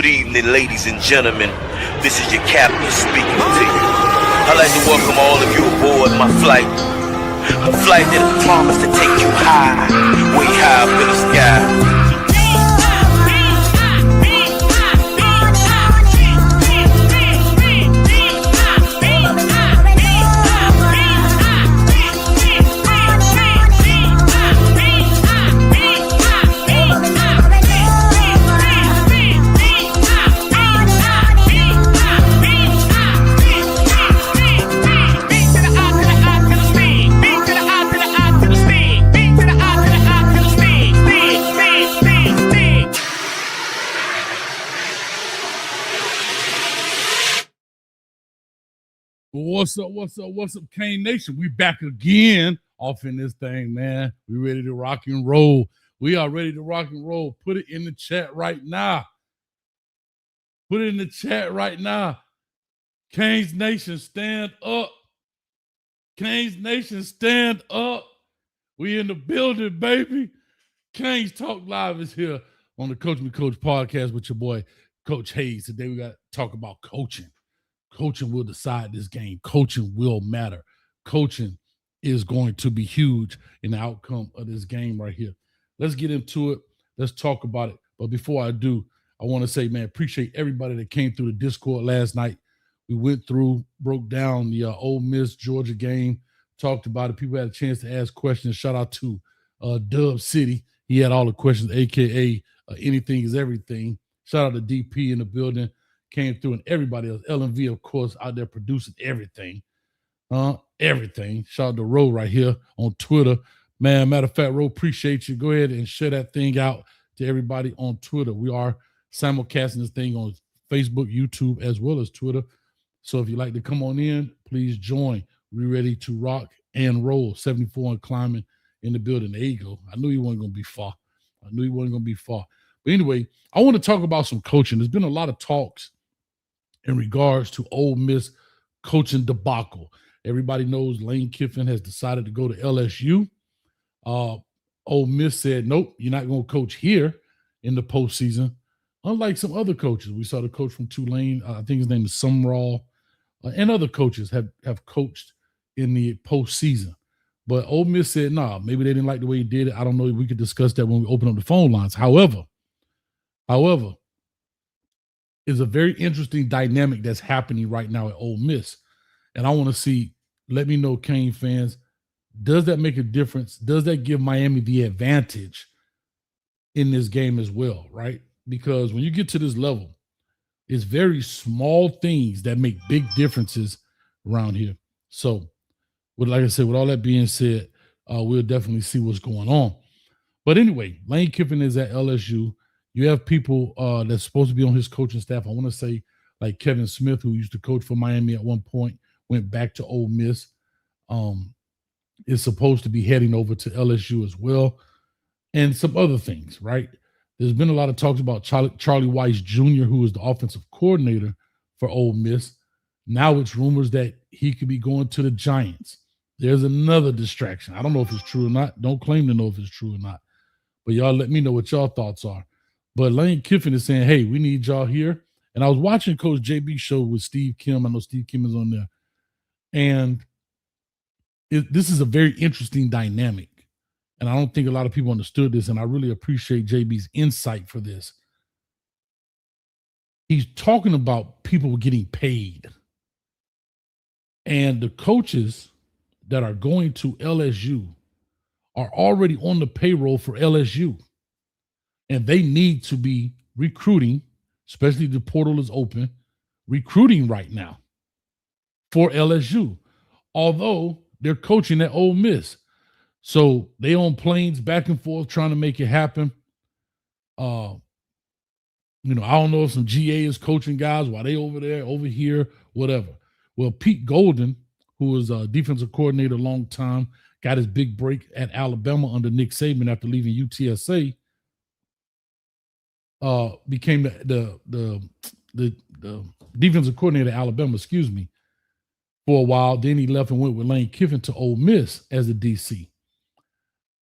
Good evening, ladies and gentlemen. This is your captain speaking to you. I'd like to welcome all of you aboard my flight. A flight that has promised to take you high, way high up in the sky. What's up, Kane Nation? We back again off in this thing, man. We ready to rock and roll. We are ready to rock and roll. Put it in the chat right now. Put it in the chat right now. Kane's Nation, stand up. Kane's Nation, stand up. We in the building, baby. Kane's Talk Live is here on the Coach Me Coach podcast with your boy, Coach Hayes. Today we got to talk about coaching. Coaching will decide this game. Coaching will matter. Coaching is going to be huge in the outcome of this game right here. Let's get into it. Let's talk about it. But before I do, I want to say, man, appreciate everybody that came through the Discord last night. We went through, broke down the Ole Miss Georgia game, talked about it. People had a chance to ask questions. Shout out to Dub City. He had all the questions, a.k.a. Anything is everything. Shout out to DP in the building. Came through, and everybody else. LMV, of course, out there producing everything. Everything. Shout out to Ro right here on Twitter. Man, matter of fact, Ro, appreciate you. Go ahead and share that thing out to everybody on Twitter. We are simulcasting this thing on Facebook, YouTube, as well as Twitter. So if you'd like to come on in, please join. We're ready to rock and roll. 74 and climbing in the building. There you go. I knew you weren't going to be far. But anyway, I want to talk about some coaching. There's been a lot of talks in regards to Ole Miss coaching debacle. Everybody knows Lane Kiffin has decided to go to LSU. Ole Miss said, nope, you're not going to coach here in the postseason. Unlike some other coaches. We saw the coach from Tulane, I think his name is Sumrall, and other coaches have coached in the postseason. But Ole Miss said, nah, maybe they didn't like the way he did it. I don't know. We could discuss that when we open up the phone lines. However, is a very interesting dynamic that's happening right now at Ole Miss. And I want to see, let me know, Kane fans, does that make a difference? Does that give Miami the advantage in this game as well, right? Because when you get to this level, it's very small things that make big differences around here. So, like I said, with all that being said, we'll definitely see what's going on. But anyway, Lane Kiffin is at LSU. You have people that's supposed to be on his coaching staff. I want to say like Kevin Smith, who used to coach for Miami at one point, went back to Ole Miss, is supposed to be heading over to LSU as well, and some other things, right? There's been a lot of talks about Charlie Weiss Jr., who is the offensive coordinator for Ole Miss. Now it's rumors that he could be going to the Giants. There's another distraction. I don't know if it's true or not. Don't claim to know if it's true or not. But y'all let me know what y'all thoughts are. But Lane Kiffin is saying, hey, we need y'all here. And I was watching Coach JB show with Steve Kim. I know Steve Kim is on there. And this is a very interesting dynamic. And I don't think a lot of people understood this. And I really appreciate JB's insight for this. He's talking about people getting paid. And the coaches that are going to LSU are already on the payroll for LSU. And they need to be recruiting, especially the portal is open, recruiting right now for LSU, although they're coaching at Ole Miss. So they on planes back and forth trying to make it happen. I don't know if some GA is coaching guys while they over there, over here, whatever. Well, Pete Golden, who was a defensive coordinator a long time, got his big break at Alabama under Nick Saban after leaving UTSA. Became the defensive coordinator at Alabama, for a while. Then he left and went with Lane Kiffin to Ole Miss as the DC.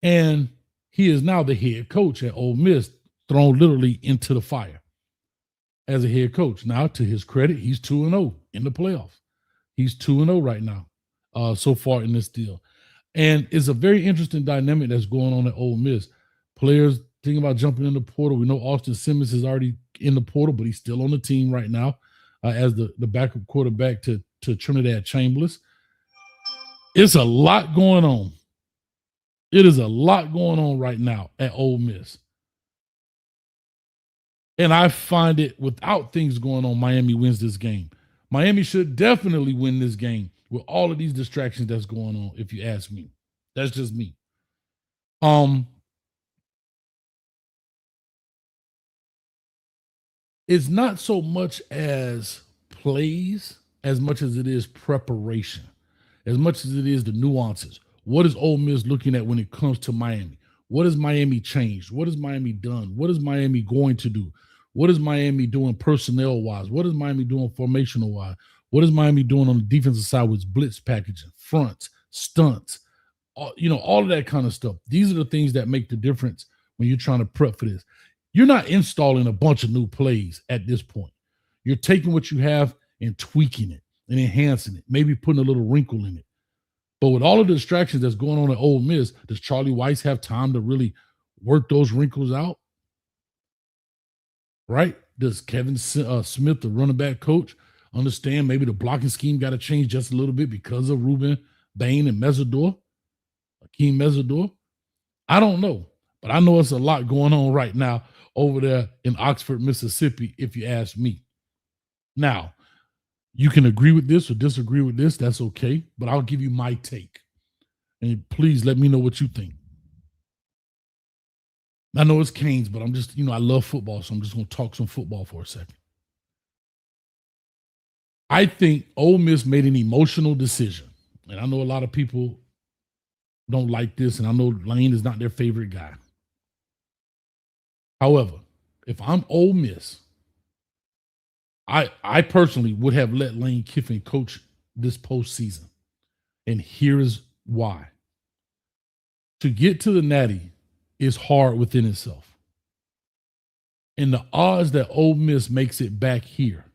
And he is now the head coach at Ole Miss, thrown literally into the fire. as a head coach. Now, to his credit, he's 2-0 in the playoffs. He's 2-0 right now, so far in this deal. And it's a very interesting dynamic that's going on at Ole Miss. Players thinking about jumping in the portal. We know Austin Simmons is already in the portal, but he's still on the team right now as the backup quarterback to Trinidad Chambers. It's a lot going on. It is a lot going on right now at Ole Miss. And I find it, without things going on, Miami wins this game. Miami should definitely win this game with all of these distractions that's going on, if you ask me. That's just me. It's not so much as plays as much as it is preparation, as much as it is the nuances. What is Ole Miss looking at when it comes to Miami? What has Miami changed? What has Miami done? What is Miami going to do? What is Miami doing personnel-wise? What is Miami doing formational-wise? What is Miami doing on the defensive side with blitz packaging, fronts, stunts, all of that kind of stuff? These are the things that make the difference when you're trying to prep for this. You're not installing a bunch of new plays at this point. You're taking what you have and tweaking it and enhancing it, maybe putting a little wrinkle in it. But with all of the distractions that's going on at Ole Miss, does Charlie Weiss have time to really work those wrinkles out? Right? Does Kevin Smith, the running back coach, understand maybe the blocking scheme got to change just a little bit because of Ruben Bain and Akeem Mesidor? I don't know, but I know it's a lot going on right now over there in Oxford, Mississippi, if you ask me. Now, you can agree with this or disagree with this. That's okay, but I'll give you my take. And please let me know what you think. I know it's Canes, but I'm just, I love football, so I'm just going to talk some football for a second. I think Ole Miss made an emotional decision. And I know a lot of people don't like this, and I know Lane is not their favorite guy. However, if I'm Ole Miss, I personally would have let Lane Kiffin coach this postseason. And here is why. To get to the Natty is hard within itself. And the odds that Ole Miss makes it back here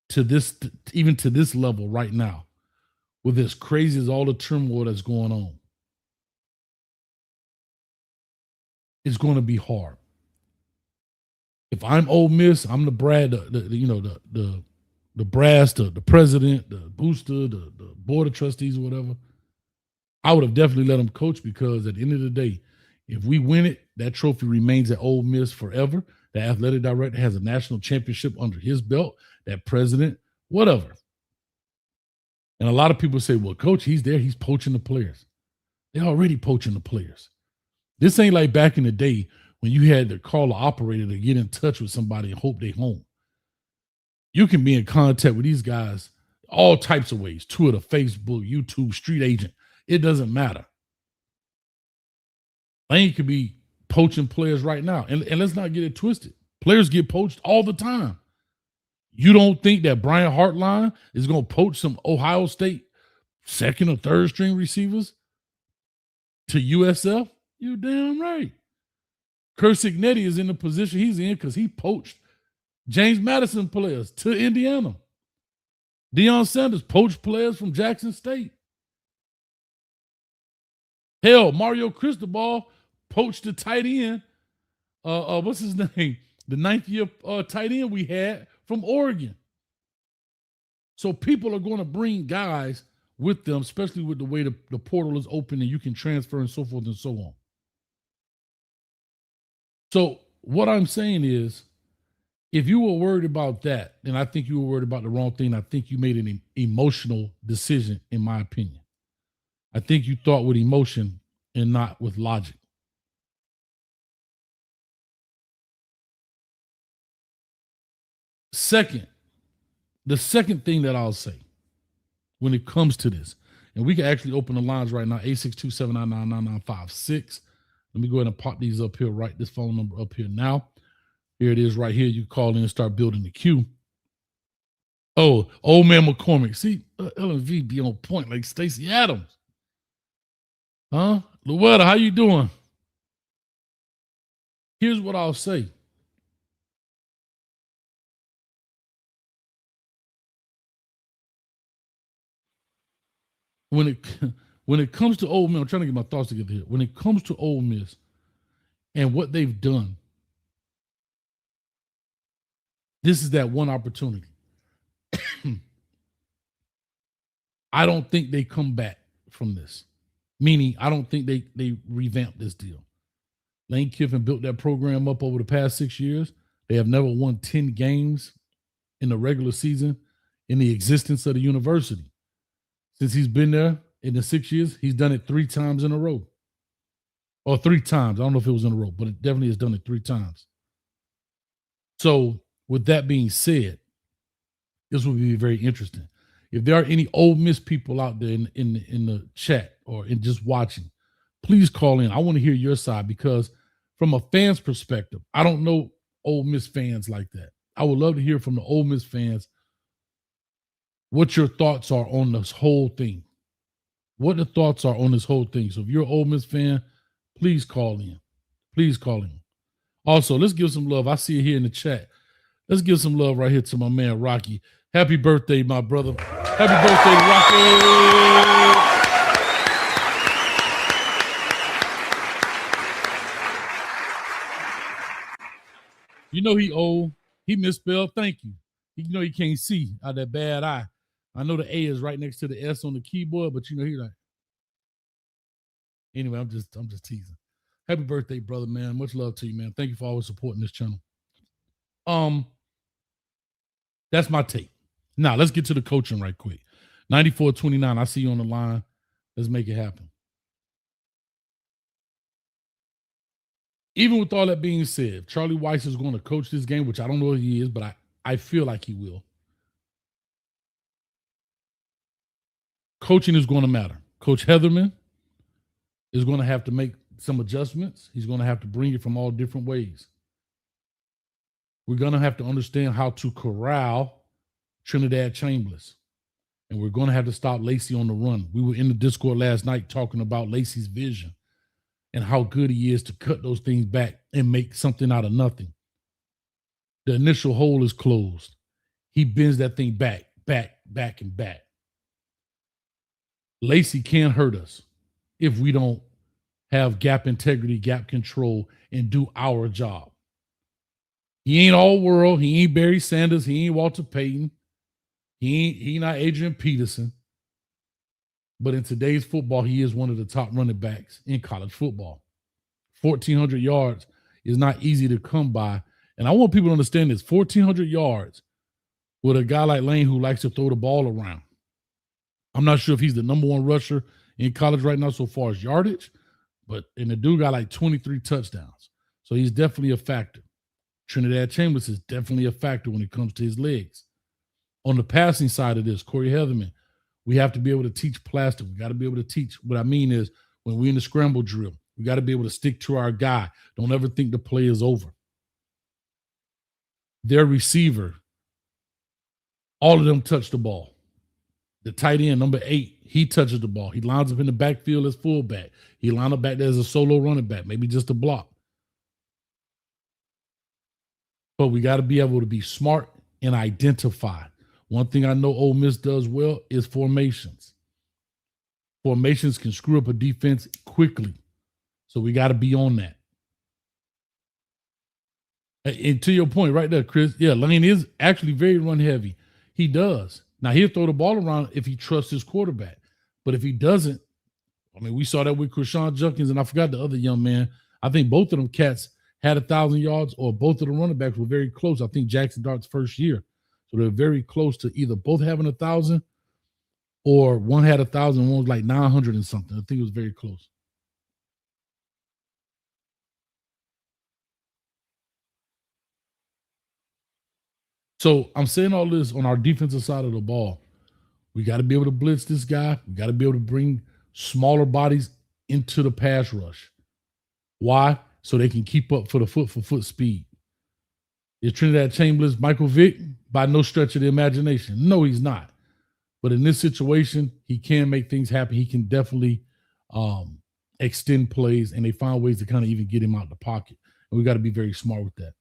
to this, even to this level right now, with as crazy as all the turmoil that's going on, it's going to be hard. If I'm Ole Miss, I'm the Brad, the brass, the president, the booster, the board of trustees, or whatever. I would have definitely let him coach, because at the end of the day, if we win it, that trophy remains at Ole Miss forever. The athletic director has a national championship under his belt, that president, whatever. And a lot of people say, well, coach, he's there. He's poaching the players. They're already poaching the players. This ain't like back in the day when you had to call an operator to get in touch with somebody and hope they home. You can be in contact with these guys all types of ways: Twitter, Facebook, YouTube, street agent. It doesn't matter. Lane could be poaching players right now. And let's not get it twisted. Players get poached all the time. You don't think that Brian Hartline is going to poach some Ohio State second or third string receivers to USF? You're damn right. Kurt Signetti is in the position he's in because he poached James Madison players to Indiana. Deion Sanders poached players from Jackson State. Hell, Mario Cristobal poached the tight end. What's his name? The ninth year tight end we had from Oregon. So people are going to bring guys with them, especially with the way the portal is open and you can transfer and so forth and so on. So what I'm saying is, if you were worried about that, then I think you were worried about the wrong thing. I think you made an emotional decision, in my opinion. I think you thought with emotion and not with logic. The second thing that I'll say when it comes to this, and we can actually open the lines right now, 862-799-9956. Let me go ahead and pop these up here, write this phone number up here now. Here it is right here. You call in and start building the queue. Oh, old man McCormick. See, LMV be on point like Stacey Adams. Huh? Luetta, how you doing? Here's what I'll say. when it comes to Ole Miss, I'm trying to get my thoughts together here. When it comes to Ole Miss and what they've done, this is that one opportunity. I don't think they come back from this. Meaning, I don't think they revamp this deal. Lane Kiffin built that program up over the past 6 years. They have never won 10 games in the regular season in the existence of the university. Since he's been there in the 6 years, he's done it 3 times in a row. Or 3 times. I don't know if it was in a row, but it definitely has done it 3 times. So, with that being said, this will be very interesting. If there are any Ole Miss people out there in the chat or in just watching, please call in. I want to hear your side because from a fan's perspective, I don't know Ole Miss fans like that. I would love to hear from the Ole Miss fans what your thoughts are on this whole thing. What the thoughts are on this whole thing. So if you're an Ole Miss fan, please call in. Please call in. Also, let's give some love. I see it here in the chat. Let's give some love right here to my man, Rocky. Happy birthday, my brother. Happy birthday, Rocky. You know he old. He misspelled thank you. You know he can't see out of that bad eye. I know the A is right next to the S on the keyboard, but you know he like. Anyway, I'm just teasing. Happy birthday, brother, man. Much love to you, man. Thank you for always supporting this channel. That's my take. Now, let's get to the coaching right quick. 94-29, I see you on the line. Let's make it happen. Even with all that being said, Charlie Weiss is going to coach this game, which I don't know if he is, but I feel like he will. Coaching is going to matter. Coach Heatherman is going to have to make some adjustments. He's going to have to bring it from all different ways. We're going to have to understand how to corral Trinidad Chambliss. And we're going to have to stop Lacey on the run. We were in the Discord last night talking about Lacey's vision and how good he is to cut those things back and make something out of nothing. The initial hole is closed. He bends that thing back, and back. Lacey can't hurt us if we don't have gap integrity, gap control, and do our job. He ain't all world. He ain't Barry Sanders. He ain't Walter Payton. He not Adrian Peterson. But in today's football, he is one of the top running backs in college football. 1,400 yards is not easy to come by. And I want people to understand this. 1,400 yards with a guy like Lane who likes to throw the ball around. I'm not sure if he's the number 1 rusher in college right now so far as yardage, and the dude got like 23 touchdowns. So he's definitely a factor. Trinidad Chambliss is definitely a factor when it comes to his legs. On the passing side of this, Corey Heatherman, we have to be able to teach plastic. We got to be able to teach. What I mean is when we're in the scramble drill, we got to be able to stick to our guy. Don't ever think the play is over. Their receiver, all of them touch the ball. The tight end, number 8, he touches the ball. He lines up in the backfield as fullback. He lines up back there as a solo running back, maybe just a block. But we got to be able to be smart and identify. One thing I know Ole Miss does well is formations. Formations can screw up a defense quickly. So we got to be on that. And to your point right there, Chris, yeah, Lane is actually very run heavy. He does. Now, he'll throw the ball around if he trusts his quarterback. But if he doesn't, I mean, we saw that with Krishan Junkins, and I forgot the other young man. I think both of them cats had 1,000 yards, or both of the running backs were very close. I think Jackson Dart's first year. So they're very close to either both having 1,000 or one had 1,000, one was like 900 and something. I think it was very close. So I'm saying all this on our defensive side of the ball. We got to be able to blitz this guy. We got to be able to bring smaller bodies into the pass rush. Why? So they can keep up for the foot speed. Is Trinidad Chambliss Michael Vick? By no stretch of the imagination. No, he's not. But in this situation, he can make things happen. He can definitely extend plays, and they find ways to kind of even get him out of the pocket. And we got to be very smart with that.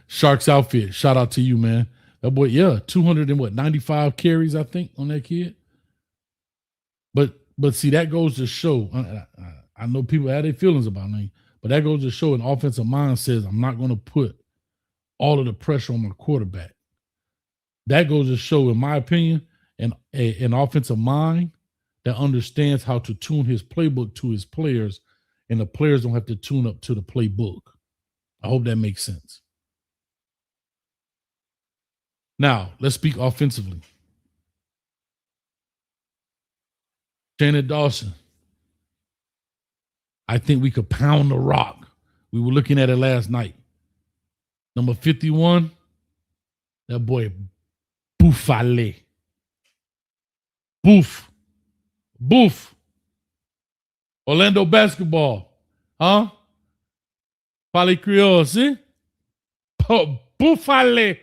Sharks Outfit, shout out to you, man. That boy, 295 carries, I think, on that kid. But see, that goes to show. I know people have their feelings about me, but that goes to show an offensive mind says, I'm not going to put all of the pressure on my quarterback. That goes to show, in my opinion, an offensive mind that understands how to tune his playbook to his players, and the players don't have to tune up to the playbook. I hope that makes sense. Now, let's speak offensively. Shannon Dawson. I think we could pound the rock. We were looking at it last night. Number 51, that boy, Bouffale. Boof. Orlando basketball. Huh? Pali Creole, see? Bouffale.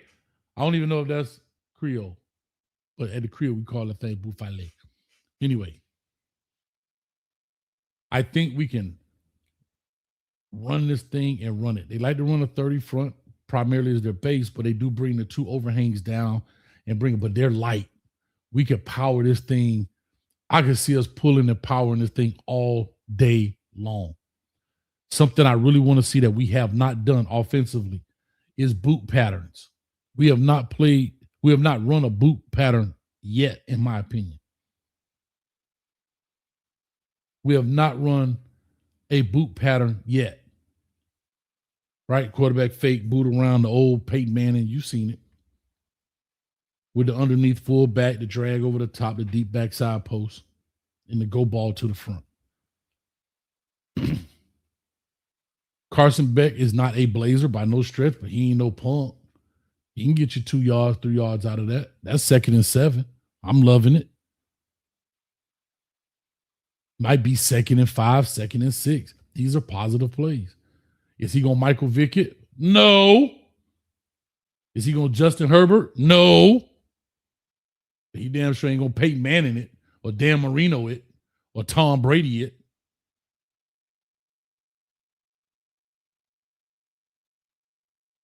I don't even know if that's Creole. But at the Creole, we call the thing Bouffale. Anyway, I think we can run this thing and run it. They like to run a 30 front, primarily as their base, but they do bring the two overhangs down and bring it, but they're light. We could power this thing. I could see us pulling and powering this thing all day long. Something I really want to see that we have not done offensively is boot patterns. We have not run a boot pattern yet, in my opinion. We have not run a boot pattern yet. Right? Quarterback fake, boot around the old Peyton Manning. You've seen it. With the underneath full back, the drag over the top, the deep backside post, and the go ball to the front. Carson Beck is not a blazer by no stretch, but he ain't no punk. He can get you 2 yards, 3 yards out of that. That's 2nd and 7. I'm loving it. Might be 2nd and 5, 2nd and 6. These are positive plays. Is he going to Michael Vick it? No. Is he going to Justin Herbert? No. He damn sure ain't going to Peyton Manning it or Dan Marino it or Tom Brady it.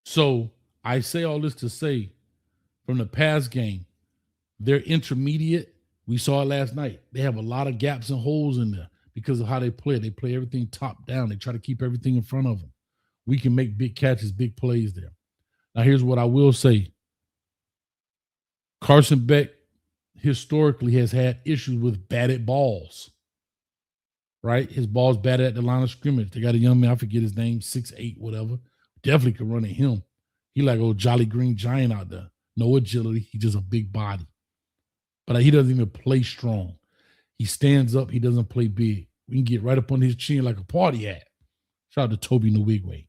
So I say all this to say, from the past game, they're intermediate. We saw it last night. They have a lot of gaps and holes in there because of how they play. They play everything top down. They try to keep everything in front of them. We can make big catches, big plays there. Now, here's what I will say. Carson Beck historically has had issues with batted balls, right? His ball's batted at the line of scrimmage. They got a young man, I forget his name, 6'8", whatever. Definitely could run at him. He like old Jolly Green Giant out there. No agility. He's just a big body. But he doesn't even play strong. He stands up. He doesn't play big. We can get right up on his chin like a party hat. Shout out to Toby Nwigwe.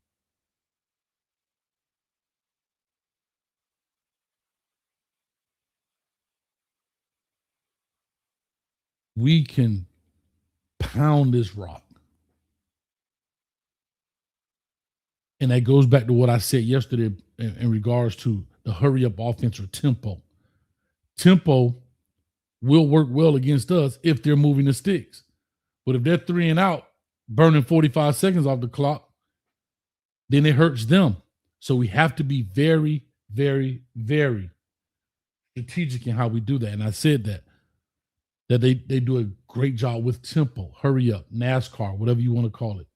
We can pound this rock. And that goes back to what I said yesterday in regards to the hurry-up offense or tempo. Tempo will work well against us if they're moving the sticks. But if they're 3 and out, burning 45 seconds off the clock, then it hurts them. So we have to be very, very, very strategic in how we do that. And I said that they do a great job with tempo, hurry up, NASCAR, whatever you want to call it.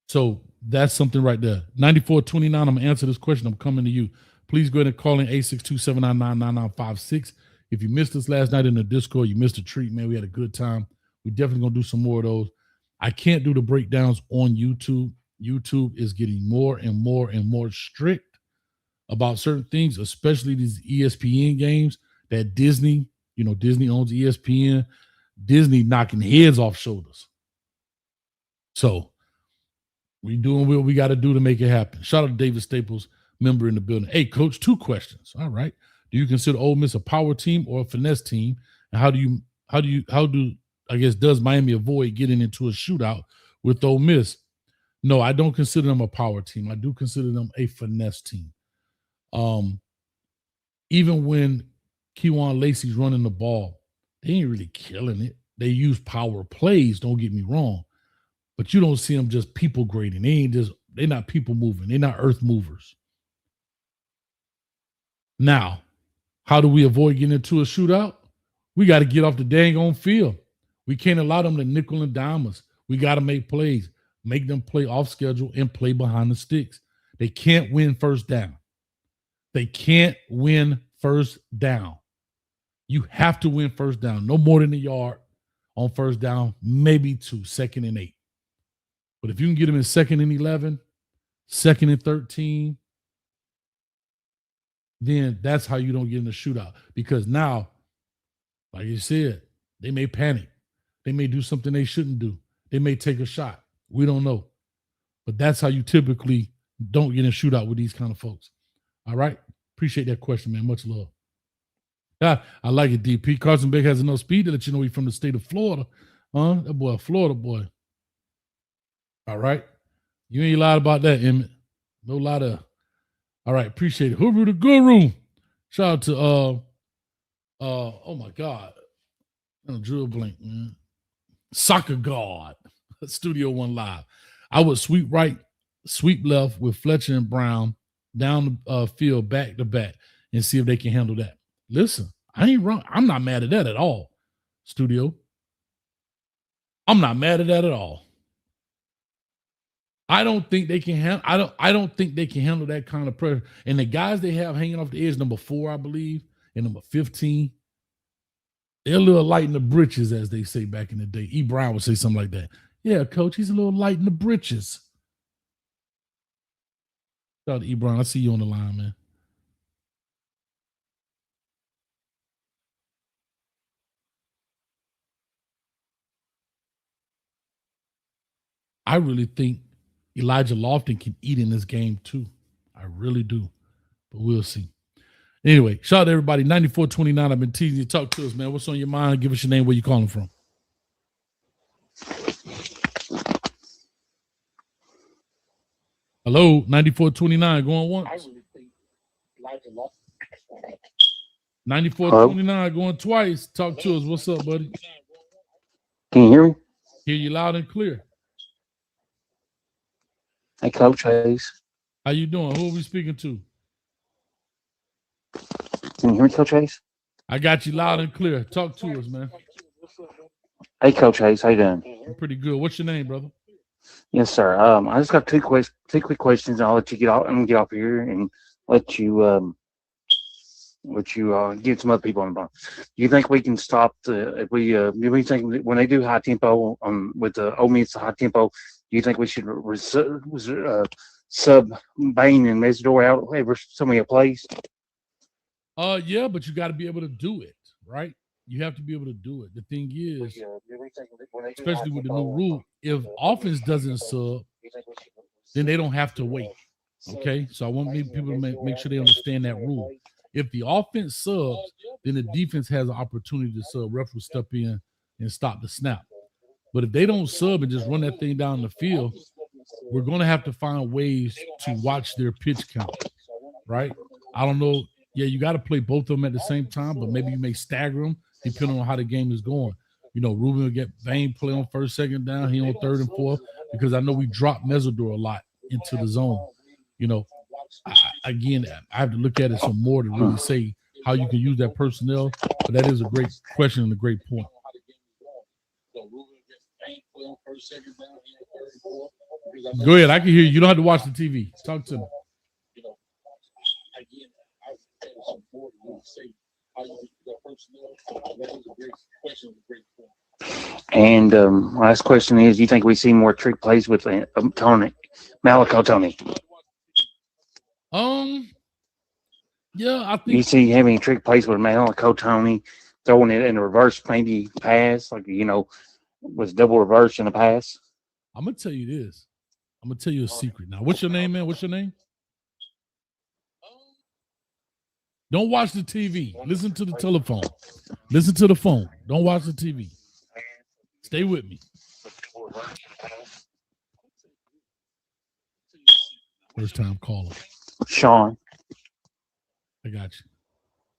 So that's something right there. 9429, I'm going to answer this question. I'm coming to you. Please go ahead and call in 862-799-9956. If you missed us last night in the Discord, you missed a treat, man. We had a good time. We definitely going to do some more of those. I can't do the breakdowns on YouTube. YouTube is getting more and more and more strict about certain things, especially these ESPN games that Disney, Disney owns ESPN. Disney knocking heads off shoulders. So we doing what we got to do to make it happen. Shout out to David Staples, member in the building. Hey, Coach, 2 questions. All right. Do you consider Ole Miss a power team or a finesse team? And how do does Miami avoid getting into a shootout with Ole Miss? No, I don't consider them a power team. I do consider them a finesse team. Even when Kejuan Lacey's running the ball, they ain't really killing it. They use power plays, don't get me wrong. but you don't see them just people grading. They're not people moving. They're not earth movers. Now, how do we avoid getting into a shootout? We got to get off the dang on field. We can't allow them to nickel and dime us. We got to make plays, make them play off schedule and play behind the sticks. They can't win first down. They can't win first down. You have to win first down. No more than a yard on first down, maybe 2, 2nd and 8. But if you can get them in 2nd and 11, 2nd and 13, then that's how you don't get in the shootout. Because now, like you said, they may panic. They may do something they shouldn't do. They may take a shot. We don't know. But that's how you typically don't get in a shootout with these kind of folks. All right? Appreciate that question, man. Much love. Yeah, I like it, DP. Carson Beck has enough speed to let you know he's from the state of Florida. That boy, Florida boy. All right? You ain't lied about that, Emmett. No lie there. All right, appreciate it. Hooroo the Guru. Shout out to oh my God. Drill blank, man. Soccer God. Studio One Live. I would sweep right, sweep left with Fletcher and Brown down the field back to back and see if they can handle that. Listen, I ain't wrong. I'm not mad at that at all, Studio. I'm not mad at that at all. I don't think they can handle. I don't think they can handle that kind of pressure. And the guys they have hanging off the edge, number 4, I believe, and number 15, they're a little light in the britches, as they say back in the day. E. Brown would say something like that. Yeah, coach, he's a little light in the britches. Shout out to E. Brown. I see you on the line, man. I really think Elijah Lofton can eat in this game too. I really do. But we'll see. Anyway, shout out to everybody. 9429. I've been teasing you. Talk to us, man. What's on your mind? Give us your name. Where you calling from? Hello, 9429. Going once. I really think Elijah Lofton. 9429 going twice. Talk to us. What's up, buddy? Can you hear me? Hear you loud and clear. Hey, Coach Hayes. How you doing? Who are we speaking to? Can you hear me, Coach Hayes? I got you loud and clear. Talk to us, man. Hey, Coach Hayes. How you doing? I'm pretty good. What's your name, brother? Yes, sir. I just got two quick questions. And I'll let you get off. I'm gonna get off here and let you get some other people on the phone. Do you think we can stop do we think when they do high tempo with the Ole Miss high tempo? Do you think we should sub Bain and Mesidor out every so many plays? Yeah, but you got to be able to do it, right? You have to be able to do it. The thing is, especially with the new rule, if offense doesn't sub, then they don't have to wait. Okay, so I want people to make sure they understand that rule. If the offense subs, then the defense has an opportunity to sub. Ref will step in and stop the snap. But if they don't sub and just run that thing down the field, we're going to have to find ways to watch their pitch count, right? I don't know. Yeah, you got to play both of them at the same time, but maybe you may stagger them depending on how the game is going. You know, Ruben will get Bain play on first, second down. He on third and fourth because I know we drop Mesidor a lot into the zone. You know, I have to look at it some more to really say how you can use that personnel. But that is a great question and a great point. Go ahead. I can hear you. You don't have to watch the TV. Talk to me. And last question is: do you think we see more trick plays with Malachi Tony? Yeah, I think you see having trick plays with Malachi Tony, throwing it in a reverse, maybe pass, like was double reverse in the pass. I'm gonna tell you this. I'm gonna tell you a secret. Now, what's your name, man? What's your name? Don't watch the TV. Listen to the telephone. Listen to the phone. Don't watch the TV. Stay with me. First time calling. Sean. I got you.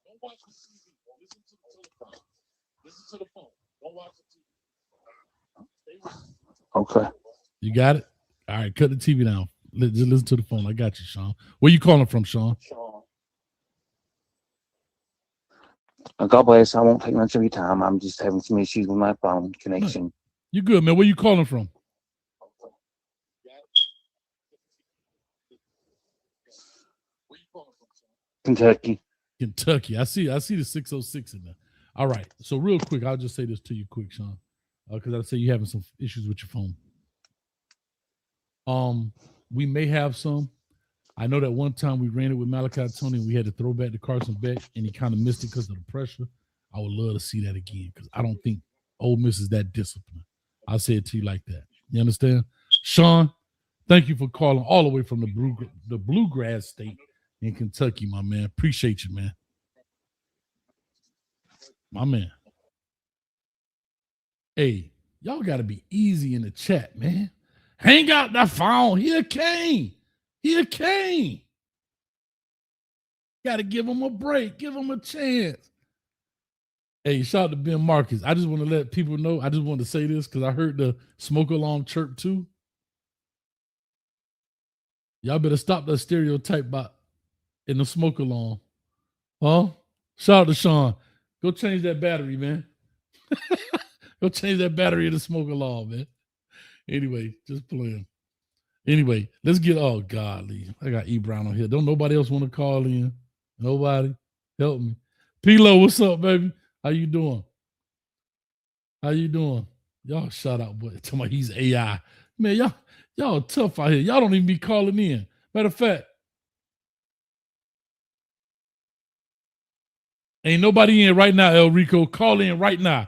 Don't watch the TV. Listen to the telephone. Listen to the phone. Don't watch the TV. Stay with me. Okay. You got it? All right, cut the TV down. Just listen to the phone. I got you, Sean. Where you calling from, Sean? God bless. I won't take much of your time. I'm just having some issues with my phone No, connection. you good, man. Where you calling from? Kentucky. Kentucky. I see the 606 in there. All right. So real quick, I'll just say this to you quick, Sean. Because I say you having some issues with your phone. We may have some. I know that one time we ran it with Malachi Tony and we had to throw back to Carson Beck and he kind of missed it because of the pressure. I would love to see that again because I don't think Ole Miss is that disciplined. I'll say it to you like that. You understand? Sean, thank you for calling all the way from the Bluegrass State in Kentucky, my man. Appreciate you, man. My man. Hey, y'all got to be easy in the chat, man. Hang out that phone. He a king. He a king. Got to give him a break. Give him a chance. Hey, shout out to Ben Marcus. I just want to let people know. I just want to say this because I heard the smoke alarm chirp too. Y'all better stop that stereotype in the smoke alarm. Huh? Shout out to Sean. Go change that battery, man. Go change that battery in the smoke alarm, man. Anyway, just playing. Anyway, let's get godly. I got E Brown on here. Don't nobody else want to call in. Nobody. Help me. P-Lo, what's up, baby? How you doing? How you doing? Y'all shout out, boy. Tell me he's AI. Man, y'all tough out here. Y'all don't even be calling in. Matter of fact, ain't nobody in right now, El Rico. Call in right now.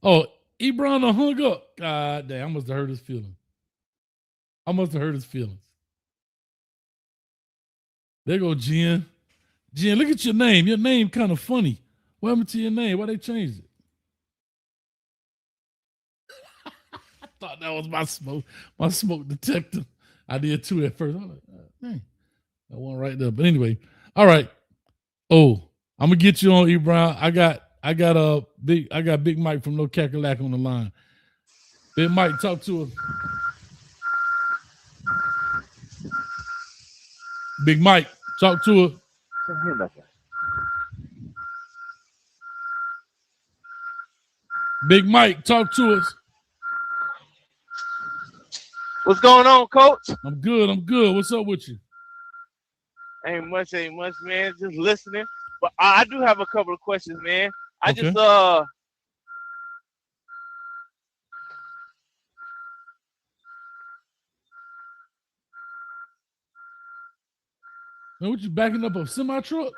Oh, E Brown done hung up. God damn, I must have hurt his feelings. There go Jen. Jen, look at your name. Your name kind of funny. What happened to your name? Why they changed it? I thought that was my smoke detector. I did too at first. I was like, dang, that one right there. But anyway, all right. Oh, I'm gonna get you on E Brown. I got Big Mike from No Cackalack on the line. Big Mike, talk to us. Big Mike, talk to us. Big Mike, talk to us. What's going on, Coach? I'm good. What's up with you? Ain't much, man. Just listening. But I do have a couple of questions, man. I Okay. just Man, what you backing up a semi truck?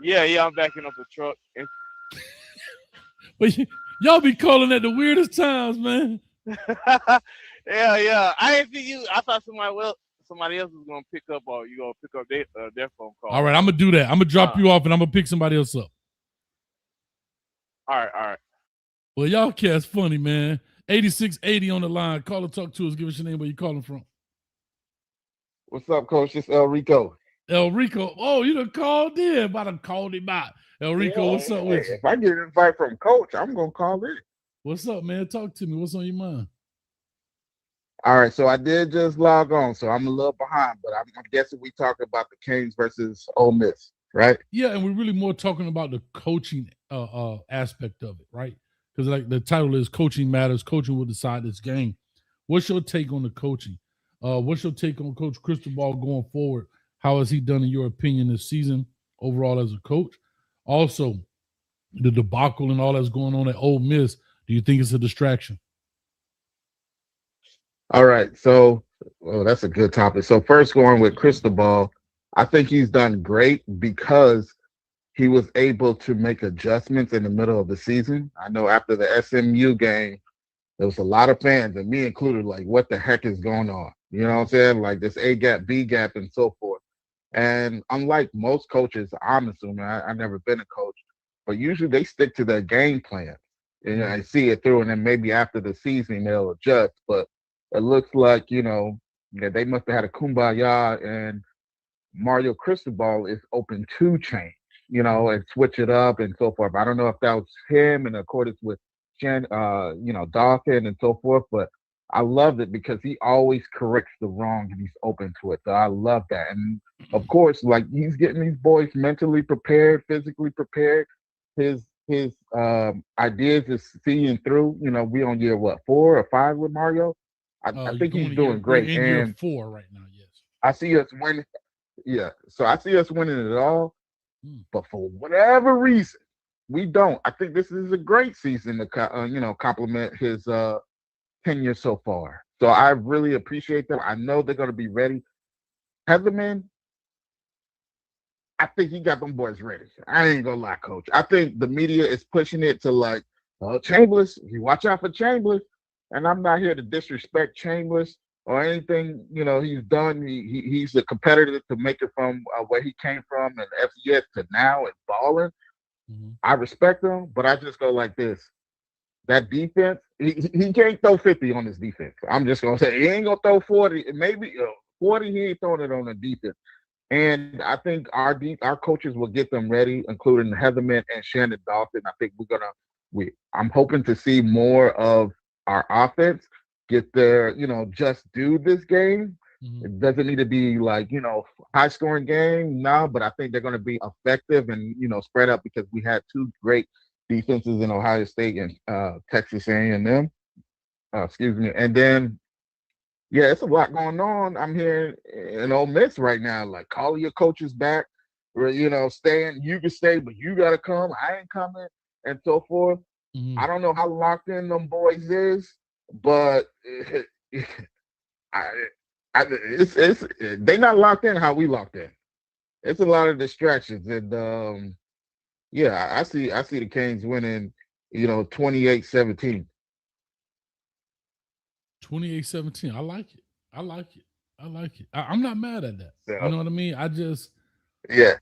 yeah, I'm backing up a truck. But y'all be calling at the weirdest times, man. yeah. I didn't think you. I thought somebody else was gonna pick up, or you gonna pick up their phone call. All right, I'm gonna do that. I'm gonna drop you off, and I'm gonna pick somebody else up. All right. Well, y'all cats funny, man. 8680 on the line. Call or talk to us. Give us your name. Where you calling from? What's up, Coach? It's El Rico. El Rico. Oh, you done called in. I done called him out. El Rico, what's up with you? If I get an invite from Coach, I'm gonna call in. What's up, man? Talk to me. What's on your mind? All right, so I did just log on, so I'm a little behind, but I'm guessing we talking about the Canes versus Ole Miss, right? Yeah, and we're really more talking about the coaching aspect of it, right? Because like the title is Coaching Matters. Coaching will decide this game. What's your take on the coaching? What's your take on Coach Cristobal going forward? How has he done, in your opinion, this season overall as a coach? Also, the debacle and all that's going on at Ole Miss, do you think it's a distraction? All right, so that's a good topic. So first, going with Cristobal, I think he's done great because he was able to make adjustments in the middle of the season. I know after the SMU game, there was a lot of fans, and me included, like, what the heck is going on? You know what I'm saying? Like this A gap, B gap, and so forth. And unlike most coaches, I'm assuming, I've never been a coach, but usually they stick to their game plan. And I see it through, and then maybe after the season they'll adjust. But it looks like, they must have had a kumbaya, and Mario Cristobal is open to change, and switch it up and so forth. I don't know if that was him in accordance with Dawson and so forth, but I love it because he always corrects the wrong and he's open to it. So I love that. And of course, like he's getting these boys mentally prepared, physically prepared. His ideas is seeing through. You know, we on year what, 4 or 5 with Mario. I think he's doing We're great. in year And 4 right now. Yes. I see us winning. Yeah. So I see us winning it all. Mm. But for whatever reason, we don't. I think this is a great season to compliment his tenure so far. So I really appreciate them. I know they're going to be ready. Heatherman, I think he got them boys ready. I ain't gonna lie, coach. I think the media is pushing it to like, oh, Chambers, you watch out for Chambers. And I'm not here to disrespect Chambers or anything, he's done. He's a competitor to make it from where he came from and FCS to now and balling. Mm-hmm. I respect him, but I just go like this. That defense, he can't throw 50 on his defense. I'm just going to say he ain't going to throw 40. Maybe 40, he ain't throwing it on the defense. And I think our coaches will get them ready, including Heatherman and Shannon Dawson. I think I'm hoping to see more of our offense get their, just do this game. Mm-hmm. It doesn't need to be like, high scoring game now, but I think they're going to be effective and, spread out because we had 2 great defenses in Ohio State and Texas A&M. Excuse me. And then, yeah, it's a lot going on. I'm here in Ole Miss right now. Like, call your coaches back, or staying. You can stay, but you gotta come. I ain't coming, and so forth. Mm-hmm. I don't know how locked in them boys is, but they not locked in how we locked in. It's a lot of distractions, and yeah, I see the Canes winning, 28-17. 28-17. I like it. I'm not mad at that. Yeah. You know what I mean? Yeah.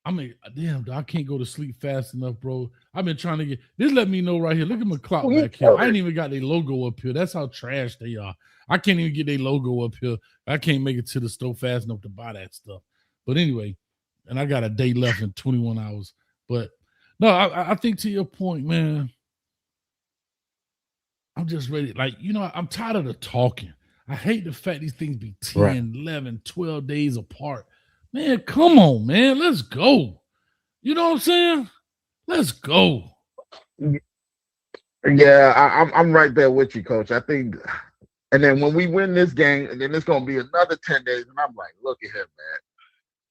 I mean, damn, I can't go to sleep fast enough, bro. I've been trying to get this. Let me know right here. Look at my clock back here. I ain't even got their logo up here. That's how trash they are. I can't even get their logo up here. I can't make it to the store fast enough to buy that stuff. But anyway, and I got a day left in 21 hours. But no, I think to your point, man, I'm just ready. Like, I'm tired of the talking. I hate the fact these things be 10, Right. 11, 12 days apart. Man, come on, man. Let's go. You know what I'm saying? Let's go. Yeah, I'm right there with you, Coach. I think, and then when we win this game, and then it's gonna be another 10 days, and I'm like, look at him, man.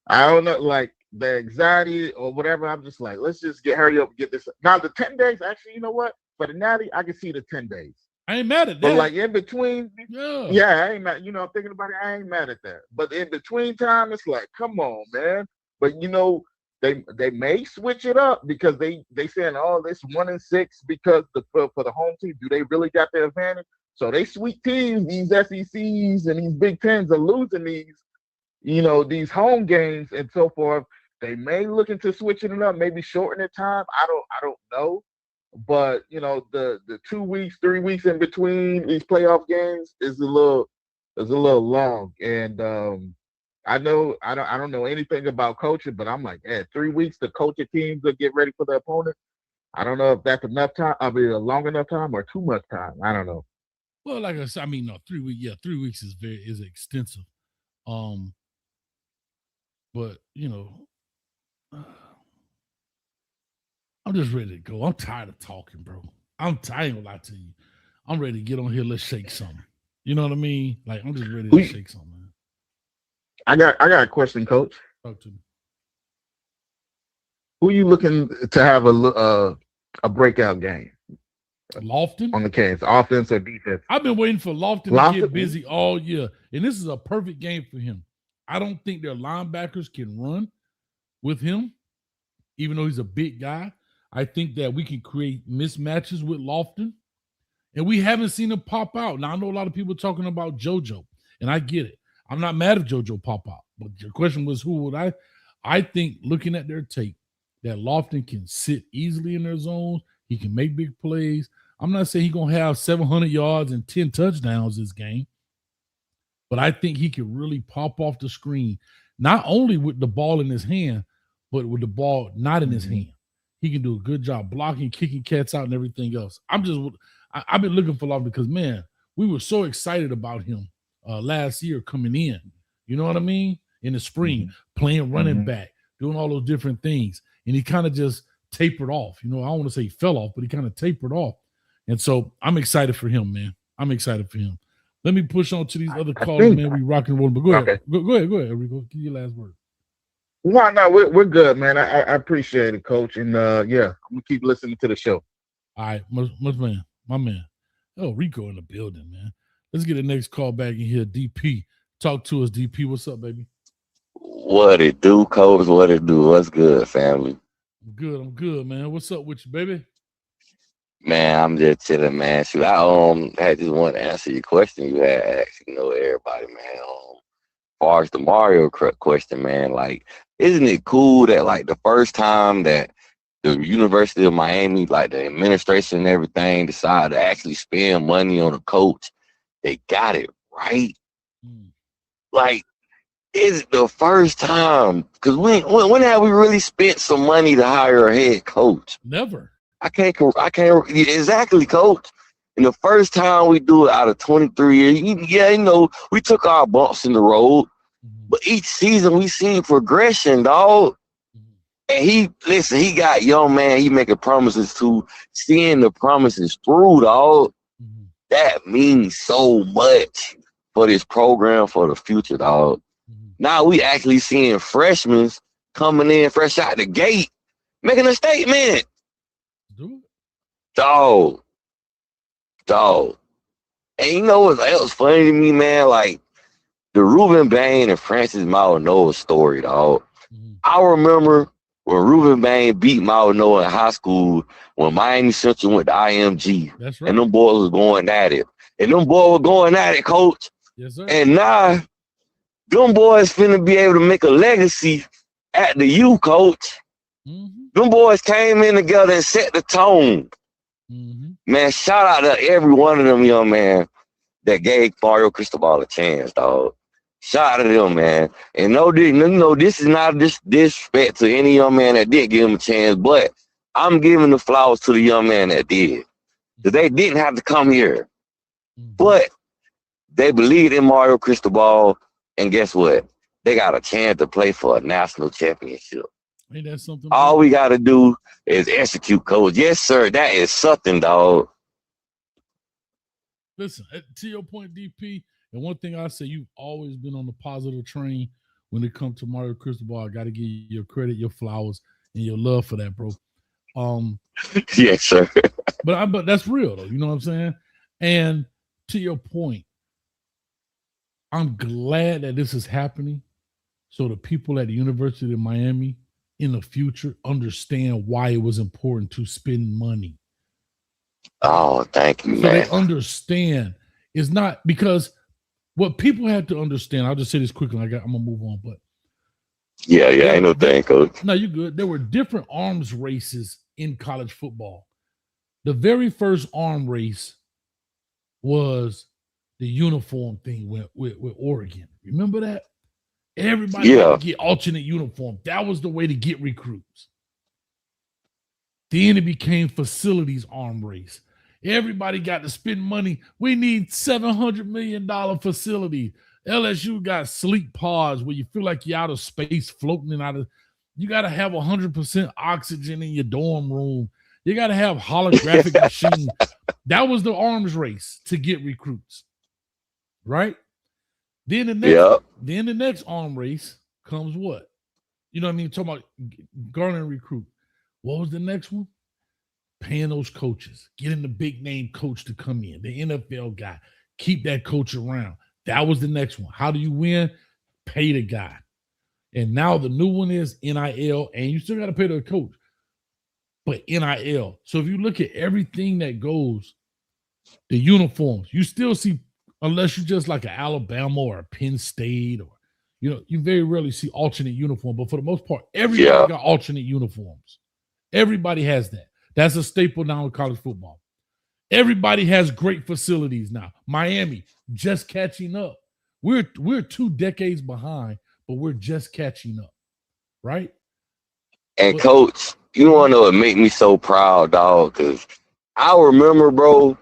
I don't know, like the anxiety or whatever. I'm just like, let's just hurry up and get this. Now the 10 days, actually, you know what? For the Natty, I can see the 10 days. I ain't mad at that. But like in between, yeah, I ain't mad. I'm thinking about it. I ain't mad at that. But in between time, it's like, come on, man. But they may switch it up because they saying, oh, this 1-6 because for the home team, do they really got the advantage? So they sweet teams, these SECs and these Big Tens are losing these home games and so forth. They may look into switching it up, maybe shorten the time. I don't know. But the 2 weeks, 3 weeks in between these playoff games is a little long. And I don't know anything about coaching, but I'm like, 3 weeks to coach a team to get ready for the opponent. I don't know if that's enough time. I mean, a long enough time or too much time. I don't know. Well, like I said, no, 3 weeks. Yeah, 3 weeks is extensive. But I'm just ready to go. I'm tired of talking, bro. I ain't gonna lie to you. I'm ready to get on here. Let's shake something. You know what I mean? Like, I'm just ready to shake something, man. I got a question, Coach. Talk to me. Who are you looking to have a breakout game? Lofton on the Canes, offense or defense? I've been waiting for Lofton to get busy all year, and this is a perfect game for him. I don't think their linebackers can run with him, even though he's a big guy. I think that we can create mismatches with Lofton, and we haven't seen him pop out. Now, I know a lot of people talking about JoJo, and I get it. I'm not mad if JoJo pop out, but your question was who would I? I think looking at their tape, that Lofton can sit easily in their zones. He can make big plays. I'm not saying he's going to have 700 yards and 10 touchdowns this game, but I think he can really pop off the screen, not only with the ball in his hand, but with the ball not in his hand. He can do a good job blocking, kicking cats out, and everything else. I've been looking for Lofton because, man, we were so excited about him last year coming in. You know what I mean? In the spring, playing running back, doing all those different things. And he kind of just tapered off. You know, I don't want to say he fell off, but he kind of tapered off. And so I'm excited for him, man. I'm excited for him. Let me push on to these other calls, man. We rock and roll. But go ahead. Go ahead, Rico. Give your last word. No, we're good, man. I appreciate it, Coach. And yeah, I'm gonna keep listening to the show. All right, my man. Oh, Rico in the building, man. Let's get the next call back in here. DP, talk to us. DP, what's up, baby? What it do, Coach? What it do? What's good, family? I'm good, man. What's up with you, baby? Man, I'm just chilling, man. Shoot, I had just want to answer your question you had asked. You know, everybody, man. As far as the Mario question, man, like, isn't it cool that like the first time that the University of Miami, like the administration and everything, decided to actually spend money on a coach, they got it right? Like, is it the first time? Because when have we really spent some money to hire a head coach? Never. I can't exactly, Coach. And the first time we do it out of 23 years, yeah, you know, we took our bumps in the road, but each season we seen progression, dog. And he got young man, he making promises to, seeing the promises through, dog. That means so much for this program for the future, dog. Now we actually seeing freshmen coming in fresh out the gate, making a statement. Dog. And you know what else funny to me, man? Like the Ruben Bain and Francis Maldonado story, dog. I remember when Ruben Bain beat Maldonado in high school when Miami Central went to IMG. That's right. And them boys was going at it. Coach. Yes, sir. And now them boys finna be able to make a legacy at the U, Coach. Them boys came in together and set the tone. Man, shout out to every one of them young man that gave Mario Cristobal a chance, dog. Shout out to them, man. And no, this is not disrespect to any young man that did give him a chance, but I'm giving the flowers to the young man that did. Because they didn't have to come here. But they believed in Mario Cristobal, and guess what? They got a chance to play for a national championship. Ain't that something? All we got to do is execute, Coach. Yes, sir. That is something, dog. Listen, to your point, DP, and one thing I say, you've always been on the positive train when it comes to Mario Cristobal. I got to give you your credit, your flowers, and your love for that, bro. Yes, sir. But that's real, though. You know what I'm saying? And to your point, I'm glad that this is happening so the people at the University of Miami in the future understand why it was important to spend money. Oh, thank you, so man. They understand. It's not because what people have to understand, I'll just say this quickly, I'm going to move on, but yeah, ain't no thing, Coach. No, you're good. There were different arms races in college football. The very first arm race was the uniform thing with Oregon. Remember that? Everybody had to get alternate uniform. That was the way to get recruits. Then it became facilities arm race. Everybody got to spend money. We need $700 million facility. LSU got sleep pods where you feel like you're out of space floating and out of. You got to have 100% oxygen in your dorm room. You got to have holographic machine. That was the arms race to get recruits, right? Then the next arm race comes what? You know what I mean? Talking about garnering recruit. What was the next one? Paying those coaches, getting the big name coach to come in, the NFL guy, keep that coach around. That was the next one. How do you win? Pay the guy. And now the new one is NIL, and you still got to pay the coach, but NIL. So if you look at everything that goes, the uniforms, you still see, unless you're just like an Alabama or a Penn State, or you very rarely see alternate uniform. But for the most part, everybody got alternate uniforms. Everybody has that. That's a staple now in college football. Everybody has great facilities now. Miami just catching up. We're 2 decades behind, but we're just catching up, right? And Coach, you want to know what make me so proud, dog? Because I remember, bro,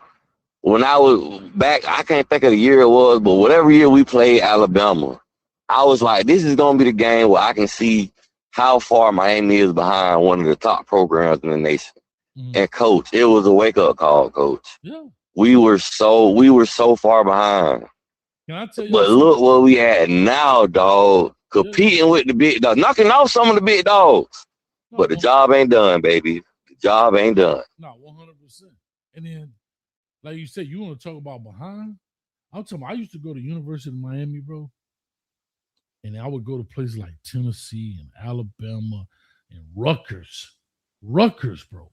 when I was back, I can't think of the year it was, but whatever year we played Alabama, I was like, this is going to be the game where I can see how far Miami is behind one of the top programs in the nation. And coach, it was a wake-up call, coach. Yeah. We were so far behind. Can I tell you? But look what we had now, dog. Competing with the big dogs, knocking off some of the big dogs. No, but the job ain't done, baby. The job ain't done. No, 100%. And then, like you said, you want to talk about behind? I'm talking about, I used to go to University of Miami, bro. And I would go to places like Tennessee and Alabama and Rutgers. Rutgers, bro.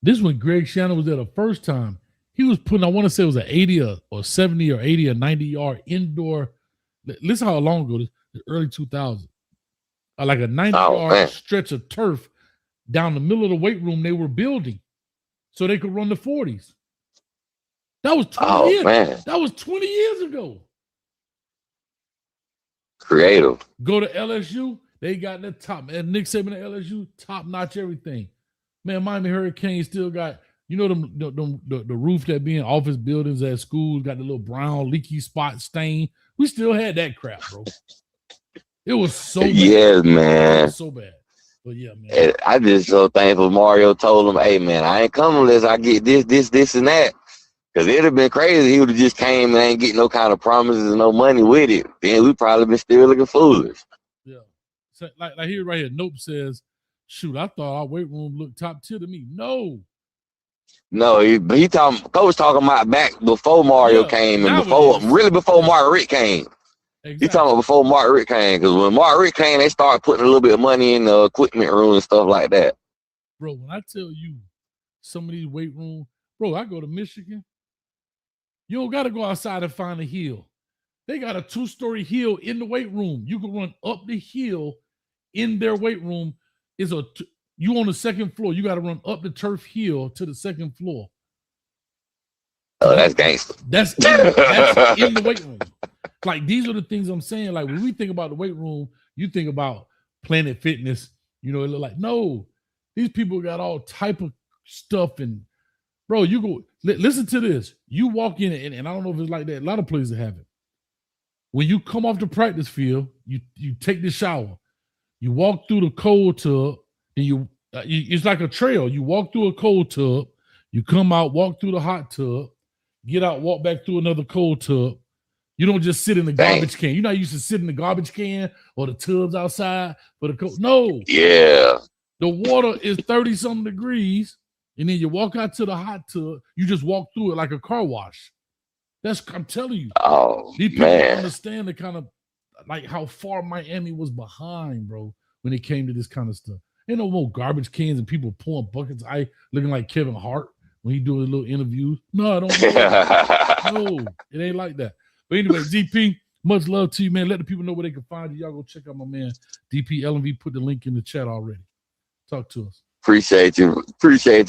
This when Greg Shannon was there the first time. He was putting, I want to say it was an 80 or 70 or 80 or 90-yard indoor. Listen how long ago, the early 2000s. Like a 90-yard stretch of turf down the middle of the weight room they were building so they could run the 40s. That was 20 years. Man. That was 20 years ago. Creative. Go to LSU, they got the top. And Nick Saban at LSU, top-notch everything. Man, Miami Hurricanes still got, you know, the roof that be in office buildings at schools, got the little brown leaky spot stain. We still had that crap, bro. It was so bad. Yes, man. It was so bad. But yeah, man. And I just so thankful Mario told him, hey, man, I ain't coming unless I get this, and that. Because it'd have been crazy. He would have just came and ain't getting no kind of promises and no money with it. Then we probably been still looking foolish. Yeah. So, like here, right here, Nope says, shoot, I thought our weight room looked top tier to me. No, he talking. Coach talking about back before Mario came and before Mark Richt came. Exactly. He talking about before Mark Richt came, because when Mark Richt came, they started putting a little bit of money in the equipment room and stuff like that. Bro, when I tell you some of these weight rooms, bro, I go to Michigan. You don't got to go outside and find a hill. They got a 2-story hill in the weight room. You can run up the hill in their weight room. You on the second floor. You got to run up the turf hill to the second floor. Oh, that's gangster. That's in the weight room. Like, these are the things I'm saying. Like, when we think about the weight room, you think about Planet Fitness. You know, it look like, no, these people got all type of stuff. And, bro, you go, listen to this. You walk in, and I don't know if it's like that. A lot of places have it. When you come off the practice field, you take the shower. You walk through the cold tub, and it's like a trail. You walk through a cold tub, you come out, walk through the hot tub, get out, walk back through another cold tub. You don't just sit in the garbage can. You're not used to sit in the garbage can or the tubs outside for the cold. No. Yeah. The water is 30-something degrees, and then you walk out to the hot tub. You just walk through it like a car wash. I'm telling you. Oh, these people don't understand the kind of, like, how far Miami was behind, bro, when it came to this kind of stuff. Ain't no more garbage cans and people pouring buckets of ice looking like Kevin Hart when he do his little interviews. No, I don't. No, it ain't like that. But anyway, DP, much love to you, man. Let the people know where they can find you. Y'all go check out my man, DP LMV. Put the link in the chat already. Talk to us. Appreciate you,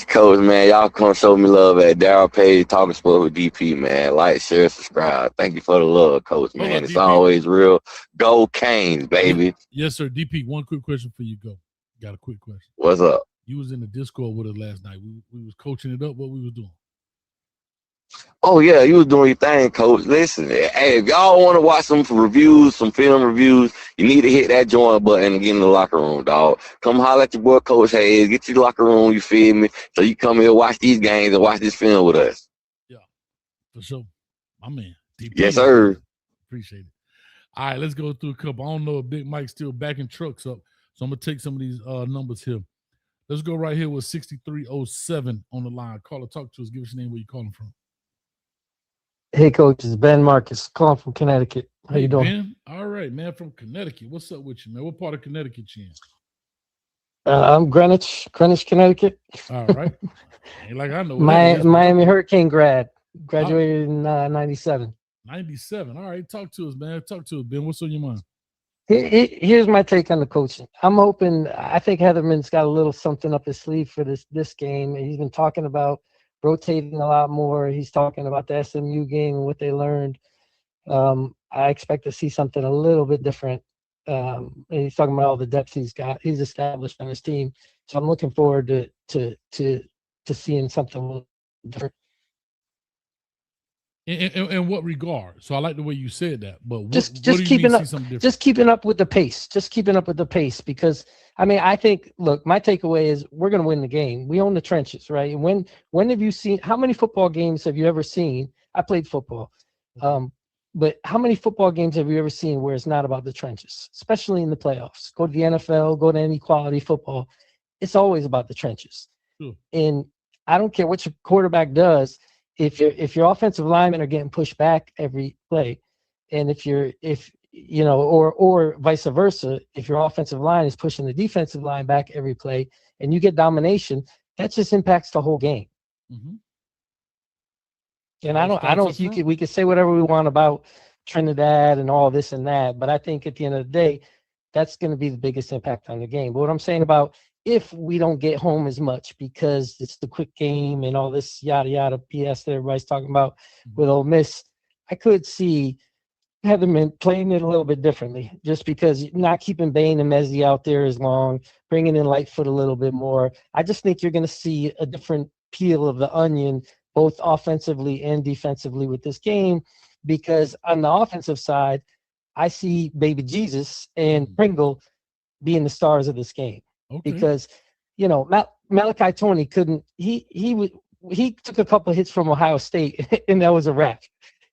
coach, man. Y'all come show me love at Darryl Page Talking Sport with DP, man. Like, share, subscribe. Thank you for the love, coach, man. It's DP. Always real. Go Canes, baby. Yes, sir. DP, one quick question for you. Go. Got a quick question. What's up? You was in the Discord with us last night. We was coaching it up. What we was doing? Oh, yeah, you was doing your thing, coach. Listen, hey, if y'all want to watch some reviews, some film reviews, you need to hit that join button and get in the locker room, dog. Come holler at your boy, Coach Hayes. Get to the locker room, you feel me? So you come here, watch these games, and watch this film with us. Yeah, for sure. My man. DP. Yes, sir. Appreciate it. All right, let's go through a couple. I don't know if Big Mike's still backing trucks up, so I'm going to take some of these numbers here. Let's go right here with 6307 on the line. Caller, talk to us. Give us your name, where you calling from. Hey, Coach, it's Ben Marcus calling from Connecticut. How you doing? Ben? All right, man, from Connecticut. What's up with you, man? What part of Connecticut you in? I'm Greenwich, Connecticut. All right. Ain't like I know. Miami Hurricane grad. Graduated in 97. 97. All right, talk to us, man. Talk to us, Ben. What's on your mind? Here's my take on the coaching. I think Heatherman's got a little something up his sleeve for this game. He's been talking about rotating a lot more. He's talking about the SMU game and what they learned. I expect to see something a little bit different. And he's talking about all the depth he's established on his team. So I'm looking forward to seeing something different. In what regard? So I like the way you said that, but what, Just what do you keeping mean up, see something different? just keeping up with the pace. Just keeping up with the pace because I mean I think look, my takeaway is we're going to win the game. We own the trenches, right? And when have you seen? How many football games have you ever seen? I played football, but how many football games have you ever seen where it's not about the trenches, especially in the playoffs? Go to the NFL, go to any quality football. It's always about the trenches. Sure. And I don't care what your quarterback does. If your offensive linemen are getting pushed back every play, and if you know, or vice versa, if your offensive line is pushing the defensive line back every play, and you get domination, that just impacts the whole game. Mm-hmm. And I don't. We could say whatever we want about Trinidad and all this and that, but I think at the end of the day, that's going to be the biggest impact on the game. But what I'm saying about if we don't get home as much because it's the quick game and all this yada yada BS that everybody's talking about with Ole Miss, I could see Heatherman playing it a little bit differently, just because not keeping Bain and Mezzi out there as long, bringing in Lightfoot a little bit more. I just think you're going to see a different peel of the onion, both offensively and defensively with this game, because on the offensive side, I see Baby Jesus and Pringle being the stars of this game. Okay. Because, you know, Malachi Tony couldn't. He took a couple of hits from Ohio State, and that was a wrap.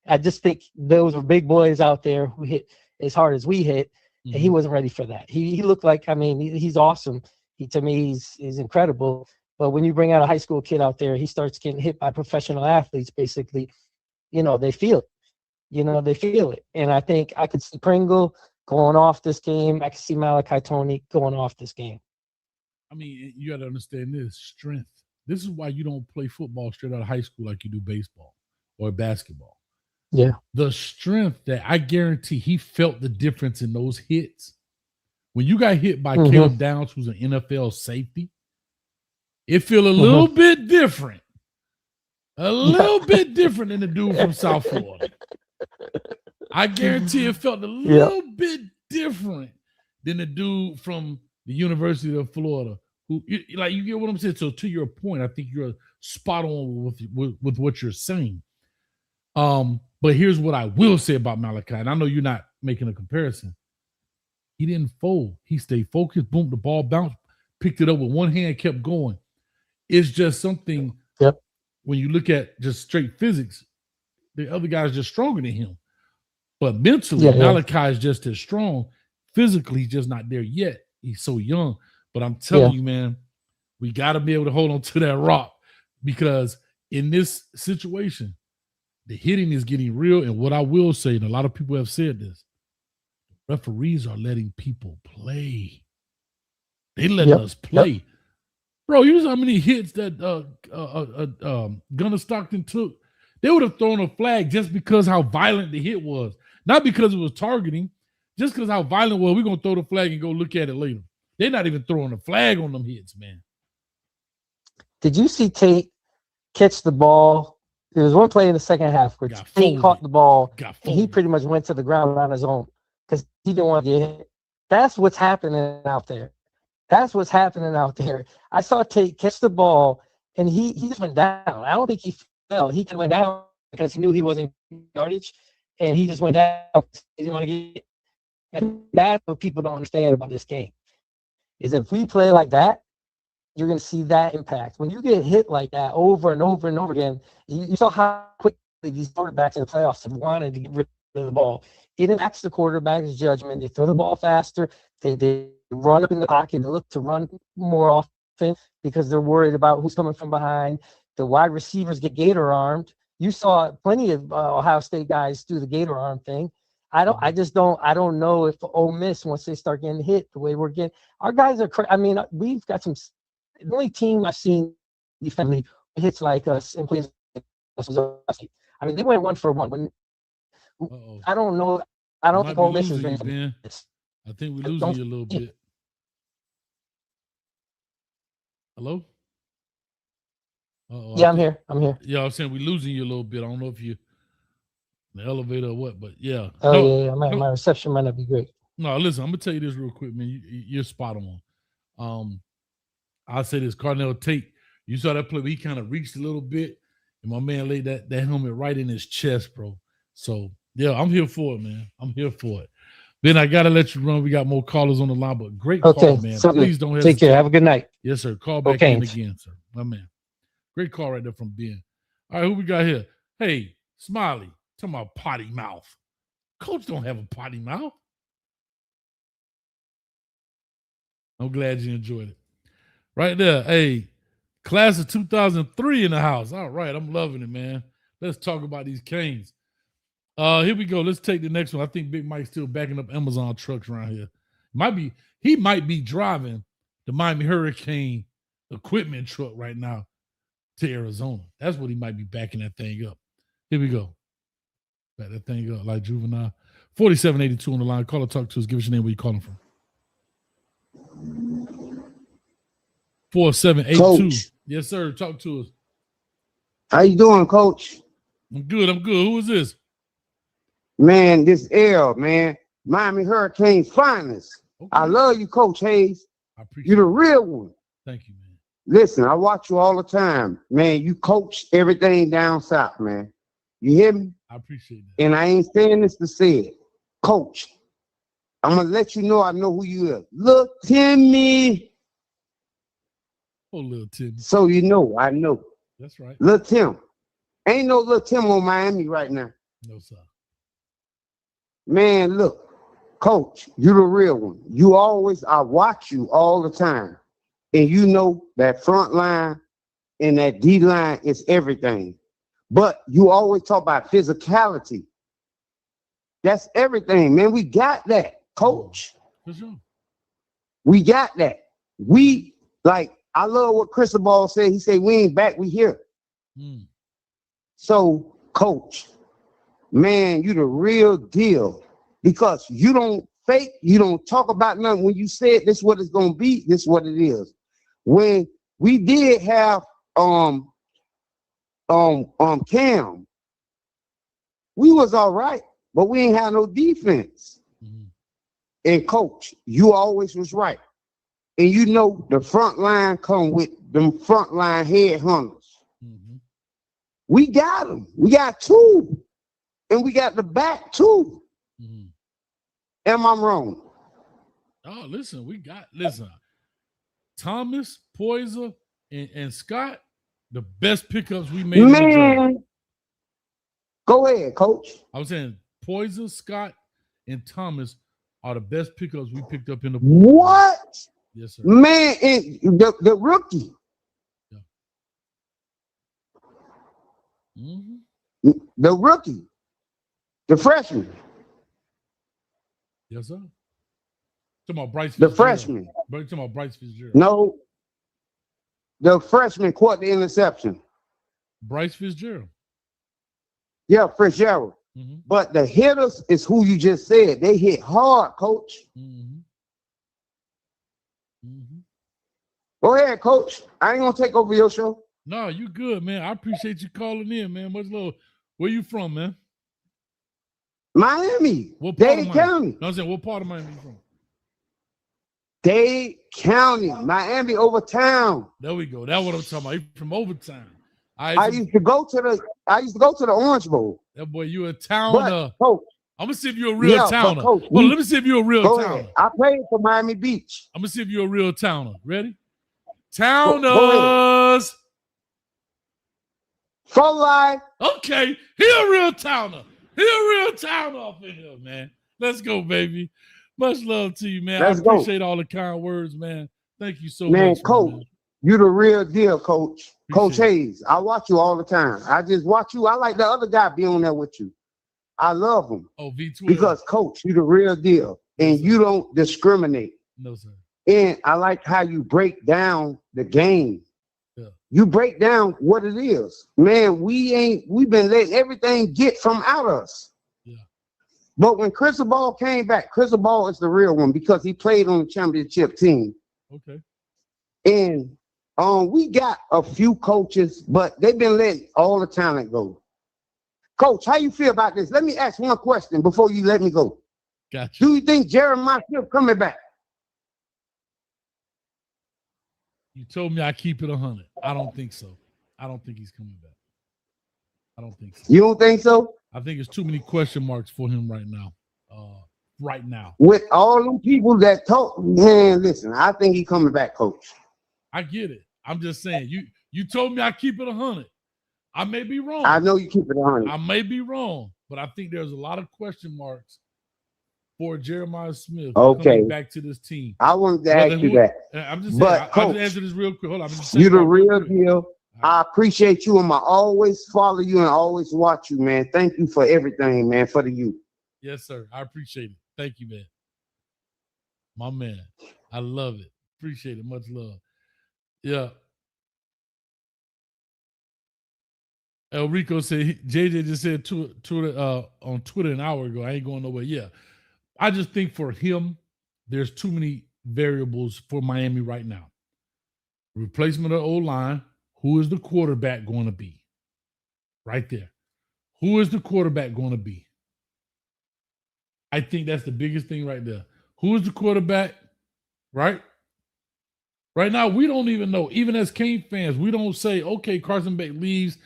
I just think those were big boys out there who hit as hard as we hit, and he wasn't ready for that. He looked like, I mean, he's awesome. To me, he's incredible. But when you bring out a high school kid out there, he starts getting hit by professional athletes. Basically, you know, they feel it. And I think I could see Pringle going off this game. I could see Malachi Tony going off this game. I mean, you got to understand this strength. This is why you don't play football straight out of high school like you do baseball or basketball. Yeah. The strength that I guarantee he felt the difference in those hits. When you got hit by Caleb Downs, who's an NFL safety, it feel a little bit different. A little bit different than the dude from South Florida. I guarantee it felt a little bit different than the dude from the University of Florida. Who, like, you get what I'm saying? So to your point, I think you're spot on with what you're saying. But here's what I will say about Malachi, and I know you're not making a comparison. He didn't fold. He stayed focused. Boom, the ball bounced, picked it up with one hand, kept going. It's just something when you look at just straight physics, the other guy's just stronger than him. But mentally, Malachi is just as strong. Physically, he's just not there yet. He's so young. But I'm telling you, man, we got to be able to hold on to that rock, because in this situation, the hitting is getting real. And what I will say, and a lot of people have said this, referees are letting people play. They letting us play. Bro, you know how many hits that Gunnar Stockton took? They would have thrown a flag just because how violent the hit was. Not because it was targeting, just because how violent it was. We're going to throw the flag and go look at it later. They're not even throwing a flag on them hits, man. Did you see Tate catch the ball? There was one play in the second half where Tate caught the ball, and he pretty much went to the ground on his own because he didn't want to get hit. That's what's happening out there. I saw Tate catch the ball, and he just went down. I don't think he fell. He just went down because he knew he wasn't yardage, and he just went down. He didn't want to get hit. And that's what people don't understand about this game, is if we play like that, you're going to see that impact. When you get hit like that over and over and over again, you saw how quickly these quarterbacks in the playoffs have wanted to get rid of the ball. It impacts the quarterback's judgment. They throw the ball faster. They run up in the pocket. They look to run more often because they're worried about who's coming from behind. The wide receivers get gator armed. You saw plenty of Ohio State guys do the gator arm thing. I don't know if Ole Miss, once they start getting hit the way we're getting, our guys are. I mean, we've got some. The only team I've seen defensively hits like us and plays. I mean, they went 1 for 1. I don't know. I don't think Ole Miss is ready for this. I think we're losing you a little bit. Hello? Yeah, I'm here. Yeah, I'm saying we're losing you a little bit. I don't know if you in the elevator or what, but yeah. Yeah. My reception might not be great. No, listen, I'm gonna tell you this real quick, man. You're spot on. I'll say this, Cardinal Tate. You saw that play. He kind of reached a little bit, And my man laid that helmet right in his chest, bro. So, yeah, I'm here for it, man. I'm here for it. Ben, I got to let you run. We got more callers on the line, but great call, man. Please don't hesitate. Take care. Have a good night. Yes, sir. Call back in again, sir. My man. Great call right there from Ben. All right, who we got here? Hey, Smiley, talking about potty mouth. Coach don't have a potty mouth. I'm glad you enjoyed it. Right there. Hey, class of 2003 in the house. All right, I'm loving it, man. Let's talk about these Canes. Here we go. Let's take the next one. I think Big Mike's still backing up Amazon trucks around here. He might be driving the Miami Hurricane equipment truck right now to Arizona. That's what he might be backing that thing up. Here we go. Back that thing up like Juvenile. 4782 on the line. Call or talk to us. Give us your name, where you calling from. 4782. Coach. Yes, sir. Talk to us. How you doing, Coach? I'm good. Who is this? Man, this L, man. Miami Hurricane finest. Okay. I love you, Coach Hayes. I appreciate You're the it. real one. Thank you, man. Listen, I watch you all the time. Man, you coach everything down south, man. You hear me? I appreciate that. And I ain't saying this to say it. Coach, I'm going to let you know I know who you is. Look, Timmy. Oh, little Timmy. So you know, I know. That's right. Look, Tim. Ain't no little Tim on Miami right now. No, sir. Man, look, Coach, you the real one. I watch you all the time. And you know that front line and that D line is everything. But you always talk about physicality. That's everything, man. We got that, Coach. For sure. We got that. I love what Cristobal said. He said, we ain't back, we here. So, Coach, man, you the real deal. Because you don't fake, you don't talk about nothing. When you said this is what it's gonna be, this is what it is. When we did have Cam, we was all right, but we ain't had no defense. And Coach, you always was right. And you know the front line come with them front line headhunters. We got them. We got two. And we got the back too. Am I wrong? Oh, listen, Thomas, Poyser, and Scott, the best pickups we made. Man, go ahead, Coach. I was saying Poyser, Scott, and Thomas are the best pickups we picked up in the board. What? Yes, sir. Man, and the rookie. Yeah. The rookie. The freshman. Yes, sir. Talking about Bryce The Fitzgerald. freshman. Talking about Bryce Fitzgerald. No. The freshman caught the interception. Bryce Fitzgerald. Yeah, Fitzgerald. But the hitters is who you just said. They hit hard, Coach. Go ahead, Coach. I ain't gonna take over your show. No, you good, man. I appreciate you calling in, man. Much love. Where you from, man? Miami. What part Dade of Miami? County. No, I'm saying, what part of Miami you from? Dade County. Miami over town. There we go. That's what I'm talking about. You from Overtime. I used to go to the Orange Bowl. That boy, you a towner. But, Coach, I'm gonna see if you're a real towner. Coach, Well, let me see if you're a real go towner. ahead. I played for Miami Beach. I'm gonna see if you're a real towner. Ready? Towners. For life. Okay, he a real towner. He a real towner up in here, man. Let's go, baby. Much love to you, man. Let's I appreciate all the kind words, man. Thank you so Man, much, Coach, man. you the real deal, Coach. Coach Appreciate Hayes. I watch you all the time. I just watch you. I like the other guy be on there with you. I love him. Oh, V12. Because, Coach, you the real deal. And you don't discriminate. No, sir. And I like how you break down the game. Yeah. You break down what it is. Man, we've been letting everything get from out us. Yeah. But when Cristobal came back, Cristobal is the real one because he played on the championship team. Okay. And we got a few coaches, but they've been letting all the talent go. Coach, how you feel about this? Let me ask one question before you let me go. Gotcha. Do you think Jeremiah Smith coming back? You told me I keep it 100. I don't think so. I don't think he's coming back. I don't think so. You don't think so? I think it's too many question marks for him right now. Right now. With all them people that talk, man, listen, I think he coming back, coach. I get it. I'm just saying, you told me I keep it 100. I may be wrong. I know you keep it 100. I may be wrong, but I think there's a lot of question marks for Jeremiah Smith coming back to this team. I wanted to ask you that. I'm just saying, but I'll just answer this real quick. Hold on. You the real deal. I appreciate you. I always follow you and always watch you, man. Thank you for everything, man, for the youth. Yes, sir. I appreciate it. Thank you, man. My man. I love it. Appreciate it. Much love. Yeah. El Rico said, JJ just said on Twitter an hour ago, I ain't going nowhere. Yeah. I just think for him, there's too many variables for Miami right now. Replacement of O-line. Who is the quarterback going to be? Right there. Who is the quarterback going to be? I think that's the biggest thing right there. Who is the quarterback? Right? Right now, we don't even know. Even as Cane fans, we don't say, okay, Carson Beck leaves.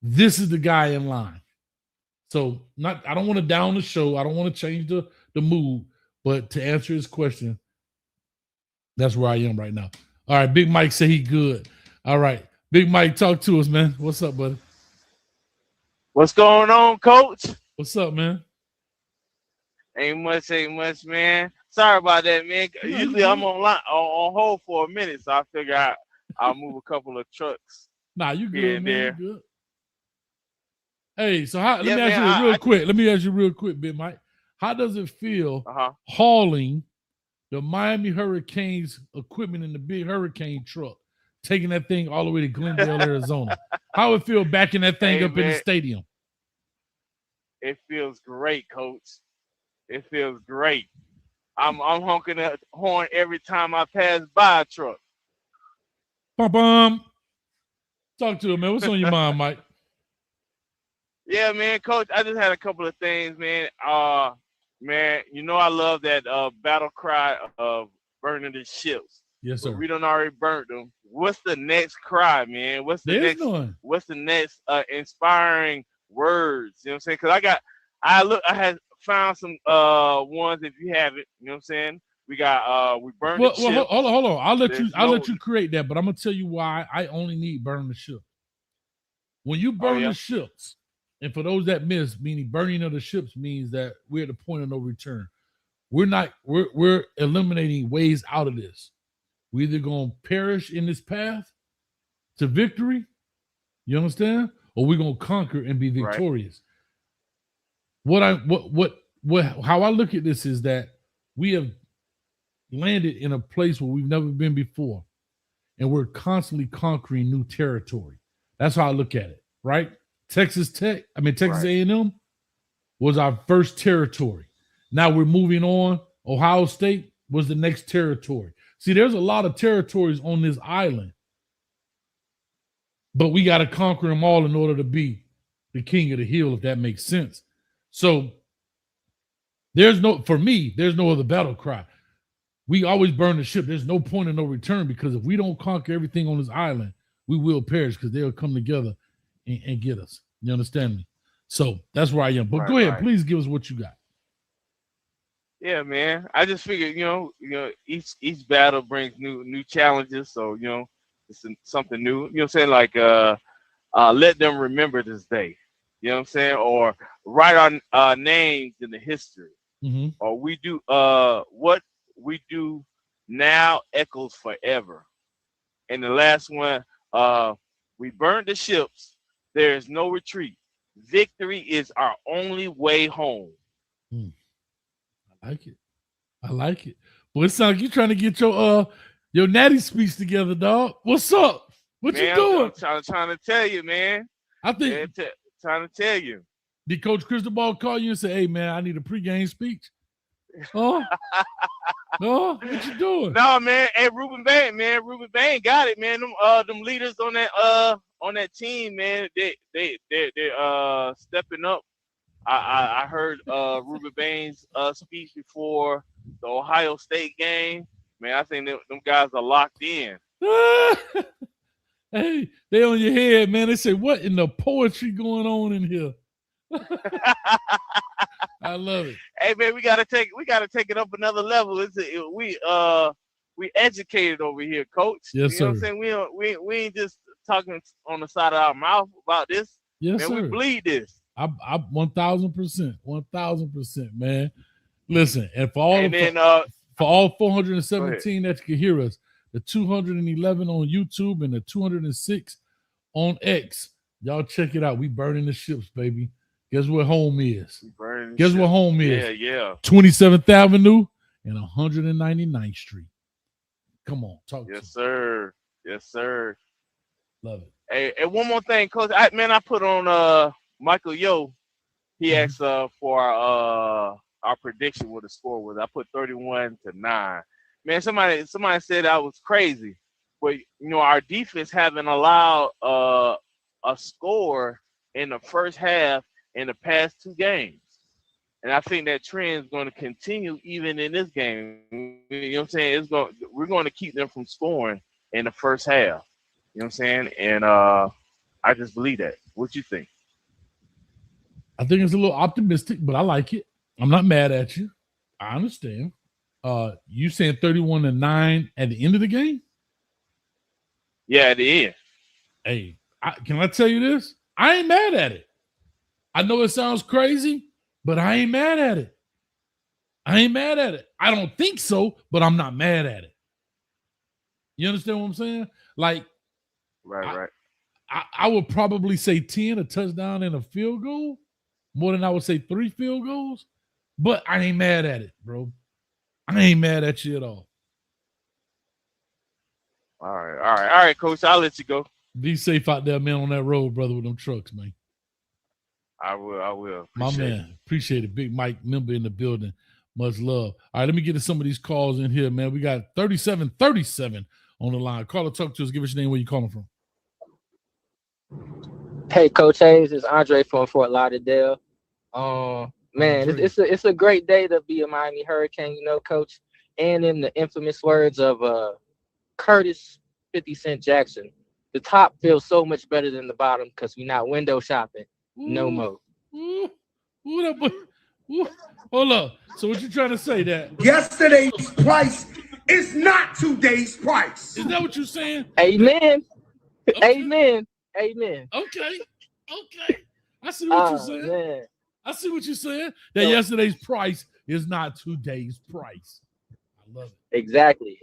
This is the guy in line. So I don't want to down the show. I don't want to change the mood. But to answer his question, that's where I am right now. All right, Big Mike say he good. All right. Big Mike, talk to us, man. What's up, buddy? What's going on, Coach? What's up, man? Ain't much, man. Sorry about that, man. Usually I'm on hold for a minute, so I figure I'll move a couple of trucks. Nah, you good, here and man. there. You good. Hey, so let me ask you real quick, Big Mike. How does it feel hauling the Miami Hurricanes equipment in the big hurricane truck, taking that thing all the way to Glendale, Arizona? How it feel backing that thing up in the stadium? It feels great, Coach. It feels great. I'm honking a horn every time I pass by a truck. Bum. Talk to him, man. What's on your mind, Mike? Yeah, man, Coach, I just had a couple of things, man. Man, you know I love that battle cry of burning the ships. Yes, sir. But we done already burnt them. What's the next cry, man? What's the next inspiring words? You know what I'm saying? Because I had found some ones if you have it. You know what I'm saying? We got we burned the ship. Hold on. I'll let you create that, but I'm gonna tell you why I only need burn the ship. When you burn the ships, and for those that miss, meaning burning of the ships means that we're at the point of no return. We're eliminating ways out of this. We're either gonna perish in this path to victory, you understand? Or we're gonna conquer and be victorious. Right. How I look at this is that we have landed in a place where we've never been before, and we're constantly conquering new territory. That's how I look at it, right? Texas A&M was our first territory. Now we're moving on. Ohio State was the next territory. See, there's a lot of territories on this island, but we got to conquer them all in order to be the king of the hill, if that makes sense. So there's no other battle cry. We always burn the ship. There's no point of no return, because if we don't conquer everything on this island, we will perish, because they'll come together and get us. You understand me? So that's where I am. But go ahead, please give us what you got. Yeah, man. I just figured, each battle brings new challenges. So, it's something new. You know what I'm saying? Like, let them remember this day. You know what I'm saying? Or write our names in the history. Mm-hmm. Or we do what we do now echoes forever. And the last one, we burned the ships. There is no retreat. Victory is our only way home. I like it. Well, it sounds like you trying to get your natty speech together, dog. What's up? What you doing? I'm trying to tell you, man. I think trying to tell you. Did Coach Cristobal call you and say, "Hey, man, I need a pregame speech"? Oh, no, what you doing? No, man. Hey, Ruben Bain got it, man. Them leaders on that team, man. They're stepping up. I heard Ruben Bain's speech before the Ohio State game. Man, I think them guys are locked in. Hey, they on your head, man. They say, what in the poetry going on in here? I love it. Hey man, we gotta take it up another level. We educated over here, coach. Yes, you know what sir. I'm saying? We ain't just talking on the side of our mouth about this. Yes, man, sir. we bleed this. I 1000%, man. Listen, and for all And then for all 417 that you can hear us, the 211 on YouTube and the 206 on X, y'all check it out. We burning the ships, baby. Guess where home is? Guess where home is? Yeah. 27th Avenue and 199th Street. Come on, talk to me. Yes, sir. Yes, sir. Love it. Hey, and one more thing, coach. I put on Michael Yo. He asked for our prediction what the score was. I put 31-9. Man, somebody said I was crazy, but our defense haven't allowed a score in the first half in the past 2 games, and I think that trend is going to continue even in this game. You know what I'm saying? We're going to keep them from scoring in the first half. You know what I'm saying? And I just believe that. What you think? I think it's a little optimistic, but I like it. I'm not mad at you. I understand. You saying 31-9 at the end of the game? Yeah, at the end. Hey, can I tell you this? I ain't mad at it. I know it sounds crazy, but I ain't mad at it. I don't think so, but I'm not mad at it. You understand what I'm saying? Like, right. I would probably say 10, a touchdown and a field goal, more than I would say 3 field goals, but I ain't mad at it, bro. I ain't mad at you at all. All right, coach. I'll let you go. Be safe out there, man, on that road, brother, with them trucks, man. I will. My man, appreciate it. Big Mike member in the building. Much love. All right, let me get to some of these calls in here, man. We got 3737 on the line. Call or talk to us. Give us your name, where you calling from. Hey, Coach Hayes, it's Andre from Fort Lauderdale. Man, it's a great day to be a Miami Hurricane, Coach. And in the infamous words of Curtis 50 Cent Jackson, the top feels so much better than the bottom because we're not window shopping no more. Hold up. So what you trying to say that yesterday's price is not today's price? Is that what you're saying? Amen. Okay. Amen. Okay. I see what you're saying. Man. I see what you're saying. That yesterday's price is not today's price. I love it. Exactly.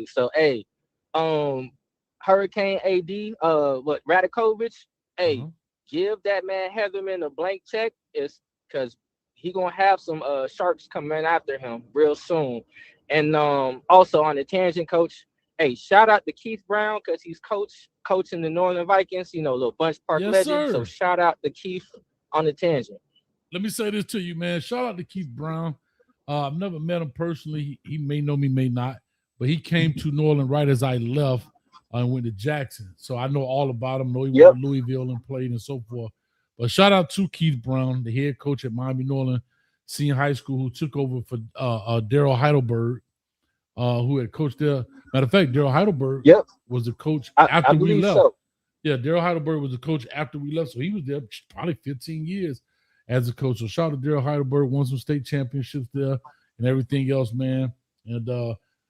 So, hey, Hurricane AD, Radakovich, hey, give that man Heatherman a blank check. It's because he gonna have some sharks coming after him real soon. And also on the tangent, Coach, hey, shout out to Keith Brown because he's coaching the Northern Vikings, little Bunch Park legend. Sir. So shout out to Keith on the tangent. Let me say this to you, man. Shout out to Keith Brown. I've never met him personally. He may know me, may not, but he came to New Orleans right as I left and went to Jackson. So I know all about him. Know he went to Louisville and played and so forth. But shout out to Keith Brown, the head coach at Miami New Orleans Senior High School, who took over for Daryl Heidelberg, who had coached there. Matter of fact, Daryl Heidelberg was the coach after we left. So. Yeah, Daryl Heidelberg was the coach after we left. So he was there probably 15 years as a coach. So shout out to Daryl Heidelberg, won some state championships there and everything else, man. And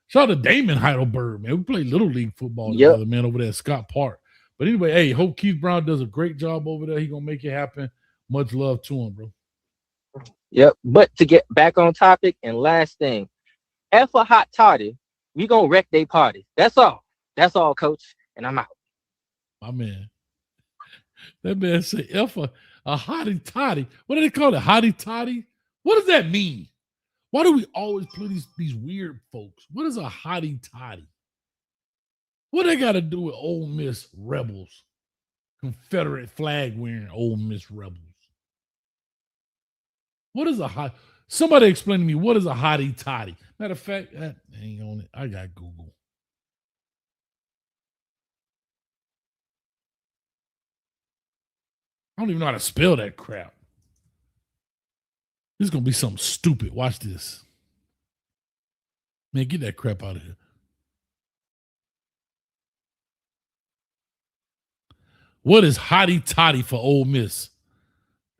shout out to Damon Heidelberg, man. We played Little League football together, man, over there at Scott Park. But anyway, hey, hope Keith Brown does a great job over there. He's going to make it happen. Much love to him, bro. Yep. But to get back on topic, and last thing, F a hot toddy, we going to wreck their party. That's all, Coach. And I'm out. My man. That man say F a hottie toddy. What do they call it? Hottie toddy? What does that mean? Why do we always play these weird folks? What is a hottie toddy? What they got to do with Ole Miss Rebels? Confederate flag wearing Ole Miss Rebels. What is a hot? Somebody explain to me, what is a hottie toddy? Matter of fact, that ain't on it. I got Google. I don't even know how to spell that crap. This is going to be something stupid. Watch this. Man, get that crap out of here. What is hotty toddy for Ole Miss?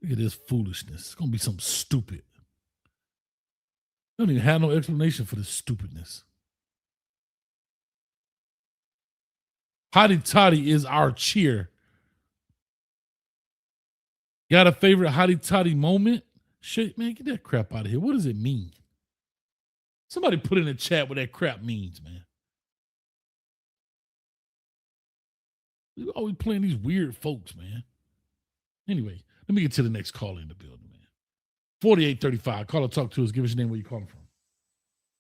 Look at this foolishness. It's gonna be something stupid. I don't even have no explanation for this stupidness. Hotty toddy is our cheer. Got a favorite hotty toddy moment? Shit, man, get that crap out of here. What does it mean? Somebody put in the chat what that crap means, man. We're always playing these weird folks, man. Anyway, let me get to the next call in the building, man. 4835. Call or talk to us. Give us your name, where you calling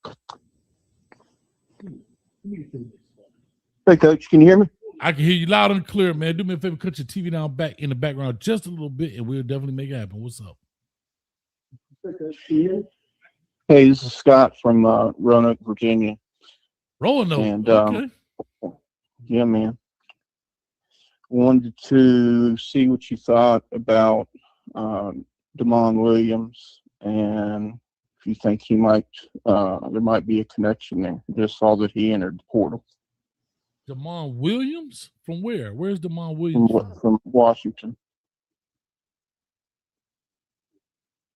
from. Hey, Coach, can you hear me? I can hear you loud and clear, man. Do me a favor, cut your TV down back in the background just a little bit, and we'll definitely make it happen. What's up? Hey, this is Scott from Roanoke, Virginia. Roanoke, and okay. Yeah, man. Wanted to see what you thought about Damon Williams, and if you think he might, there might be a connection there. Just saw that he entered the portal. Damon Williams? From where? Where's Damon Williams From Washington.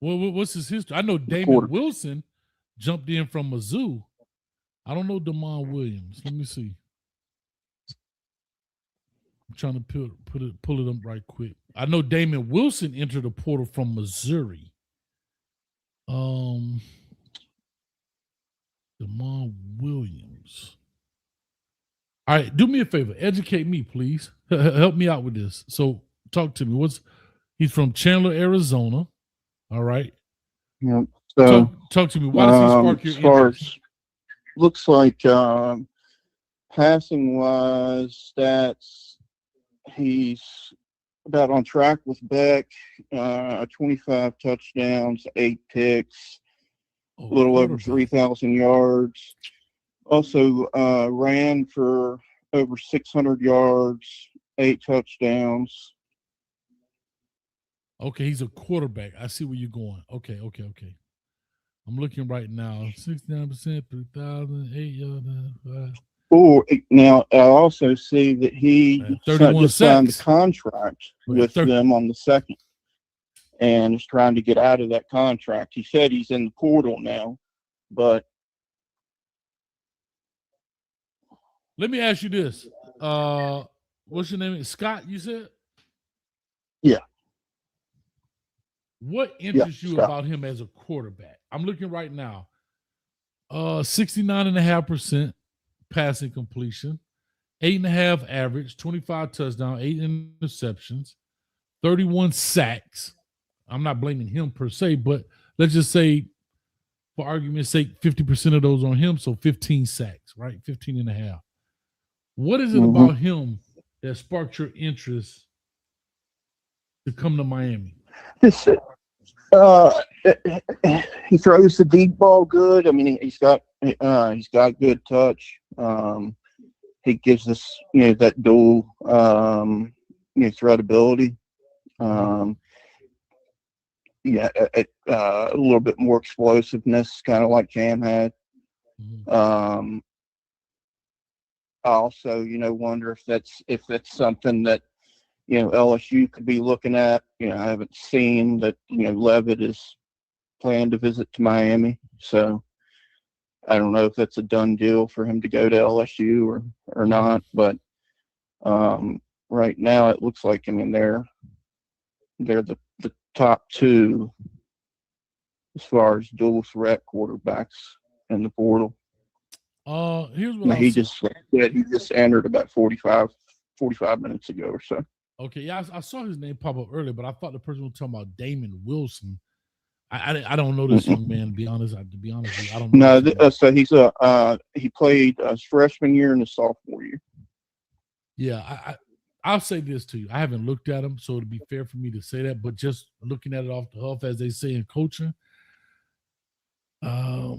Well, what's his history? I know Damon Wilson jumped in from Mizzou. I don't know Damon Williams. Let me see. I'm trying to pull it up right quick. I know Damon Wilson entered the portal from Missouri. Damon Williams. All right, do me a favor. Educate me, please. Help me out with this. So talk to me. He's from Chandler, Arizona. All right. Yeah. So talk to me. Why does he spark your interest? Looks like passing wise stats, he's about on track with Beck. 25 touchdowns, 8 picks, a little over 3,000 yards. Also ran for over 600 yards, 8 touchdowns. Okay, he's a quarterback. I see where you're going. Okay. I'm looking right now. 69%, 3,000, 8 yards. Now, I also see that he just signed a contract with them on the 2nd and is trying to get out of that contract. He said he's in the portal now, but let me ask you this. What's your name? Scott, you said? Yeah. What interests you about him as a quarterback? I'm looking right now. 69.5% passing completion, 8.5 average, 25 touchdowns, 8 interceptions, 31 sacks. I'm not blaming him per se, but let's just say, for argument's sake, 50% of those on him, so 15 sacks, right? 15.5. What is it about him that sparked your interest to come to Miami? He throws the deep ball good. I mean, he's got good touch. He gives us, that dual, threat ability. A little bit more explosiveness, kind of like Cam had. I also, wonder if that's something that, LSU could be looking at. I haven't seen that, Levitt is planned to visit to Miami. So I don't know if that's a done deal for him to go to LSU or not. But right now it looks like, they're the top 2 as far as dual threat quarterbacks in the portal. Here's what he just entered about 45 minutes ago or so. Okay, yeah, I saw his name pop up earlier, but I thought the person was talking about Damon Wilson. I don't know this young man. To be honest with you, I don't know. No, so he played his freshman year and his sophomore year. Yeah, I'll say this to you. I haven't looked at him, so it'd be fair for me to say that. But just looking at it off the huff, as they say in coaching, I'd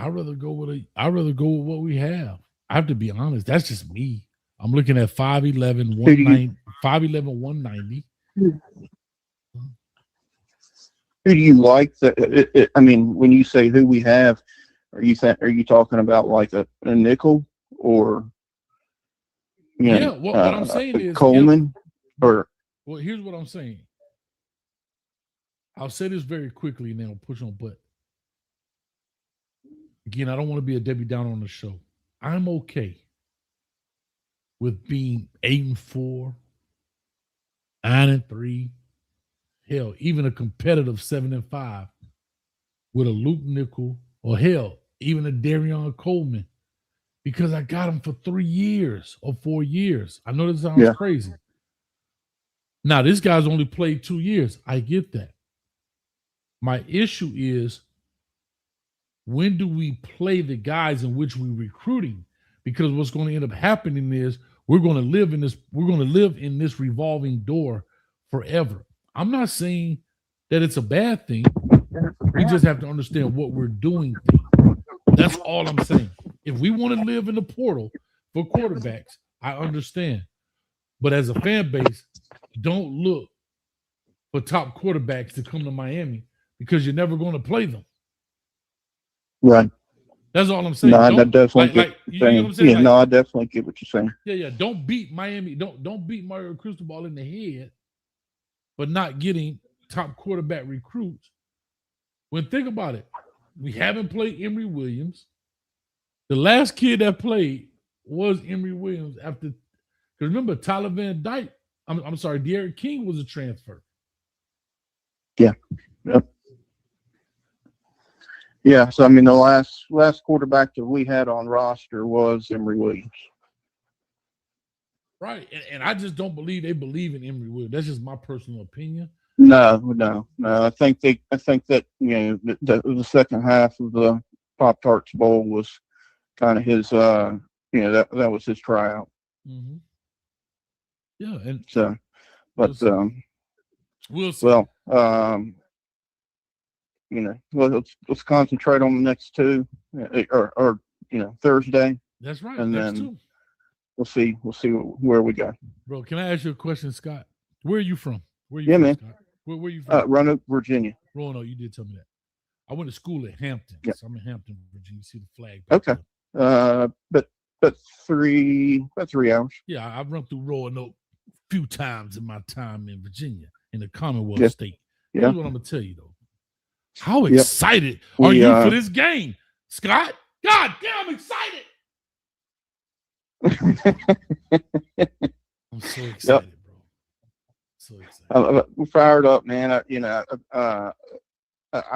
rather go with what we have. I have to be honest. That's just me. I'm looking at 5'11", 190. Who do you like? When you say who we have, are you talking about like a nickel or? What I'm saying is Coleman. Or Well, here's what I'm saying. I'll say this very quickly and then I'll push on. But again, I don't want to be a Debbie Downer on the show. I'm okay with being 8-4, 9-3, hell, even a competitive 7-5 with a Luke Nickel, or hell, even a Darion Coleman, because I got him for 3 years or 4 years. I know this sounds crazy. Now, this guy's only played 2 years. I get that. My issue is, when do we play the guys in which we're recruiting? Because what's going to end up happening is we're going to live in this revolving door forever. I'm not saying that it's a bad thing. We just have to understand what we're doing. That's all I'm saying. If we want to live in the portal for quarterbacks, I understand. But as a fan base, don't look for top quarterbacks to come to Miami because you're never going to play them. right. That's all I'm saying. No, I definitely get what you you're saying. know what I'm saying? Yeah, Like, no, I definitely get what you're saying. Yeah. Don't beat Miami. Don't beat Mario Cristobal in the head, but not getting top quarterback recruits. When think about it, we haven't played Emory Williams. The last kid that played was Emory Williams after. Because remember, Tyler Van Dyke. I'm sorry, Derek King was a transfer. Yeah. Yep. Yeah. So I mean, the last quarterback that we had on roster was Emory Williams. Right. And I just don't believe they believe in Emory Williams. That's just my personal opinion. No. I think that the second half of the Pop-Tarts Bowl was kind of his that was his tryout. Mm-hmm. Yeah, and so, but we'll see. Well, let's concentrate on the next two, or Thursday. That's right. And next then two. we'll see where we go. Bro, can I ask you a question, Scott? Where are you from? Where are you Yeah, from, man. Scott? Where are you from? Roanoke, Virginia. Roanoke, you did tell me that. I went to school at Hampton. Yep. So I'm in Hampton, Virginia. You see the flag. Okay. But 3 hours. Yeah, I've run through Roanoke a few times in my time in Virginia, in the Commonwealth state. Here's what I'm going to tell you, though. How excited are you for this game, Scott? God damn excited. I'm so excited, bro. So excited. I'm fired up, man. I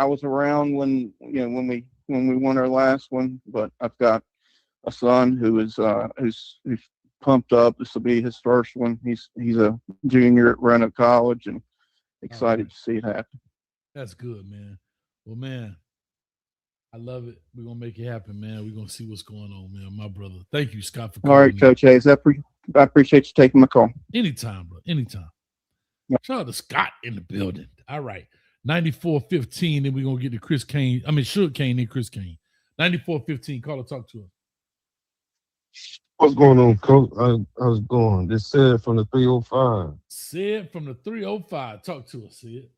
was around when we won our last one, but I've got a son who's pumped up. This will be his first one. He's a junior at Roanoke College and excited to see it happen. That's good, man. Well, man, I love it. We're gonna make it happen, man. We're gonna see what's going on, man. My brother. Thank you, Scott, for calling. All right, Coach Hayes. I appreciate you taking my call. Anytime, bro. Anytime. Shout out to Scott in the building. All right. 94-15, then we're gonna get to Chris Kane. I mean Sugar Kane and Chris Kane. 94-15. Call or talk to us. What's going on, Coach? How's it going? This Sid from the 305. Sid from the 305. Talk to us, Sid.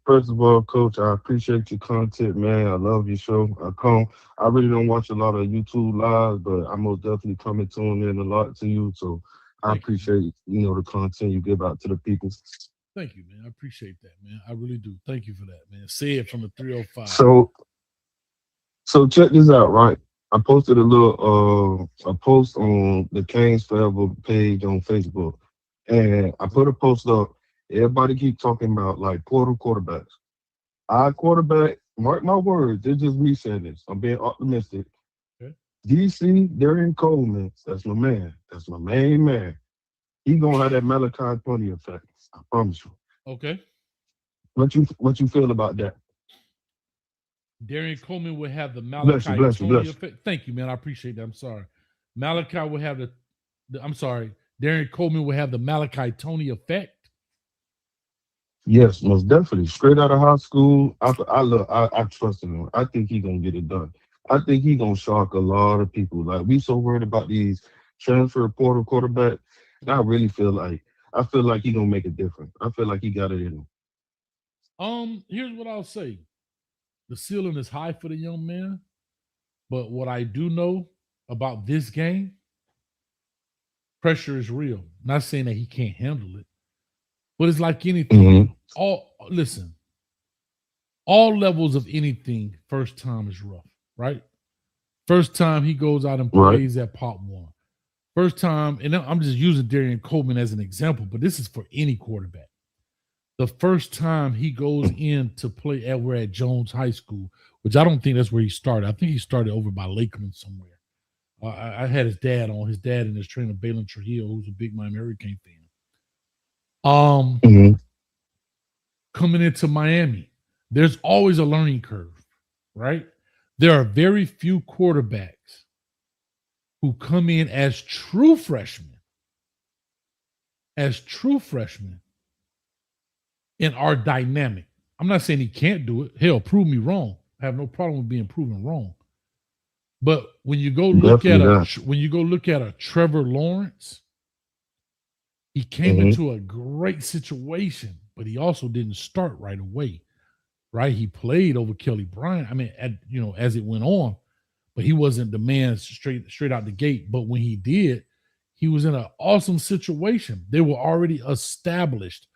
First of all, Coach, I appreciate your content, man. I love your show. I really don't watch a lot of YouTube lives, but I'm most definitely coming tuning in a lot to you. So I appreciate the content you give out to the people. Thank you, man. I appreciate that, man. I really do. Thank you for that, man. Sid from the 305. So check this out, right? I posted a post on the Canes Forever page on Facebook, and I put a post up. Everybody keep talking about like portal quarterbacks. Our quarterback, mark my words, they just reset this. I'm being optimistic. Okay. DC, Darian Coleman, that's my man. That's my main man. He gonna have that Malachi 20 effect. I promise you. Okay. What you feel about that? Darian Coleman will have the Malachi bless you. effect. Thank you, man. I appreciate that. I'm sorry. Malachi will have I'm sorry. Darian Coleman will have the Malachi Tony effect. Yes, most definitely. Straight out of high school, I trust him. I think he's gonna get it done. I think he's gonna shock a lot of people. Like, we so worried about these transfer portal quarterbacks. I really feel like he's gonna make a difference. I feel like he got it in him. Here's what I'll say. The ceiling is high for the young man, but what I do know about this game, Pressure is real. Not saying that he can't handle it, but it's like anything. All levels of anything, first time is rough, right? First time he goes out and plays at Pop Warner. First time, and I'm just using Darian Coleman as an example, but this is for any quarterback. The first time he goes in to play at Jones High School, which I don't think that's where he started. I think he started over by Lakeland somewhere. I had his dad and his trainer, Balin Trujillo, who's a big Miami Hurricane fan. Coming into Miami, there's always a learning curve, right? There are very few quarterbacks who come in as true freshmen, and are dynamic. I'm not saying he can't do it. Hell, prove me wrong. I have no problem with being proven wrong. But when you go look at a Trevor Lawrence, he came into a great situation, but he also didn't start right away. Right? He played over Kelly Bryant. I mean, as it went on, but he wasn't the man straight out the gate. But when he did, he was in an awesome situation. They were already established,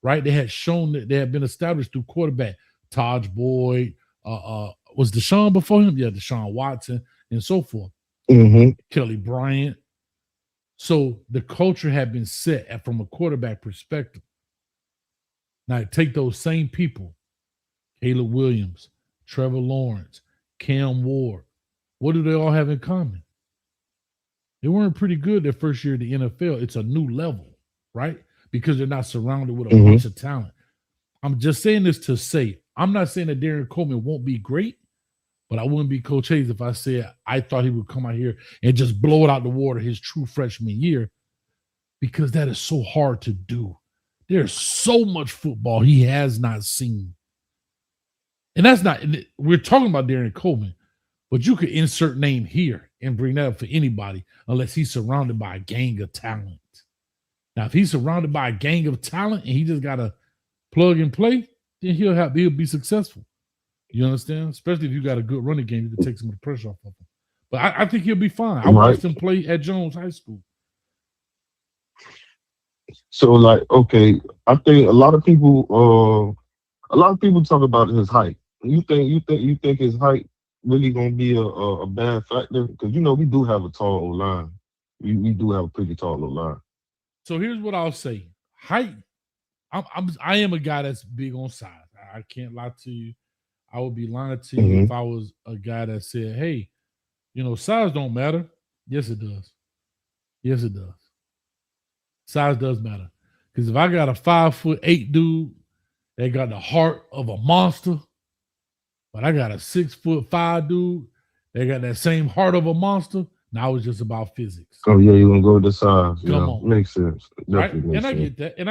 right? They had shown that they had been established through quarterback. Taj Boyd, was Deshaun before him? Yeah, Deshaun Watson and so forth. Kelly Bryant. So the culture had been set from a quarterback perspective. Now take those same people, Caleb Williams, Trevor Lawrence, Cam Ward. What do they all have in common? They weren't pretty good their first year in the NFL. It's a new level, right? Because they're not surrounded with a bunch of talent. I'm just saying this to say, I'm not saying that Darian Coleman won't be great, but I wouldn't be Coach Hayes if I said I thought he would come out here and just blow it out the water his true freshman year, because that is so hard to do. There's so much football he has not seen. And that's not, we're talking about Darian Coleman, but you could insert name here and bring that up for anybody unless he's surrounded by a gang of talent. Now, if he's surrounded by a gang of talent and he just got to plug and play, then he'll be successful. You understand? Especially if you got a good running game, you can take some of the pressure off of him. But I think he'll be fine. I watched him play at Jones High School. So, okay, I think a lot of people talk about his height. You think his height really gonna be a bad factor? Because we do have a tall O-line. We do have a pretty tall O-line. So here's what I'll say: height. I am a guy that's big on size. I can't lie to you. I would be lying to you if I was a guy that said, "Hey, size don't matter." Yes, it does. Yes, it does. Size does matter, because if I got a 5'8" dude that got the heart of a monster, but I got a 6'5" dude that got that same heart of a monster, now it's just about physics. Oh yeah, you're gonna go with the size. Come on. Makes sense. Definitely makes sense. I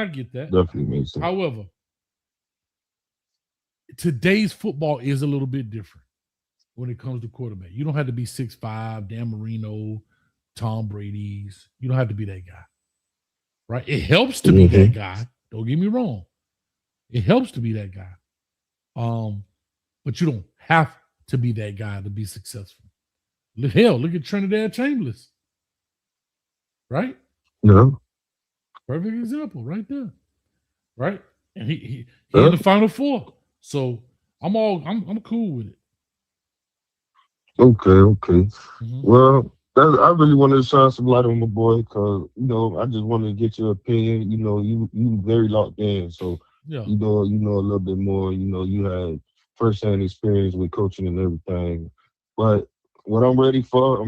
get that. Definitely makes sense. However, today's football is a little bit different when it comes to quarterback. You don't have to be 6'5", Dan Marino, Tom Brady's. You don't have to be that guy. Right? It helps to be that guy. Don't get me wrong. It helps to be that guy. But you don't have to be that guy to be successful. Hell, look at Trinidad Chambliss. Right? Yeah. Perfect example right there. Right? And he in the Final Four. So I'm cool with it. Okay. Well, I really wanted to shine some light on my boy because I just wanted to get your opinion. You very locked in, so yeah. you know a little bit more. You had firsthand experience with coaching and everything. But what I'm ready for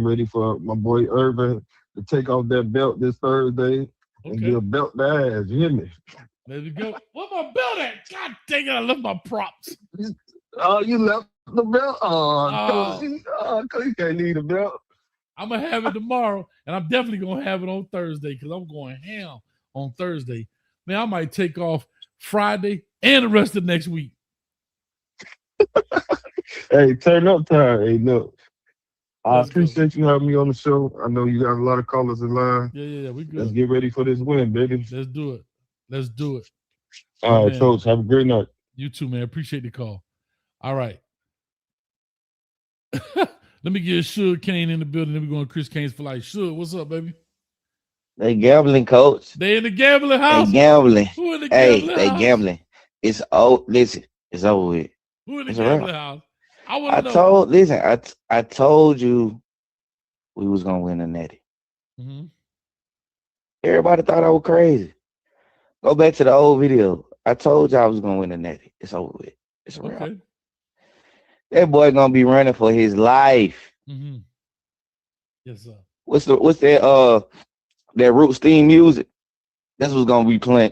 my boy Irvin to take off that belt this Thursday and get a belt to ass. You hear me? There you go. Where my belt at? God dang it! I left my props. Oh, you left the belt? Oh, you can't need a belt. I'm gonna have it tomorrow, and I'm definitely gonna have it on Thursday because I'm going ham on Thursday. Man, I might take off Friday and the rest of next week. Hey, turn up time. Hey, look, I appreciate you having me on the show. I know you got a lot of callers in line. Yeah, we good. Let's get ready for this win, baby. Let's do it. All right, Coach. Have a great night. You too, man. Appreciate the call. All right. Let me get Suge Kane in the building. Then we're going to Chris Kane's for life. Suge, what's up, baby? They gambling, coach. They in the gambling They house. gambling. Who in the Hey, gambling they house? gambling. It's listen, it's over with. Who in the It's a wrap. gambling house? I want to know. I told you we was gonna win the natty. Mm-hmm. Everybody thought I was crazy. Go back to the old video. I told you I was gonna win the natty. It's over with. It's a wrap. Okay. That boy gonna be running for his life. Mm-hmm. Yes, sir. What's that that Roots theme music? That's what's gonna be playing.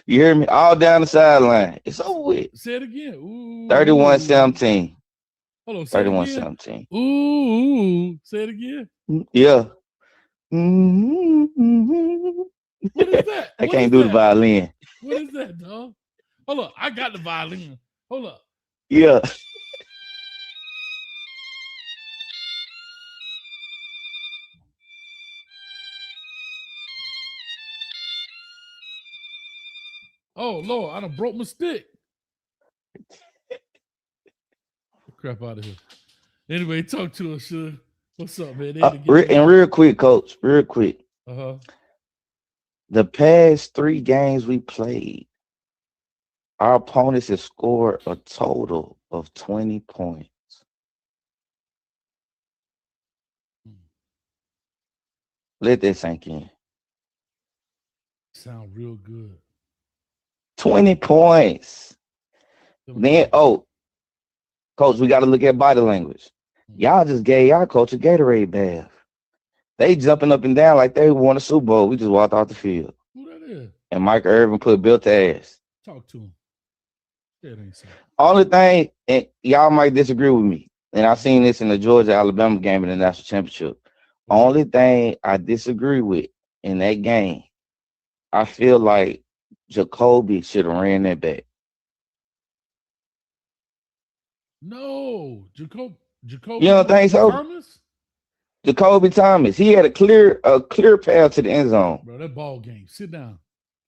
You hear me? All down the sideline. It's over with. Say it again. Ooh. 31-17. Hold on. Say it again. 31-17. Ooh. Say it again. Yeah. What is that? I can't do the violin. What is that, dog? Hold up. I got the violin. Hold up. Yeah. Oh, Lord, I done broke my stick. Crap out of here. Anyway, talk to us, Suge. What's up, man? Real quick, coach. Real quick. Uh-huh. The past 3 games we played, our opponents have scored a total of 20 points. Let that sink in. Sound real good. 20 points. Then, coach, we got to look at body language. Y'all just gave y'all coach a Gatorade bath. They jumping up and down like they won a Super Bowl. We just walked off the field. Who that is? And Mike Irvin put built ass. Talk to him. That ain't so. Only thing, and y'all might disagree with me, and I've seen this in the Georgia-Alabama game in the national championship. Only thing I disagree with in that game, I feel like Jacoby should have ran that back. No, Jacoby. You don't think so? Thomas? Jacoby Thomas. He had a clear path to the end zone. Bro, that ball game. Sit down.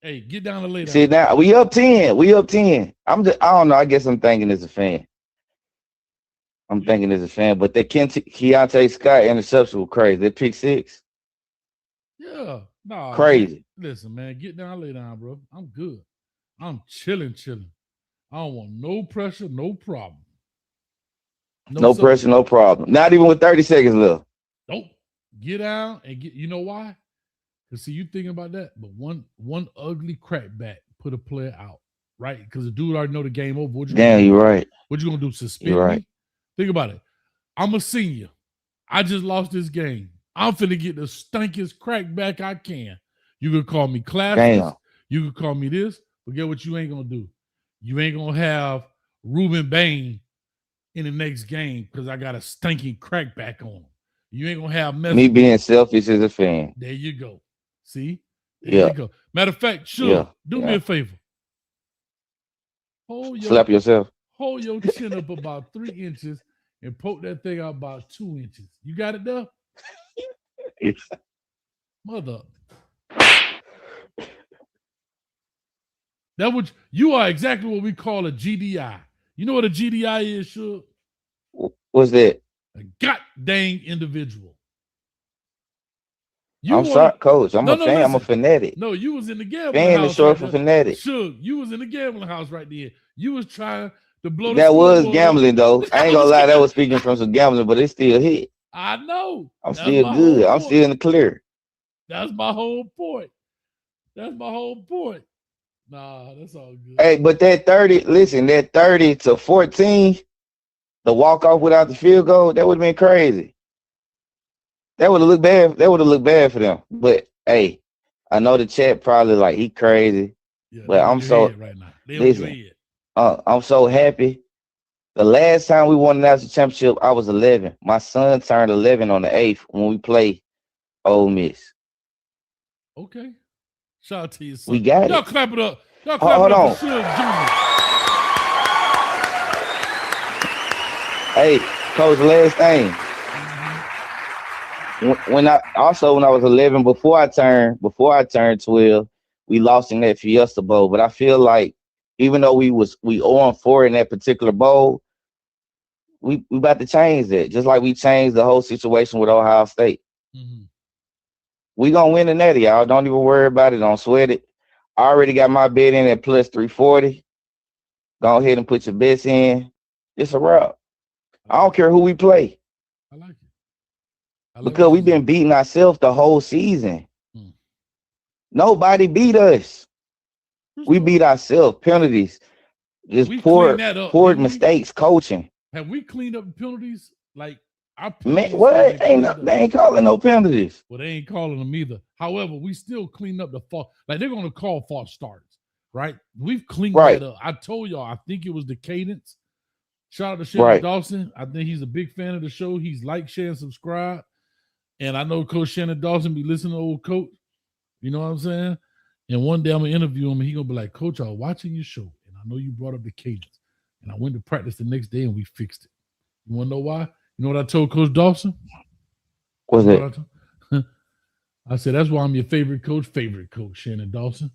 Hey, get down and lay down. Sit down. We up 10. I don't know. I guess I'm thinking as a fan. But that Keontae Scott interception was crazy. That pick 6. Yeah. Nah. Crazy. Listen, man, get down, lay down, bro. I'm good. I'm chilling. I don't want no pressure, no problem. No pressure, no problem. Not even with 30 seconds left. Nope. Get down and get. You know why? Because see, you thinking about that, but one ugly crackback put a player out, right? Because the dude already know the game over. Damn, you're right. What you gonna do? Suspend You're me? right. Think about it. I'm a senior. I just lost this game. I'm finna get the stinkiest crackback I can. You can call me classless. Damn. You can call me this. But get what you ain't gonna do. You ain't gonna have Ruben Bain in the next game because I got a stinking crackback on him. You ain't gonna have me being selfish as a fan. There you go. See? There you go. Matter of fact, sure. Do me a favor. Slap yourself. Hold your chin up about 3 inches and poke that thing out about 2 inches. You got it there? Yes. Mother. That would you are exactly what we call a GDI. You know what a GDI is, Suge? What's that? A god dang individual. I'm sorry, coach. I'm a fan. Listen. I'm a fanatic. No, you was in the gambling fan house. Is short for fanatic. Suge, you was in the gambling house right there. You was trying to blow that was gambling, though. I ain't gonna lie, that was speaking from some gambling, but it still hit. I know. I'm still good. I'm still in the clear. That's my whole point. Nah, that's all good. Hey, but that 30 to 14, the walk-off without the field goal, that would have been crazy. That would have looked bad. That would have looked bad for them. But hey, I know the chat probably like he crazy. Yeah, but I'm so right now. listen. I'm so happy. The last time we won the national championship, I was 11. My son turned 11 on the 8th when we played Ole Miss. Okay. Shout out to you, son. We got Y'all it. clap it up. Y'all clap Hold it up on. for Suge Jr. Hey, coach, last thing. When I was 11, before I turned 12, we lost in that Fiesta Bowl. But I feel like even though we 0-4 in that particular bowl, we about to change that. Just like we changed the whole situation with Ohio State. Mm-hmm. We gonna win the Natty, y'all. Don't even worry about it. Don't sweat it. I already got my bet in at plus 340. Go ahead and put your bets in. It's a wrap. I don't care who we play. I like it. Because we've been beating ourselves the whole season. Nobody beat us. We beat ourselves. Penalties. Just poor mistakes coaching. Have we cleaned up the penalties? Like our Man, what? They ain't calling no penalties. Well, they ain't calling them either. However, we still cleaned up the fault. Like they're gonna call false starts, right? We've cleaned that up. I told y'all, I think it was the cadence. Shout out to Shannon Dawson. I think he's a big fan of the show. He's like, share, and subscribe. And I know Coach Shannon Dawson be listening to old coach. You know what I'm saying? And one day I'm gonna interview him and he's gonna be like, Coach, I was watching your show, and I know you brought up the cadence. And I went to practice the next day and we fixed it. You wanna know why? You know what I told Coach Dawson? What's that? I said, that's why I'm your favorite coach, Shannon Dawson.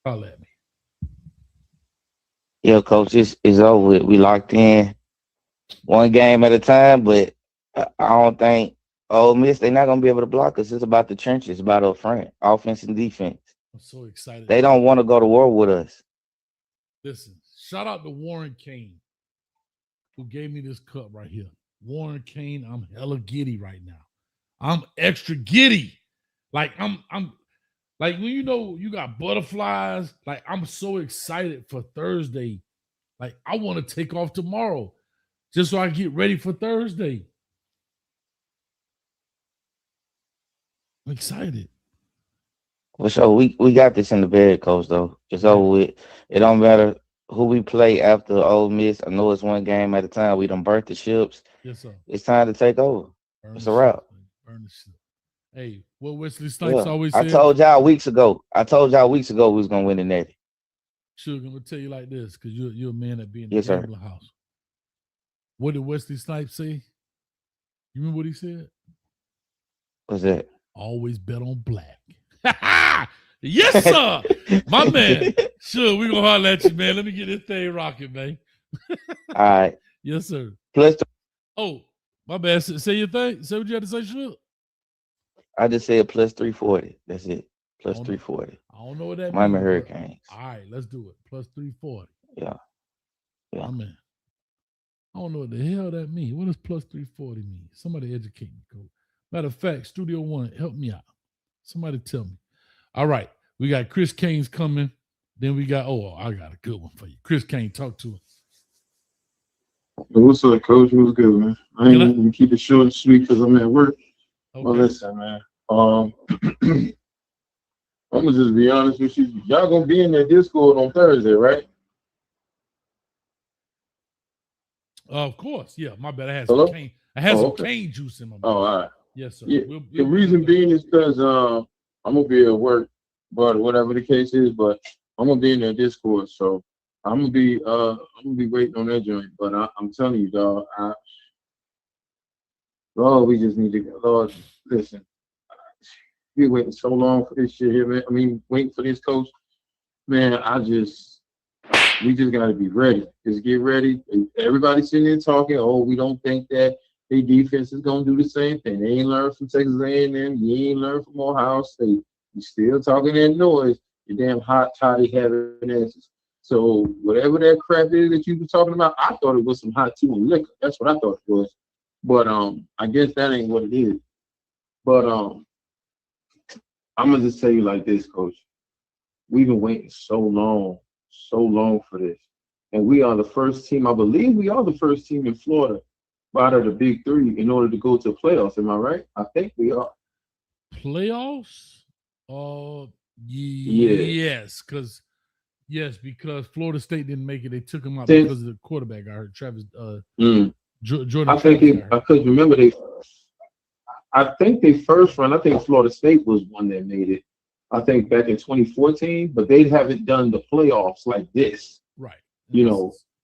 Holler at me. Yeah, Coach, it's over with. We locked in one game at a time, but I don't think Ole Miss, they're not going to be able to block us. It's about the trenches, it's about up front, offense and defense. I'm so excited. They don't want to go to war with us. Listen, shout out to Warren Kane, who gave me this cup right here. Warren Kane, I'm hella giddy right now. I'm extra giddy. Like I'm like when you know you got butterflies, like I'm so excited for Thursday. Like I want to take off tomorrow just so I get ready for Thursday. I'm excited. Well, so we got this in the bag, Coach, though. It's over with. It don't matter who we play after Ole Miss. I know it's one game at a time. We done burnt the ships. Yes, sir. It's time to take over. It's a wrap. Burn the ship. Hey, what Wesley Snipes always I said. told y'all weeks ago we was gonna win the Natty. Suge, I'm gonna tell you like this, because you're a man that be in the Yes, sir. gambling house. What did Wesley Snipes say? You remember what he said? What's that? Always bet on black. Yes, sir. My man. Sure, we're gonna holler at you, man. Let me get this thing rocking, man. All right. Yes, sir. Oh, my bad. Say your thing. Say what you had to say, sure. I just said plus 340. That's it. Plus 340. I don't know what that Miami means. Hurricanes. All right, let's do it. Plus 340. Yeah. My man. I don't know what the hell that means. What does plus 340 mean? Somebody educate me, Coach. Matter of fact, Studio One, help me out. Somebody tell me. All right. We got Chris Kane's coming. Then we got, I got a good one for you. Chris Kane, talk to us. What's up, Coach? What's good, man? I ain't gonna keep it short and sweet because I'm at work. Okay. Well, listen, man. I'm gonna just be honest with you. Y'all gonna be in that Discord on Thursday, right? Of course, yeah. My bad. I had some cane. I had some cane juice in my mouth. Oh, all right. Yes, sir. Yeah. The reason being is because I'm gonna be at work, but whatever the case is, but I'm gonna be in that Discord, so I'm gonna be waiting on that joint. But I'm telling you, dog, Lord, we just need to go. Lord, listen. We waiting so long for this shit here, man. I mean, waiting for this coach, man. We just got to be ready. Just get ready. Everybody's sitting there talking. Oh, we don't think that their defense is gonna do the same thing. They ain't learned from Texas A&M. You ain't learned from Ohio State. You still talking that noise. You damn hot toddy having answers. So whatever that crap is that you were talking about, I thought it was some hot tea and liquor. That's what I thought it was. But I guess that ain't what it is. But I'm gonna just tell you like this, Coach. We've been waiting so long for this. And we are the first team, I believe we are the first team in Florida out of the big three in order to go to playoffs. Am I right? I think we are. Playoffs? Yes, because Florida State didn't make it. They took him out because of the quarterback. I heard Travis Jordan. I think because remember I think they first run. I think Florida State was one that made it. I think back in 2014, but they haven't done the playoffs like this. Right.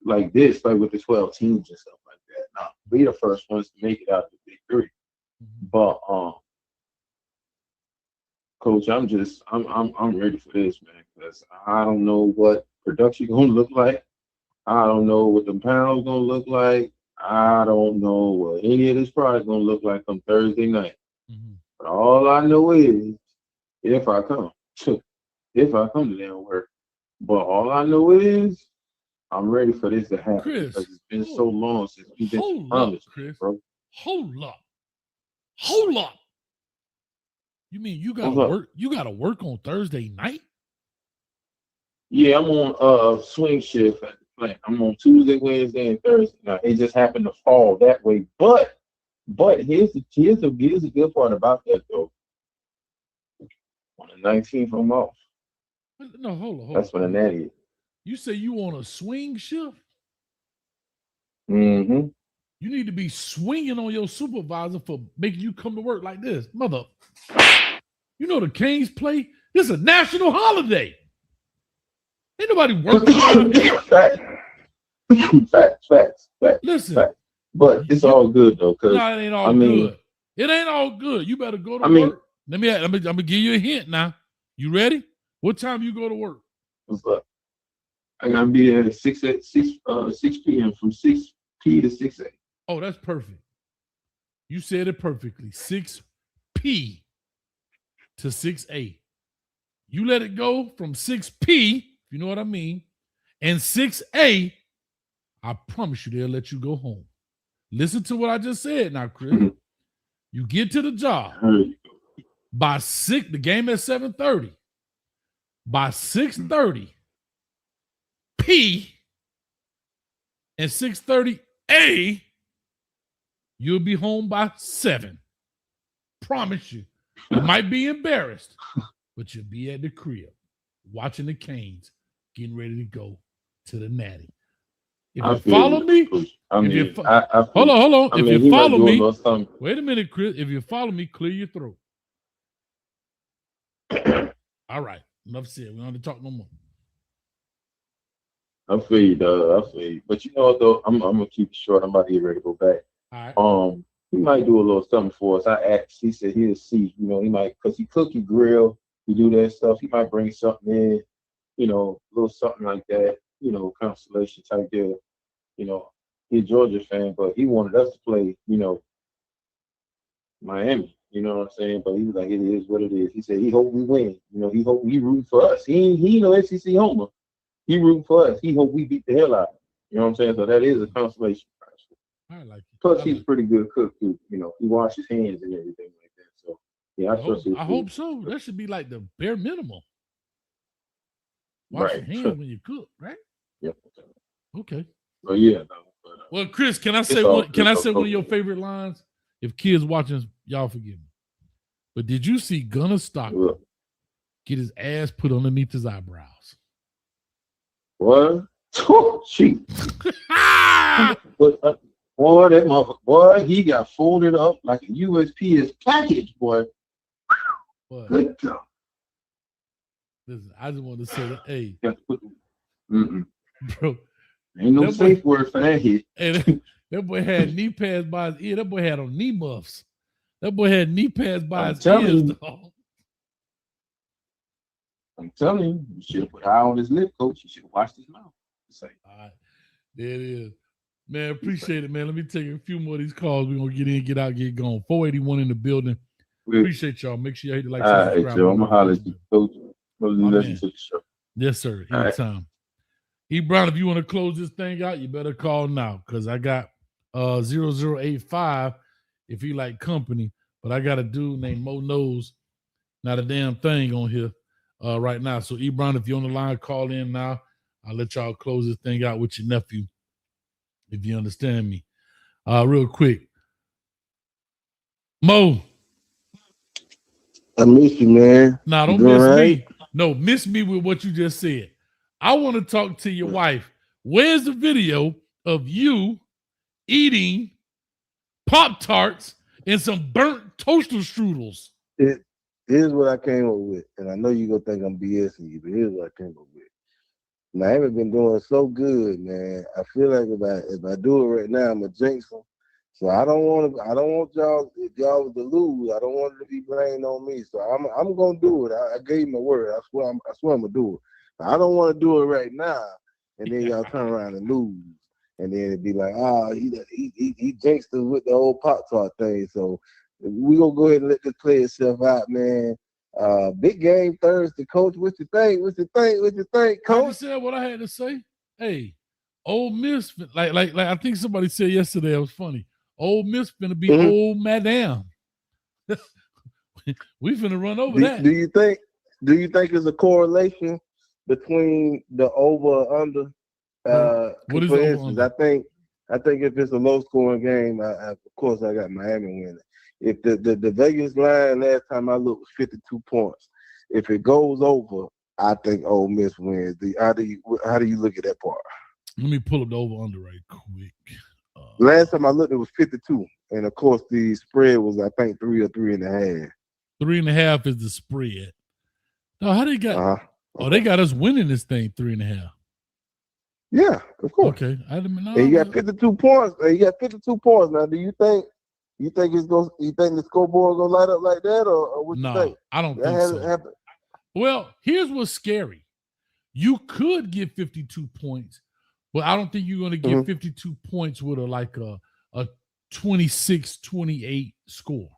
Like this, like with the 12 teams and stuff like that. Now, we the first ones to make it out of the big three. Mm-hmm. But Coach, I'm ready for this, man, because I don't know what production gonna look like. I don't know what the pounds gonna look like. I don't know what any of this product gonna look like on Thursday night. Mm-hmm. But all I know is if I come, if I come to damn work. But all I know is I'm ready for this to happen Chris, because it's been so long since we've been promised, Chris. bro. Hold up. You mean you gotta work? You gotta work on Thursday night? Yeah, I'm on swing shift at the plant. I'm on Tuesday, Wednesday, and Thursday. Now it just happened to fall that way. But here's the good part about that though. On the 19th, I'm off. No, hold on. That's when the natty is. You say you on a swing shift? Mm-hmm. You need to be swinging on your supervisor for making you come to work like this. Mother, you know the Canes play? This is a national holiday. Ain't nobody working. Facts. Listen. Facts. But it's all good though, cause no, it ain't all good. It ain't all good. You better go to work. I'm gonna give you a hint now. You ready? What time you go to work? What's up? I gotta be there at 6 p.m. from 6 p to 6 a. Oh, that's perfect. You said it perfectly. 6 p to 6 a. You let it go from 6 p, if you know what I mean, and 6 a. I promise you they'll let you go home. Listen to what I just said now, Chris. Mm-hmm. You get to the job by 6. The game at 7:30. By 6:30 p and 6:30 a, you'll be home by 7. Promise you. You might be embarrassed, but you'll be at the crib watching the Canes getting ready to go to the Natty. If you follow me, hold on. If you follow me, wait a minute, Chris. If you follow me, clear your throat. All right. Enough said. We don't have to talk no more. I feel you, dog. I feel you. But you know what, though? I'm gonna keep it short. I'm about to get ready to go back. All right. He might do a little something for us. I asked. He said he'll see. You know, he might, because he cook, he grill, he do that stuff. He might bring something in. You know, a little something like that. You know, constellation type deal. You know, he's a Georgia fan, but he wanted us to play. You know, Miami. You know what I'm saying? But he was like, it is what it is. He said he hope we win. You know, he hope we root for us. He no SEC homer. He root for us. He hope we beat the hell out of him. You know what I'm saying? So that is a consolation prize. I like it. Plus, he's a pretty good cook too. You know, he washes hands and everything like that. So yeah, I hope so. That should be like the bare minimum. Wash your hands when you cook, right? Yep. Okay. Well, yeah. Well, Chris, can I say one? Can I say one of your favorite lines? If kids watching, y'all forgive me. But did you see Gunnar Stockton get his ass put underneath his eyebrows? What? Shoot. Boy, that motherfucker, boy, he got folded up like a USPS package, boy. Good job. Listen, I just want to say that, hey. Bro. Ain't no safe word for that hit. Hey, that boy had knee pads by his ear. That boy had on knee muffs. That boy had knee pads by his ears, dog. I'm telling you, you should have put eye on his lip, coach. You should have washed his mouth. All right. There it is. Man, appreciate it, man. Let me take a few more of these calls. We're going to get in, get out, get going. 481 in the building. Appreciate y'all. Make sure you hit the like, subscribe. All right, Joe. I'm going to holler at you, coach. Listen to the show. Yes, sir. Anytime. E. Brown, if you want to close this thing out, you better call now because I got 0085 if he like company, but I got a dude named Mo Knows, not a damn thing on here right now. So E. Brown, if you're on the line, call in now. I'll let y'all close this thing out with your nephew, if you understand me. Real quick. Mo. I miss you, man. Nah, don't miss me. No, miss me with what you just said. I want to talk to your wife. Where's the video of you eating Pop-Tarts and some burnt toaster strudels? Here's what I came up with, and I know you're going to think I'm BSing you, but here's what I came up with. Miami been doing so good, man. I feel like if I do it right now, I'm a jinx them. So I don't want y'all, if y'all was to lose, I don't want it to be blamed on me. So I'm gonna do it. I gave my word. I swear I'm gonna do it. I don't want to do it right now, and then y'all turn around and lose, and then it'd be like, he jinxed us with the old Pop-Tart thing. So We gonna go ahead and let this play itself out, man. Big game Thursday, Coach. What you think? What you think, Coach? I said what I had to say. Hey, Ole Miss, like I think somebody said yesterday. It was funny. Ole Miss finna be old madam. We finna run over that. Do you think there's a correlation between the over or under? What is for over instance, under? I think if it's a low scoring game, of course I got Miami winning. If the Vegas line last time I looked was 52 points, if it goes over, I think Ole Miss wins. How do you look at that part? Let me pull up the over under right quick. Last time I looked, it was 52, and of course the spread was I think 3 or 3.5. 3.5 is the spread. No, how they got? Oh, they got us winning this thing 3.5. Yeah, of course. Okay, I didn't know. And you got 52 points. Now, do you think it's going? You think the scoreboard gonna light up like that, or what you think? I don't think so. Well, here's what's scary. You could get 52 points, but I don't think you're going to get 52 points with a 26-28 score.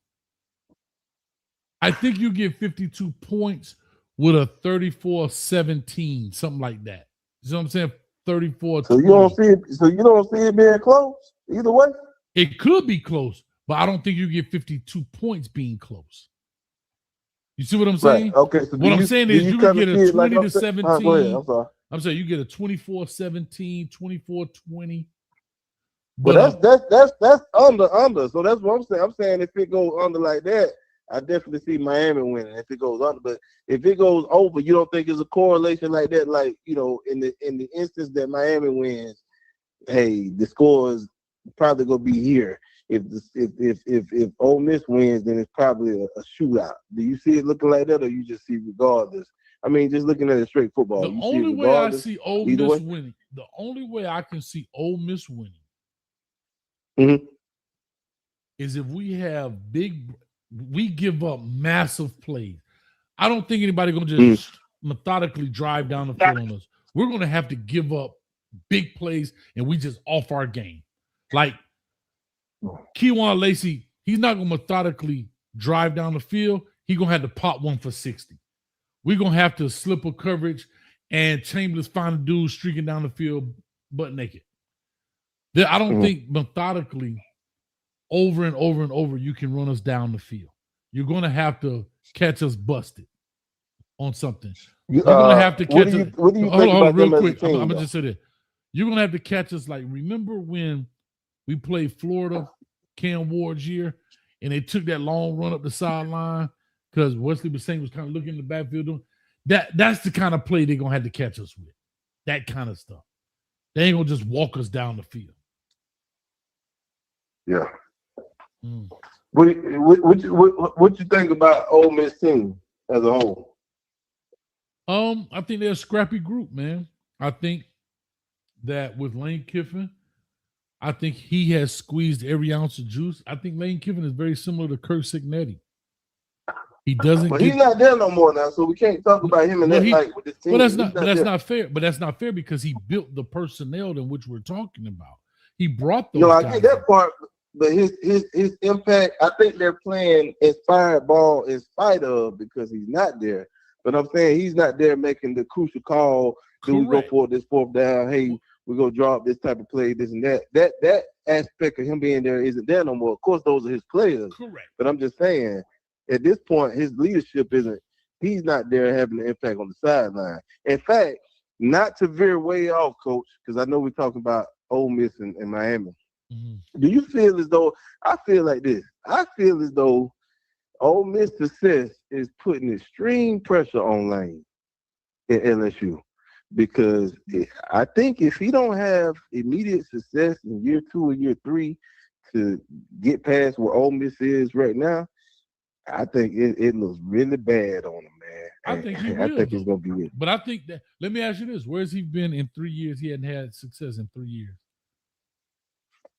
I think you get 52 points with a 34-17, something like that. You know what I'm saying? 34. So you don't see it being close either way. It could be close, but I don't think you get 52 points being close. You see what I'm saying? Right. Okay. So what I'm saying is you can get a 20-17. Go ahead. I'm sorry. I'm saying you get a 24-17, 24-20. But that's under. So that's what I'm saying. I'm saying if it goes under like that, I definitely see Miami winning if it goes under. But if it goes over, you don't think there's a correlation like that? Like, you know, in the instance that Miami wins, hey, the score is probably gonna be here. If Ole Miss wins, then it's probably a shootout. Do you see it looking like that, or you just see regardless? I mean, just looking at it straight football. The only way I see Ole Miss winning, the only way I can see Ole Miss winning is if we have we give up massive plays. I don't think anybody gonna just methodically drive down the field on us. We're gonna have to give up big plays, and we just off our game. Like Keywan Lacey, he's not gonna methodically drive down the field. He's gonna have to pop one for 60. We're gonna have to slip a coverage, and Chambers find a dude streaking down the field butt naked. I don't think methodically over and over and over you can run us down the field. You're gonna have to catch us busted on something. You're gonna have to catch us. Hold on, real quick. I'm gonna just say this. You're gonna have to catch us. Like, remember when we played Florida, Cam Ward's year, and they took that long run up the sideline because Wesley was saying was kind of looking in the backfield. That's the kind of play they're gonna have to catch us with. That kind of stuff. They ain't gonna just walk us down the field. Yeah. What you think about Ole Miss team as a whole? I think they're a scrappy group, man. I think that with Lane Kiffin, I think he has squeezed every ounce of juice. I think Lane Kiffin is very similar to Kirk Signetti. He doesn't. But he's not there no more now, so we can't talk about him in that light with this team. Well, that's not fair. But that's not fair because he built the personnel in which we're talking about. He brought those. I get that part. But his impact, I think they're playing inspired ball in spite of because he's not there. But I'm saying he's not there making the crucial call. Do we go for this fourth down? Hey, we're gonna drop this type of play, this and that. That aspect of him being there isn't there no more. Of course, those are his players. Correct. But I'm just saying, at this point, his leadership isn't. He's not there having an impact on the sideline. In fact, not to veer way off, Coach, because I know we're talking about Ole Miss and Miami. Do you feel as though I feel like this? I feel as though Ole Miss success is putting extreme pressure on Lane at LSU because I think if he don't have immediate success in year 2 or year 3 to get past where Ole Miss is right now, I think it looks really bad on him, man. I think he will. I think it's gonna be it. But I think that. Let me ask you this: where's he been in 3 years? He hadn't had success in 3 years.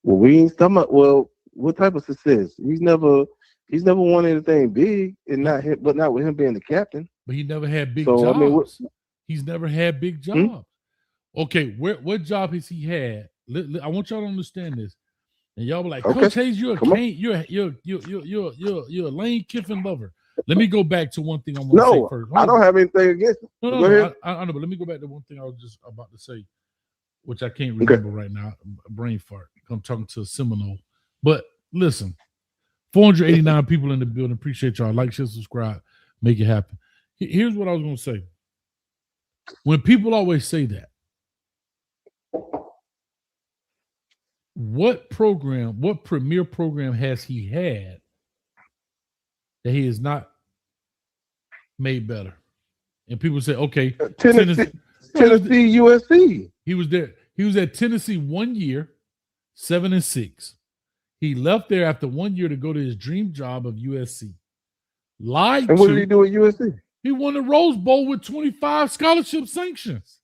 Well, we ain't talking about. Well, what type of success? He's never won anything big, and not him, but not with him being the captain. But he never had big jobs. I mean, he's never had big jobs. Okay, what job has he had? I want y'all to understand this. And y'all were like, Okay. Coach Hayes, you're a Come on. Kane, you're a Lane Kiffin lover. Let me go back to one thing I want to say No, first. I don't have anything against it. No, Go ahead. I know, but let me go back to one thing I was just about to say, which I can't remember right now. A brain fart. I'm talking to a Seminole. But listen, 489 people in the building. Appreciate y'all. Like, share, subscribe. Make it happen. Here's what I was going to say. When people always say that, what premier program has he had that he has not made better? And people say, okay, Tennessee, USC. He was there. He was at Tennessee 1 year, 7-6. He left there after 1 year to go to his dream job of USC. And what did he do at USC? He won the Rose Bowl with 25 scholarship sanctions.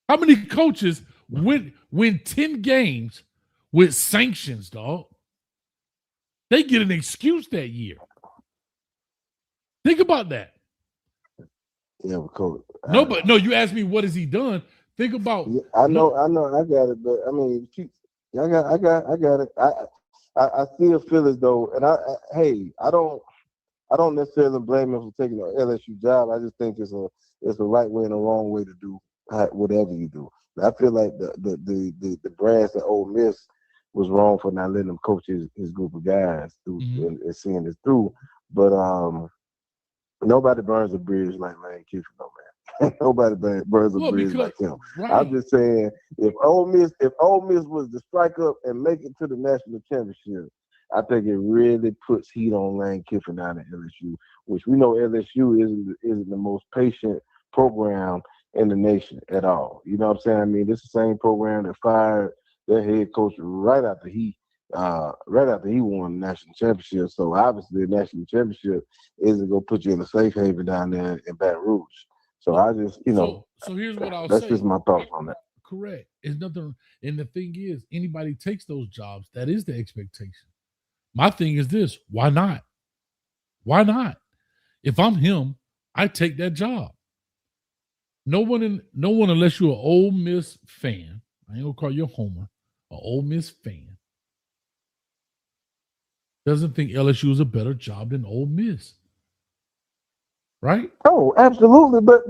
How many coaches win 10 games with sanctions, dog? They get an excuse that year. Think about that. Yeah, coach. No, you asked me what has he done. Think about. Yeah, I know, I got it, but I mean, I got it. I still feel as though, and I don't necessarily blame him for taking an LSU job. I just think it's a right way and a wrong way to do whatever you do. I feel like the brass at Ole Miss was wrong for not letting him coach his group of guys through and seeing this through. But nobody burns a bridge like Lane Kiffin, no man. Nobody burns a bridge like him. Right. I'm just saying, if Ole Miss was to strike up and make it to the national championship, I think it really puts heat on Lane Kiffin down at LSU, which we know LSU isn't the most patient program in the nation at all. You know what I'm saying? I mean, this is the same program that fired their head coach right after he won the national championship. So obviously, the national championship isn't gonna put you in a safe haven down there in Baton Rouge. So I just, So here's what I'll say. That's just my thoughts on that. Correct. It's nothing. And the thing is, anybody takes those jobs. That is the expectation. My thing is this: why not? Why not? If I'm him, I take that job. No one unless you're an Ole Miss fan. I ain't gonna call you a homer. An Ole Miss fan doesn't think LSU is a better job than Ole Miss, right? Oh, absolutely. But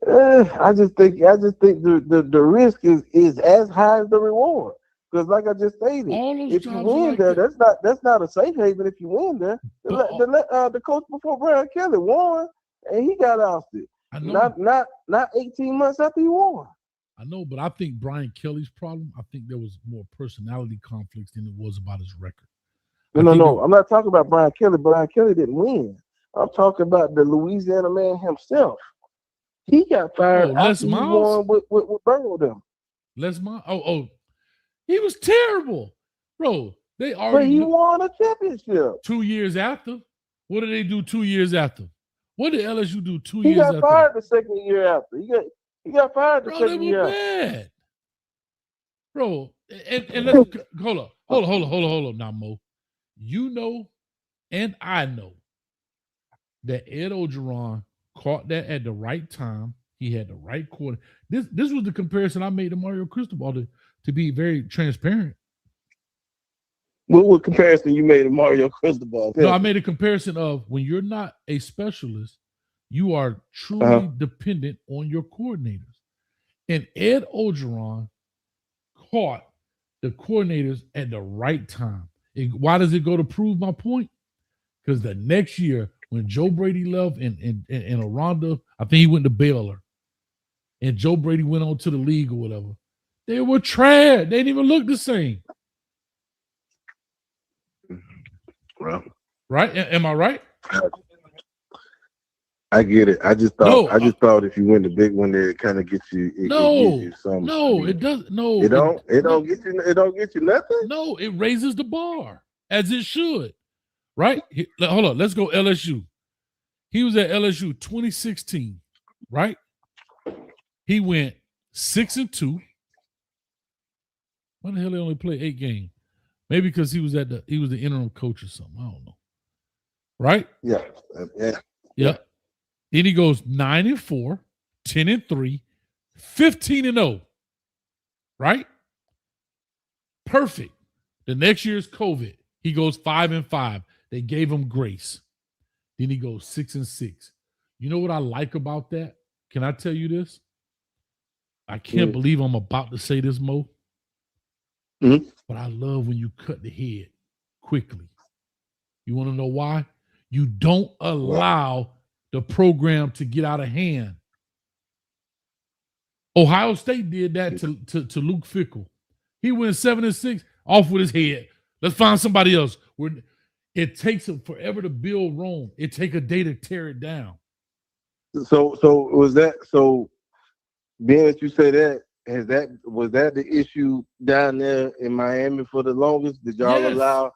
I just think the risk is as high as the reward. Because like I just stated, if you win there, that's not a safe haven. If you win there, the coach before Brian Kelly won and he got ousted. Not 18 months after he won. I know, but I think Brian Kelly's problem, I think there was more personality conflicts than it was about his record. No. I'm not talking about Brian Kelly. Brian Kelly didn't win. I'm talking about the Louisiana man himself. He got fired after he won with Burrow them. Les Miles. He was terrible. Bro, they already But he won a championship. 2 years after. What did they do 2 years after? What did LSU do 2 years after? He got fired the second year after. He got fired the second year after. Bad. Bro, and let's hold on now, Mo. You know, and I know that Ed Orgeron caught that at the right time. He had the right quarter. This was the comparison I made to Mario Cristobal to be very transparent. What comparison you made to Mario Cristobal? No, I made a comparison of when you're not a specialist, you are truly dependent on your coordinators. And Ed Orgeron caught the coordinators at the right time. Why does it go to prove my point? Because the next year, when Joe Brady left and Aranda, I think he went to Baylor, and Joe Brady went on to the league or whatever, they were trash. They didn't even look the same. Right? Am I right? I get it. I just thought if you win the big one, it kind of gets you. It doesn't. No, it don't get you. It don't get you nothing. No, it raises the bar as it should. Right? Hold on. Let's go LSU. He was at LSU 2016. Right? He went 6-2. Why the hell they only play 8 games? Maybe because he was the interim coach or something. I don't know. Right? Yeah. Yeah. Then he goes 9-4, 10-3, 15-0. right? Perfect. The next year is COVID. He goes 5-5. They gave him grace. Then he goes 6-6. You know what I like about that? Can I tell you this? I can't believe I'm about to say this, Mo. But I love when you cut the head quickly. You want to know why? You don't allow the program to get out of hand. Ohio State did that to Luke Fickell. He went 7-6, off with his head. Let's find somebody else. It takes him forever to build Rome. It take a day to tear it down. So was that so? Being that you say that, was that the issue down there in Miami for the longest? Did y'all allow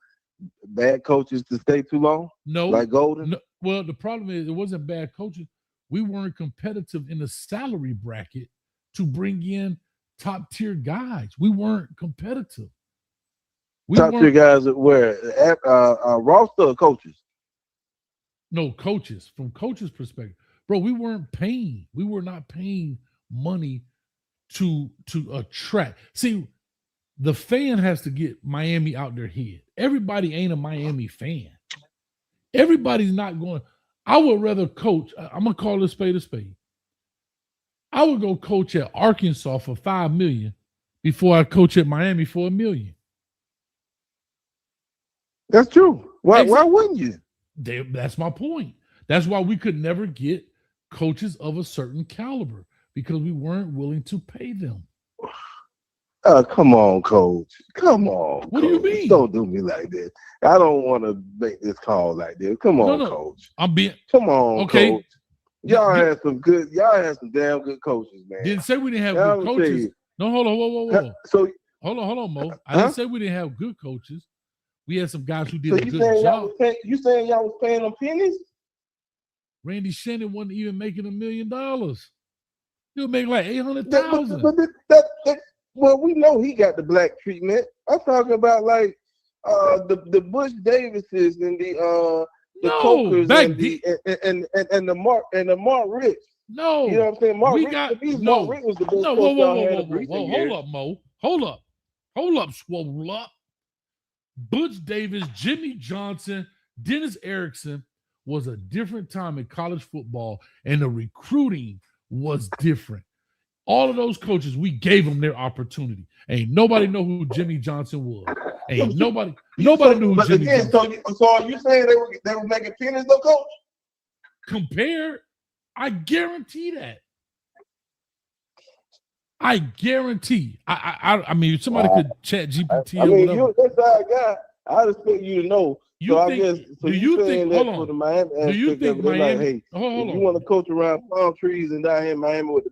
bad coaches to stay too long? No, like Golden. No, well, the problem is it wasn't bad coaches. We weren't competitive in the salary bracket to bring in top tier guys. We weren't competitive. Top tier guys at where? Roster or coaches? No, coaches. From coaches' perspective, bro, we weren't paying. We were not paying money to attract. See, the fan has to get Miami out their head. Everybody ain't a Miami fan. Everybody's not going. I would rather coach. I'm gonna call this spade a spade. I would go coach at Arkansas for $5 million before I coach at Miami for $1 million. That's true. Why wouldn't you? That's my point. That's why we could never get coaches of a certain caliber, because we weren't willing to pay them. Come on, coach. Come on. What do you mean? Don't do me like this. I don't want to make this call like this. Come on, coach. I'm being. Come on, okay. Coach. Y'all had some damn good coaches, man. Didn't say we didn't have good coaches. No, hold on, whoa. So hold on, Mo. I didn't say we didn't have good coaches. We had some guys who did a good job. You saying y'all was paying them pennies? Randy Shannon wasn't even making $1 million. He was making like $800,000. Well, we know he got the black treatment. I'm talking about like the Bush Davises and the Cokers and the Mark Rich. No, you know what I'm saying. Mark Rich was the best coach y'all had in recent years. Hold up, Mo. Hold up, swole up. Butch Davis, Jimmy Johnson, Dennis Erickson was a different time in college football, and the recruiting was different. All of those coaches, we gave them their opportunity. Ain't nobody know who Jimmy Johnson was. Ain't nobody knew who Jimmy Johnson was. So are you saying they were making pennies though, coach? Compared, I guarantee that. I guarantee. I mean, somebody could chat GPT. I mean, you're this side guy. I expect you to know. Do you think Miami? Like, hey, if you want to coach around palm trees and down here in Miami with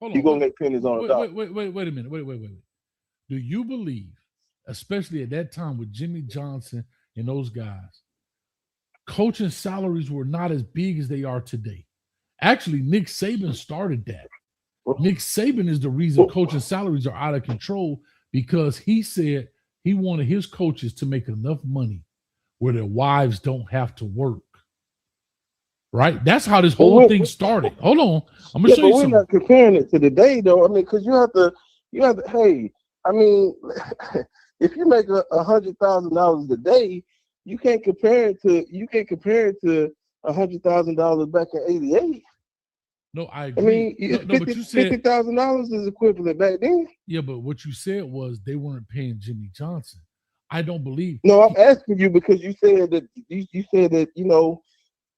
you're gonna make pennies on the dollar. Wait a minute. Wait. Do you believe, especially at that time with Jimmy Johnson and those guys, coaching salaries were not as big as they are today? Actually, Nick Saban started that. Nick Saban is the reason coaching salaries are out of control, because he said he wanted his coaches to make enough money where their wives don't have to work. Right? That's how this whole thing started. Hold on. I'm going to show you something. We're not comparing it to today, though. I mean, because you have to, hey, I mean, if you make $100,000 a day, you can't compare it to $100,000 back in '88. No, I agree. I mean, but you said $50,000 is equivalent back then. Yeah, but what you said was they weren't paying Jimmy Johnson. I don't believe. No, I'm asking you because you said that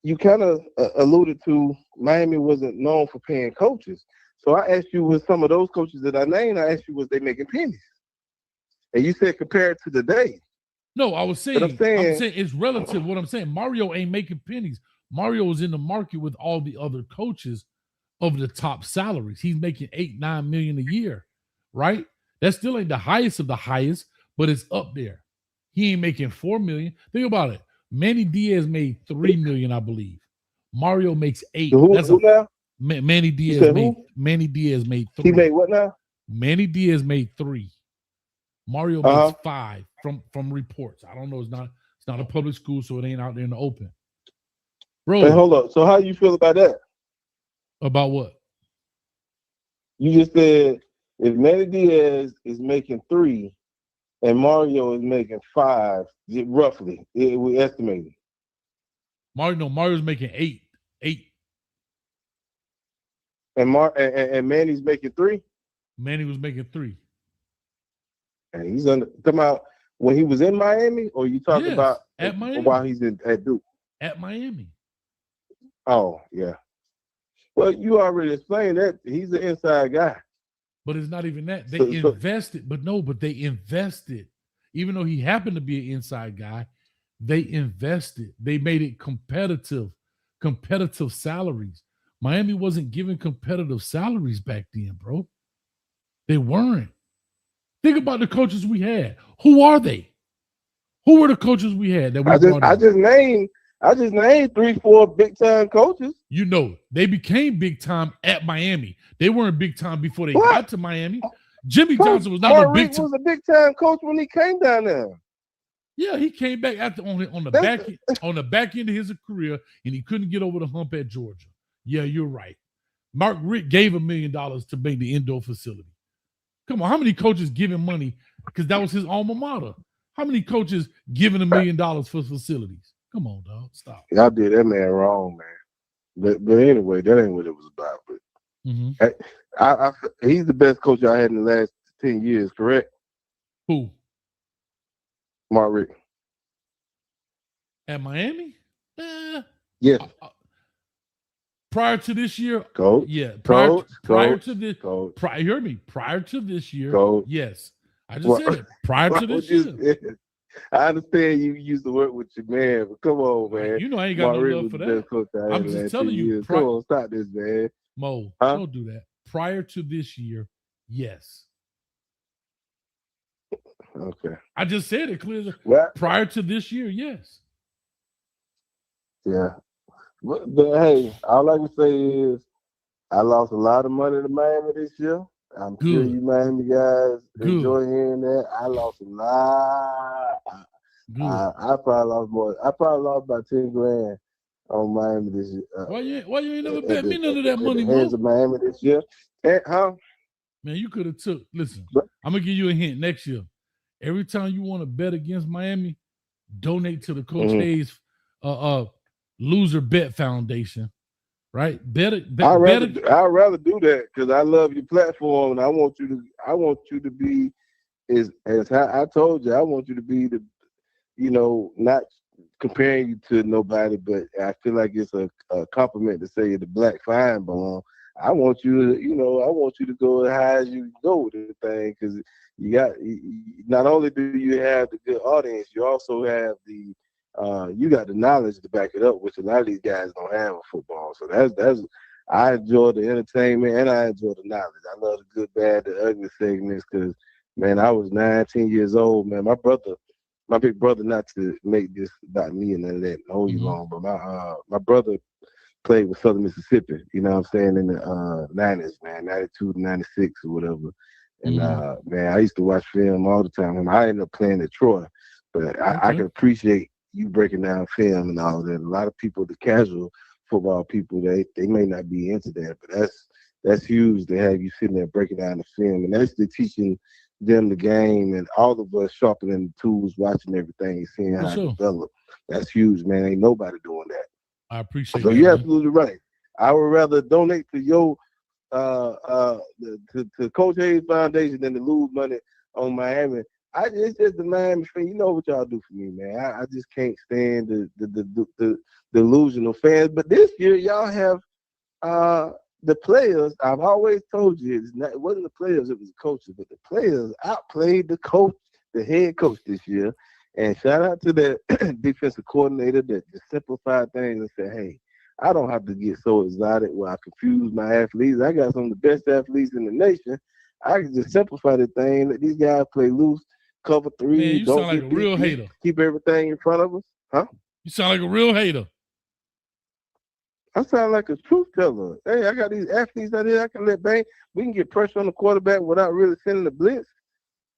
you kind of alluded to Miami wasn't known for paying coaches. So I asked you, with some of those coaches that I named, I asked you, was they making pennies? And you said compared to today. No, I'm saying it's relative. What I'm saying, Mario ain't making pennies. Mario was in the market with all the other coaches of the top salaries. He's making $8-9 million a year, right? That still ain't the highest of the highest, but it's up there. He ain't making $4 million. Think about it. Manny Diaz made $3 million, I believe. Mario makes $8 million. Who now? Manny Diaz made $3 million. He made what now? Manny Diaz made $3 million. Mario makes $5 million from reports. I don't know. It's not a public school, so it ain't out there in the open. Bro, hey, hold up. So how you feel about that? About what? You just said If Manny Diaz is making 3 and Mario is making 5, roughly, we estimating. Mario's making 8. And Manny's making 3. Manny was making 3. And he's talking about when he was in Miami, or you talking about at Miami while he's at Duke? At Miami. Oh yeah. Well, you already explained that he's an inside guy. But it's not even that. They invested, but they invested. Even though he happened to be an inside guy, they invested. They made it competitive salaries. Miami wasn't giving competitive salaries back then, bro. They weren't. Think about the coaches we had. Who are they? Who were the coaches we had that we I just named 3-4 big time coaches. You know, they became big time at Miami. They weren't big time before they got to Miami. Jimmy Johnson was not a big time. Was a big time coach when he came down there. Yeah, he came back after on the back end of his career, and he couldn't get over the hump at Georgia. Yeah, you're right. Mark Richt gave $1 million to make the indoor facility. Come on, how many coaches giving money because that was his alma mater? How many coaches giving $1 million for facilities? Come on, dog, stop. Y'all did that man wrong, man. But anyway, that ain't what it was about. But he's the best coach I had in the last 10 years, correct? Who? Mark Richt. At Miami? Yes. Prior to this year, coach. Yeah. Prior to this, hear me. Prior to this year, coach. Yes. I just said it. Prior to this year. I understand you used to work with your man, but come on, man. You know I ain't got no love for that. I'm just telling you. Come on, stop this, man. Mo, don't do that. Prior to this year, yes. Okay. I just said it clearly. Prior to this year, yes. Yeah. But hey, all I can say is I lost a lot of money to Miami this year. I'm sure you Miami guys enjoy hearing that. I lost a lot. I probably lost more. I probably lost about $10,000 on Miami this year. Why you ain't never bet me none of that money, Mo? Hands of Miami this year. Man, you could have took. Listen, I'm gonna give you a hint. Next year, every time you want to bet against Miami, donate to the Coach Hayes Loser Bet Foundation. Right? I'd rather do that because I love your platform and I want you to be as I told you, I want you to be the, not comparing you to nobody, but I feel like it's a compliment to say you're the black fine bone. I want you to go as high as you can go with the thing because not only do you have the good audience, you also have you got the knowledge to back it up, which a lot of these guys don't have in football. So that's I enjoy the entertainment and I enjoy the knowledge. I love the good, bad, the ugly segments because, man, I was 19 years old, man. My big brother, not to make this about me and none of that, hold you long, but my brother played with Southern Mississippi, you know what I'm saying, in the 90s, man, 92 to 96 or whatever. And, man, I used to watch film all the time. I ended up playing at Troy, but I can appreciate you breaking down film and all that. A lot of people, the casual football people, they may not be into that, but that's huge to have you sitting there breaking down the film, and that's the teaching them the game, and all of us sharpening the tools, watching everything, and seeing how it develop. That's huge, man. Ain't nobody doing that. I appreciate so that. You're absolutely right. I would rather donate to your to Coach Hayes Foundation than to lose money on Miami. It's just the Miami thing. You know what y'all do for me, man. I just can't stand the delusional fans. But this year, y'all have the players. I've always told you it wasn't the players, it was the coaches. But the players outplayed the coach, the head coach this year. And shout out to that defensive coordinator that just simplified things and said, hey, I don't have to get so exotic where I confuse my athletes. I got some of the best athletes in the nation. I can just simplify the thing, let these guys play loose. Cover 3. Man, you sound like a real hater. Keep everything in front of us. Huh? You sound like a real hater. I sound like a truth teller. Hey, I got these athletes out here I can let bang. We can get pressure on the quarterback without really sending the blitz.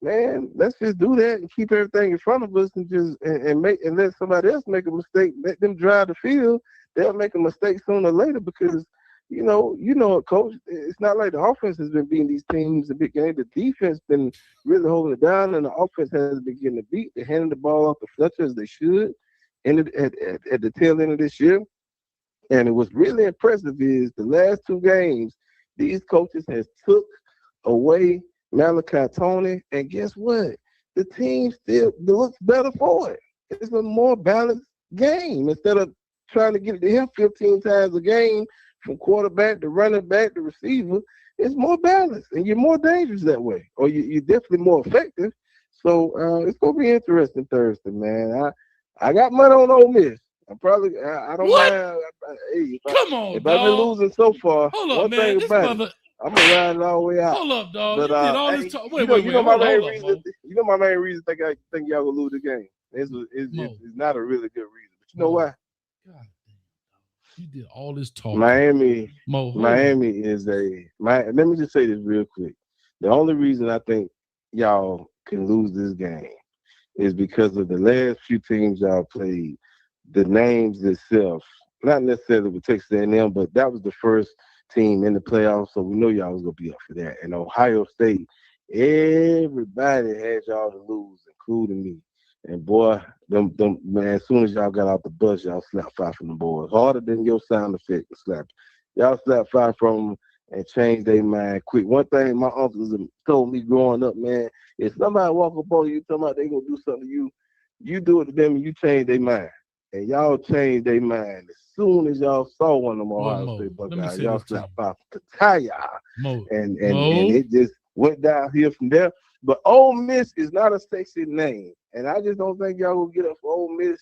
Man, let's just do that and keep everything in front of us and just and let somebody else make a mistake. Let them drive the field. They'll make a mistake sooner or later because you know, coach. It's not like the offense has been beating these teams in big games. The defense been really holding it down, and the offense has been getting the beat. They're handing the ball off to Fletcher as they should, and at the tail end of this year. And it was really impressive is the last 2 games, these coaches has took away Malachi Tony, and guess what? The team still looks better for it. It's a more balanced game instead of trying to get it to him 15 times a game from quarterback to running back to receiver. It's more balanced, and you're more dangerous that way, or you're definitely more effective. So it's gonna be interesting Thursday, man. I got money on Ole Miss. I don't What? mind. Hey, Come on, if I've been dog. losing so far, Hold up, one man. thing This about brother. it, I'm gonna ride it all the way out. Hold up, dog. But You did all this talk. Wait. you know my main Hold reason. up, You know my main reason think y'all gonna lose the game. It's not a really good reason. But you know why? God damn, you did all this talking. Miami Mo, is let me just say this real quick. The only reason I think y'all can lose this game is because of the last few teams y'all played. The names itself, not necessarily with Texas A&M, but that was the first team in the playoffs, so we know y'all was gonna be up for that. And Ohio State, everybody had y'all to lose, including me. And boy, them man, as soon as y'all got out the bus, y'all slapped 5 from the boys. Harder than your sound effect to slap. Y'all slapped 5 from them and changed their mind quick. One thing my uncles told me growing up, man, if somebody walk up on you talking about they gonna do something to you, you do it to them and you change their mind. And y'all changed their mind as soon as y'all saw one of them Ohio State Buckeyes. Y'all slapped 5 to tie y'all. And it just went downhill from there. But Ole Miss is not a sexy name. And I just don't think y'all will get up for Ole Miss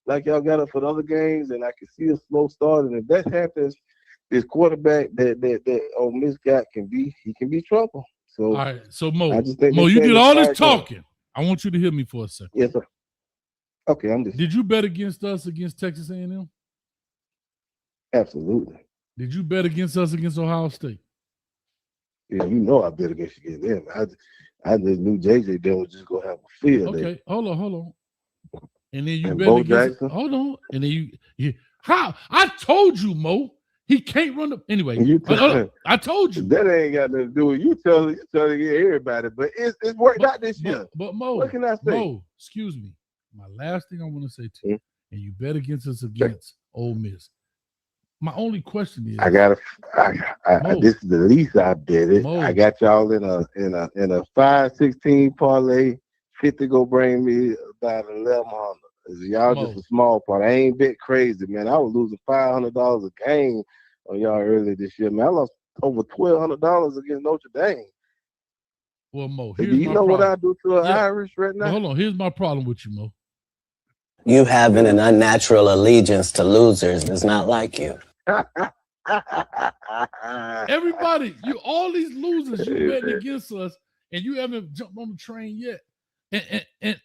like y'all got up for the other games. And I can see a slow start. And if that happens, this quarterback that Ole Miss got can be trouble. So all right. So Mo, I just think you did all this talking. I want you to hear me for a second. Yes, sir. Okay, I'm just. Did you bet against us against Texas A&M? Absolutely. Did you bet against us against Ohio State? Yeah, you know I bet against you against them. I just knew JJ then was just gonna have a field. Okay, hold on. And then you and bet Bo against. Jackson. Hold on. And then you how? I told you, Mo. He can't run the anyway. I told you that ain't got nothing to do with you telling everybody, but it's worked out this year. But Mo, what can I say? Mo, excuse me. My last thing I want to say to you, and you bet against us against Ole Miss. My only question is, this is the least I bet it. Mo. I got y'all in a 5-16 parlay. 50 go bring me about 1,100. Y'all just a small part. I ain't bet crazy, man. I was losing $500 a game on y'all earlier this year, man. I lost over $1,200 against Notre Dame. Well, Mo, do you know what I do to an Irish right now? But hold on, here's my problem with you, Mo. You having an unnatural allegiance to losers is not like you. Everybody, all these losers, you betting against us, and you haven't jumped on the train yet.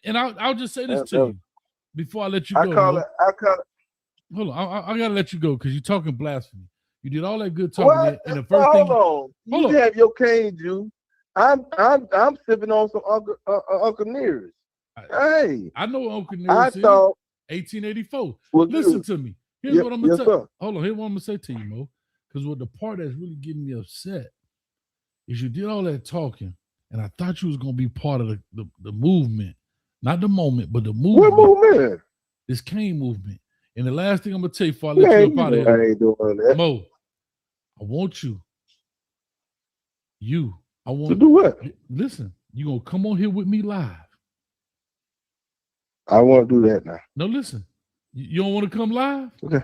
And I'll just say this to you before I let you go. I call it. Hold on, I gotta let you go because you're talking blasphemy. You did all that good talking, and the first thing. Hold on, you have your cane juice. I'm sipping on some Uncle Nearest. Hey, I know Uncle Nearest. 1884. Well, listen to me. Here's what I'm gonna say. Hold on, here's what I'm gonna say to you, Mo. Because what the part that's really getting me upset is you did all that talking, and I thought you was gonna be part of the movement, not the moment, but the movement. What movement? This cane movement. And the last thing I'm gonna tell you before I let you up out of here, I ain't doing that. Mo, I want you. I want to do what? Listen, you gonna come on here with me live. I want to do that now. No, listen. You don't want to come live? Okay.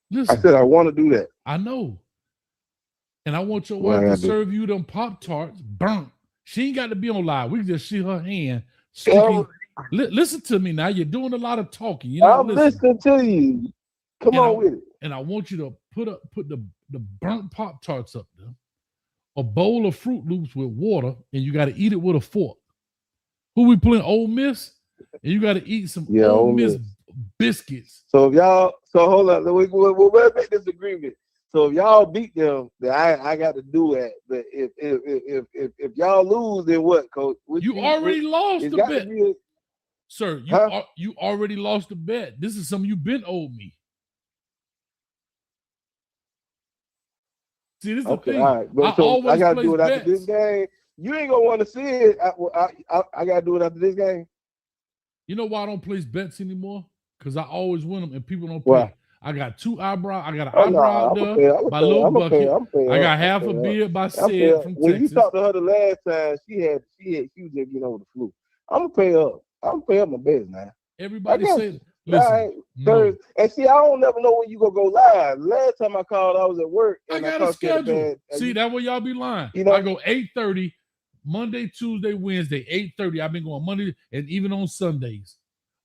Listen. I said I want to do that. I know. And I want your wife to serve you them Pop-Tarts burnt. She ain't got to be on live. We can just see her hand sticking. Listen to me now. You're doing a lot of talking. You're not I'm listening to you. Come on with it. And I want you to put the burnt Pop-Tarts up there. A bowl of Fruit Loops with water, and you got to eat it with a fork. Who we playing? Ole Miss? And you got to eat some Ole Miss biscuits. So if y'all, hold on, we'll make this agreement. So if y'all beat them, then I got to do that. But if y'all lose, then what, Coach? You already lost the bet, sir. You already lost the bet. This is something you've been owed me. See, this is the Okay, thing. all right. But I so I always gotta place do it after bets. this game. You ain't gonna want to see it. I gotta do it after this game. You know why I don't place bets anymore? Because I always win them and people don't Why? pay. I got an eyebrow Oh no, out I'm there gonna by pay. Little I'm gonna pay. Bucket. I'm paying. I got I'm half a paying. beard by I'm Sid paying. from When you Texas. talked to her the last time, she was just getting over the flu. I'm gonna pay up. I'm gonna pay up my bets now. Everybody I say, got listen, right. no. Thursday. And see, I don't never know when you gonna go live. Last time I called, I was at work I and I got a caught you at a schedule. bad. See, that way y'all be lying. You know, I go 8:30, Monday, Tuesday, Wednesday, 8:30. I've been going Monday and even on Sundays.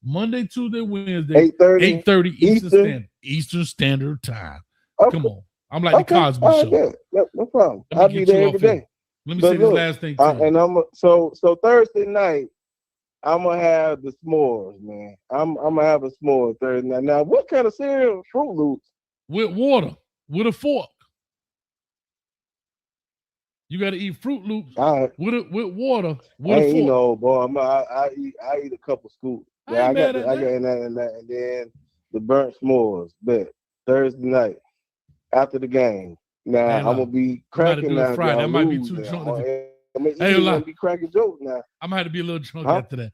Monday, Tuesday, Wednesday, 8:30 Eastern Standard Time. Okay. Come on. I'm like the Cosby Show. No problem. Let me I'll get be there you every off here. day. Let me But say this last thing to you. And so Thursday night, I'm gonna have the s'mores, man. I'm gonna have a s'more Thursday night. Now, what kind of cereal? Fruit Loops with water, with a fork. You got to eat Fruit Loops with water, with a fork. You know, boy, I eat a couple scoops. Yeah, I got and then the burnt s'mores. But Thursday night after the game. Now I'm gonna be cracking now. Friday. I might be lose too now. drunk. I'm gonna be cracking jokes now. I might have to be a little drunk after that.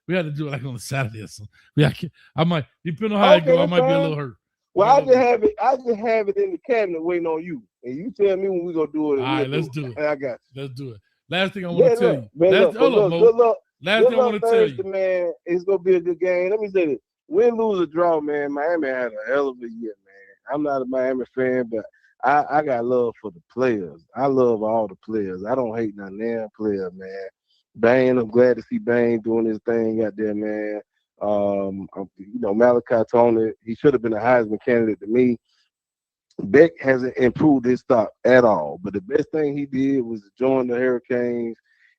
We had to do it like on a Saturday or something. I might, depending on how it go, I might be a little hurt. Well, I just have it in the cabinet waiting on you. And you tell me when we gonna do it. All right, let's do it. I got you. Let's do it. Last thing I want to tell you. Good luck. Last thing I want to tell you. Man, it's gonna be a good game. Let me say this. Win, lose, or draw, man. Miami had a hell of a year, man. I'm not a Miami fan, but I got love for the players. I love all the players. I don't hate none of them players, man. Bane, I'm glad to see Bane doing his thing out there, man. Malachi Tony, he should have been a Heisman candidate to me. Beck hasn't improved his stock at all, but the best thing he did was to join the Hurricanes,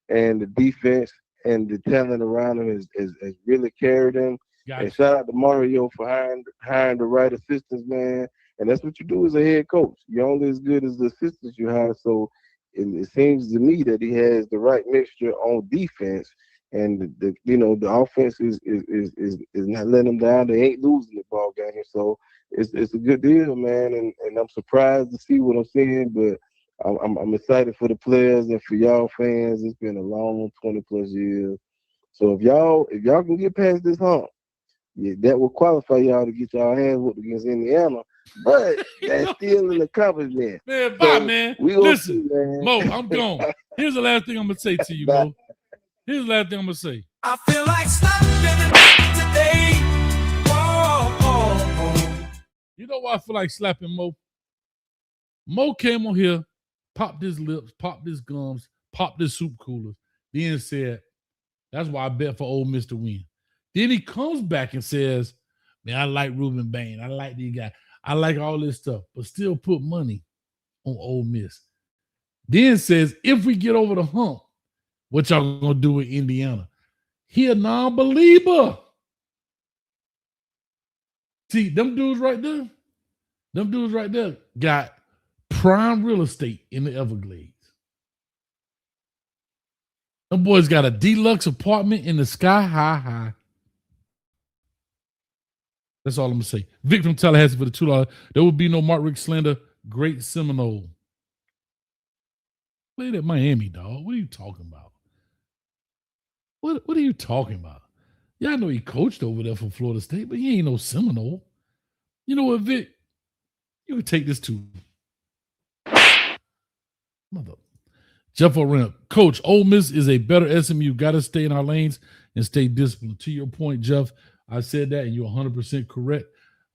and the defense and the talent around him has really carried him. And shout out to Mario for hiring the right assistants, man. And that's what you do as a head coach. You're only as good as the assistants you hire. So it seems to me that he has the right mixture on defense, and the offense is not letting them down. They ain't losing the ball game, so it's a good deal, man. And I'm surprised to see what I'm seeing, but I'm excited for the players and for y'all fans. It's been a long 20+ years. So if y'all can get past this hump, yeah, that will qualify y'all to get y'all hands whooped against Indiana. But that's still an accomplishment. Man, bye, man. Listen, see, man. Mo, I'm gone. Here's the last thing I'm gonna say to you, Mo. Here's the last thing I'm gonna say. I feel like slapping today. You know why I feel like slapping Mo? Mo came on here, popped his lips, popped his gums, popped his soup coolers, then said, that's why I bet for Ole Miss to win. Then he comes back and says, man, I like Ruben Bain. I like these guys. I like all this stuff, but still put money on Ole Miss. Then says, if we get over the hump, what y'all gonna do with Indiana? He a non-believer. See, them dudes right there got prime real estate in the Everglades. Them boys got a deluxe apartment in the sky high. That's all I'm gonna say. Vic from Tallahassee for the $2. There will be no Mark Rick slander. Great Seminole. Played at Miami, dog. What are you talking about? What are you talking about? Yeah, I know he coached over there for Florida State, but he ain't no Seminole. You know what, Vic? You can take this too. Mother. Jeff O'Ramp. Coach, Ole Miss is a better SMU. Got to stay in our lanes and stay disciplined. To your point, Jeff, I said that and you're 100% correct.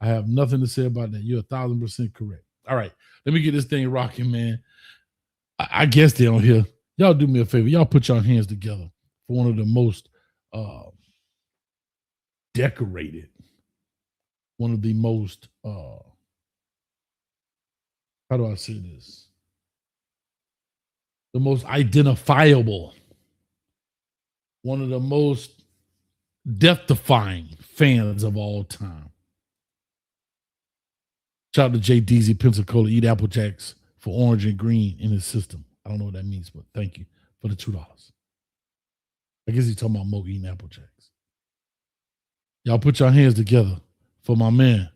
I have nothing to say about that. You're 1,000% correct. All right, let me get this thing rocking, man. I guess they on here. Y'all do me a favor. Y'all put your hands together for one of the most decorated, one of the most, how do I say this? The most identifiable, one of the most death-defying fans of all time. Shout out to Jay Deasy, Pensacola, eat Apple Jacks for orange and green in his system. I don't know what that means, but thank you for the $2. I guess he's talking about Mo eating Apple Jacks. Y'all put your hands together for my man.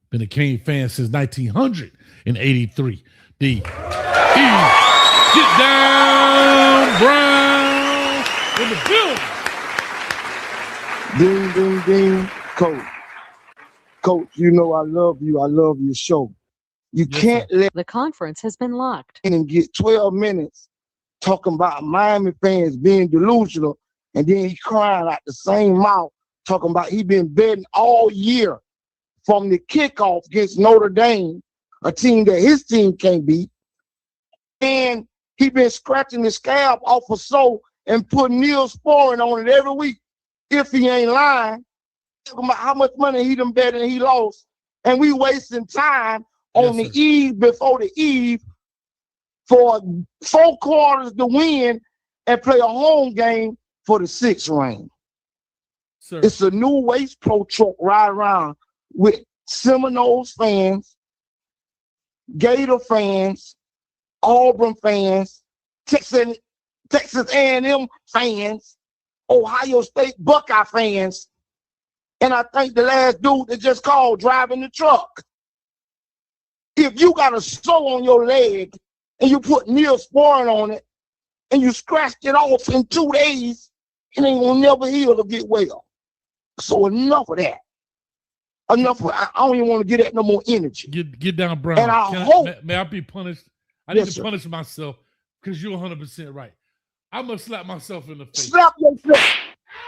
Been a Cane fan since 1983. D. E. Get down, Brown in the building. Ding, ding, ding. Coach. Coach, you know I love you. I love your show. You can't let the conference has been locked. And get 12 minutes talking about Miami fans being delusional, and then he crying out the same mouth talking about he been betting all year from the kickoff against Notre Dame, a team that his team can't beat, and he been scratching the scab off of So and putting Neosporin on it every week. If he ain't lying, talking about how much money he done bet and he lost, and we wasting time on the eve before the eve for 4 quarters to win and play a home game for the 6th ring. It's a new Waste Pro truck ride around with Seminoles fans, Gator fans, Auburn fans, Texas A&M fans, Ohio State Buckeye fans, and I think the last dude that just called driving the truck. If you got a sore on your leg and you put Neosporin on it and you scratched it off in 2 days, it ain't gonna never heal or get well. So enough of that. Enough of I don't even want to get that no more energy. Get down, Brown. And I hope may I be punished? I need to punish myself because you're 100% right. I'm gonna slap myself in the face. Slap yourself.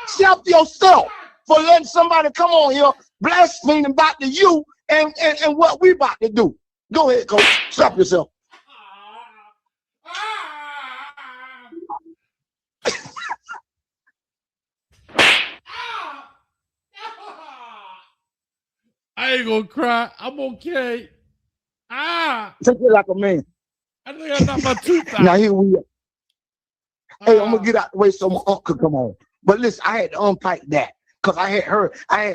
Slap yourself for letting somebody come on here blaspheming about the you and what we about to do. Go ahead, coach. Slap yourself. I ain't gonna cry. I'm okay. Take it like a man. I think I knocked my tooth out. Now here we are. Hey, I'm gonna get out the way so my uncle could come on. But listen, I had to unpack that because I had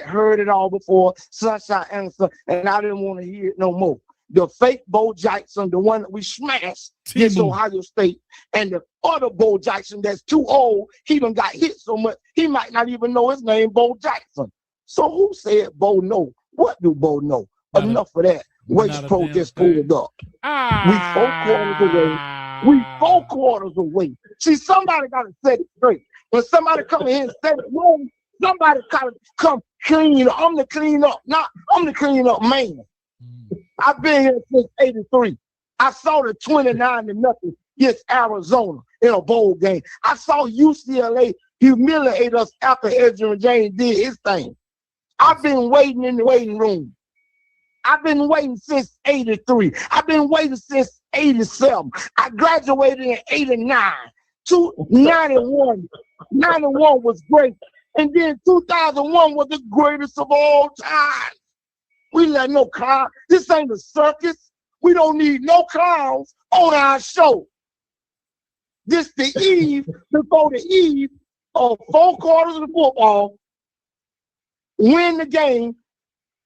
heard it all before, Sunshine Anderson, and I didn't want to hear it no more. The fake Bo Jackson, the one that we smashed against Ohio State, and the other Bo Jackson that's too old, he done got hit so much, he might not even know his name, Bo Jackson. So who said Bo know? What do Bo know? Enough of that. Waste Pro just pulled up. We 4 quarters away. We 4 quarters away. See, somebody got to set it straight. When somebody come in here and set it wrong, somebody got to come clean. I'm the clean up, I'm the clean up man. I've been here since '83. I saw the 29-0 against Arizona in a bowl game. I saw UCLA humiliate us after Ezra James did his thing. I've been waiting in the waiting room. I've been waiting since '83. I've been waiting since '87. I graduated in '89. 91 was great. And then 2001 was the greatest of all time. We let no clown. This ain't a circus. We don't need no clowns on our show. This the eve before the eve of 4 quarters of the football. Win the game,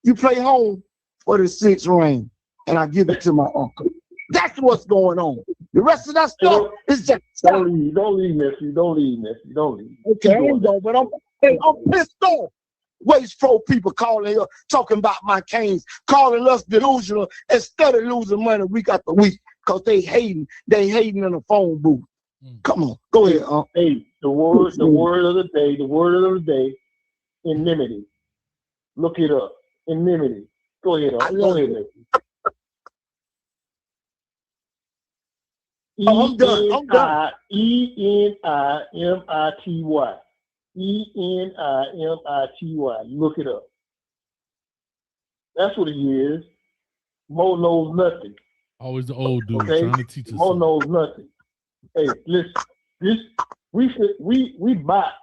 you play home for the 6th ring, and I give it to my uncle. That's what's going on. The rest of that stuff is just don't leave, Messi. Don't leave. Okay, I ain't going, but I'm pissed off. Waste Pro people calling here, talking about my Canes, calling us delusional instead of losing money week after week because they hating in the phone booth. Come on, go ahead. Hey, the word of the day, inimity. Look it up. Inimity. Go ahead. Go ahead, Messi. I'm done. Enimity. Enimity. Look it up. That's what he is. Mo knows nothing. Always the old dude trying to teach us. Mo knows nothing. Hey, listen. We bought.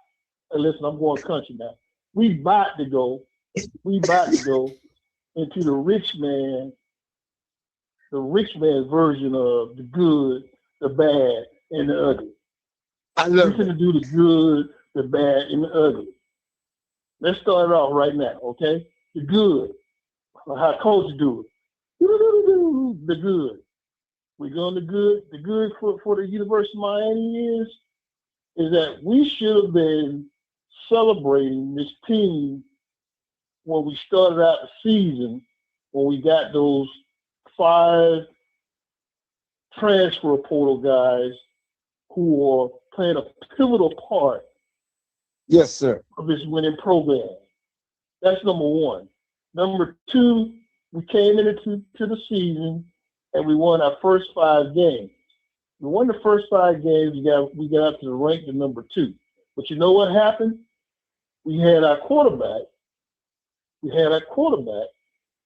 Listen, I'm going country now. We about to go into the rich man's version of the good, the bad, and the ugly. We're going to do the good, the bad, and the ugly. Let's start it off right now, okay? The good, how coach do it. The good. We're going to good. The good for the University of Miami is that we should have been celebrating this team when we started out the season, when we got those 5 transfer portal guys who are playing a pivotal part Yes, sir. of this winning program. That's number one. Number two, we came into the season and we won our first 5 games. We won the first 5 games. We got up to the rank of number 2. But you know what happened? We had our quarterback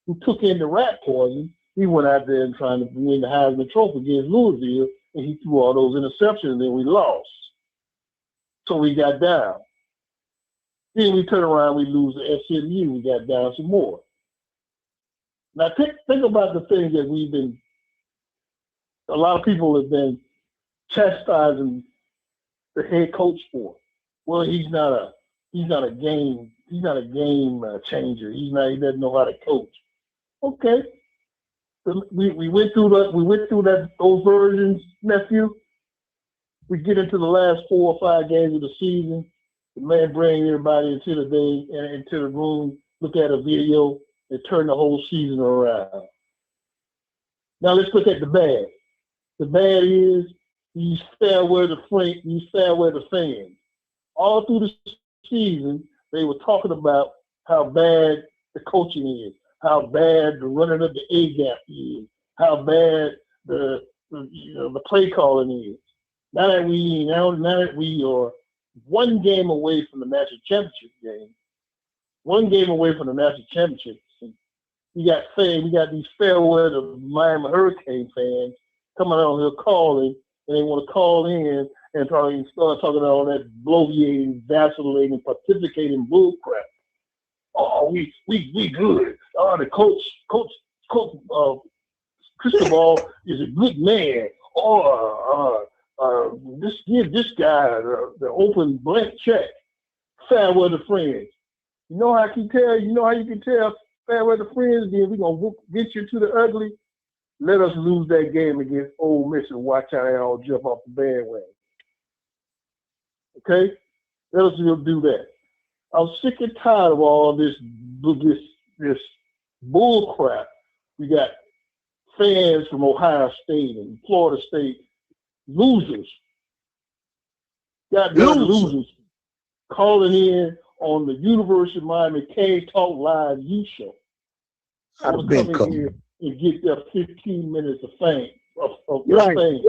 who took in the rat poison. He went out there and trying to win the Heisman Trophy against Louisville, and he threw all those interceptions, and then we lost. So we got down. Then we turn around, we lose to SMU, we got down some more. Now think about the things that a lot of people have been chastising the head coach for. Well, he's not a game changer. He doesn't know how to coach. Okay. We went through those versions, nephew. We get into the last 4 or 5 games of the season. The man bring everybody into the room, look at a video, and turn the whole season around. Now let's look at the bad. The bad is these fair weather fans. All through the season, they were talking about how bad the coaching is, how bad the running of the A gap is, how bad the play calling is. Now that we are 1 game away from the national championship game, 1 game away from the national championship, we got these fair weather Miami Hurricane fans coming out here calling, and they want to call in and start talking about all that bloviating, vacillating, pontificating bull crap. Oh, we good. Oh, the coach Cristobal is a good man. Give this guy the open blank check. Fair weather friends. You know how you can tell fair weather friends, then we're gonna get you to the ugly. Let us lose that game against Ole Miss and watch how they all jump off the bandwagon. Okay? Let us do that. I'm sick and tired of all this bull crap. We got fans from Ohio State and Florida State, losers. Goddamn losers calling in on the University of Miami K Talk Live U show. I was coming here and get their 15 minutes of fame. Fame.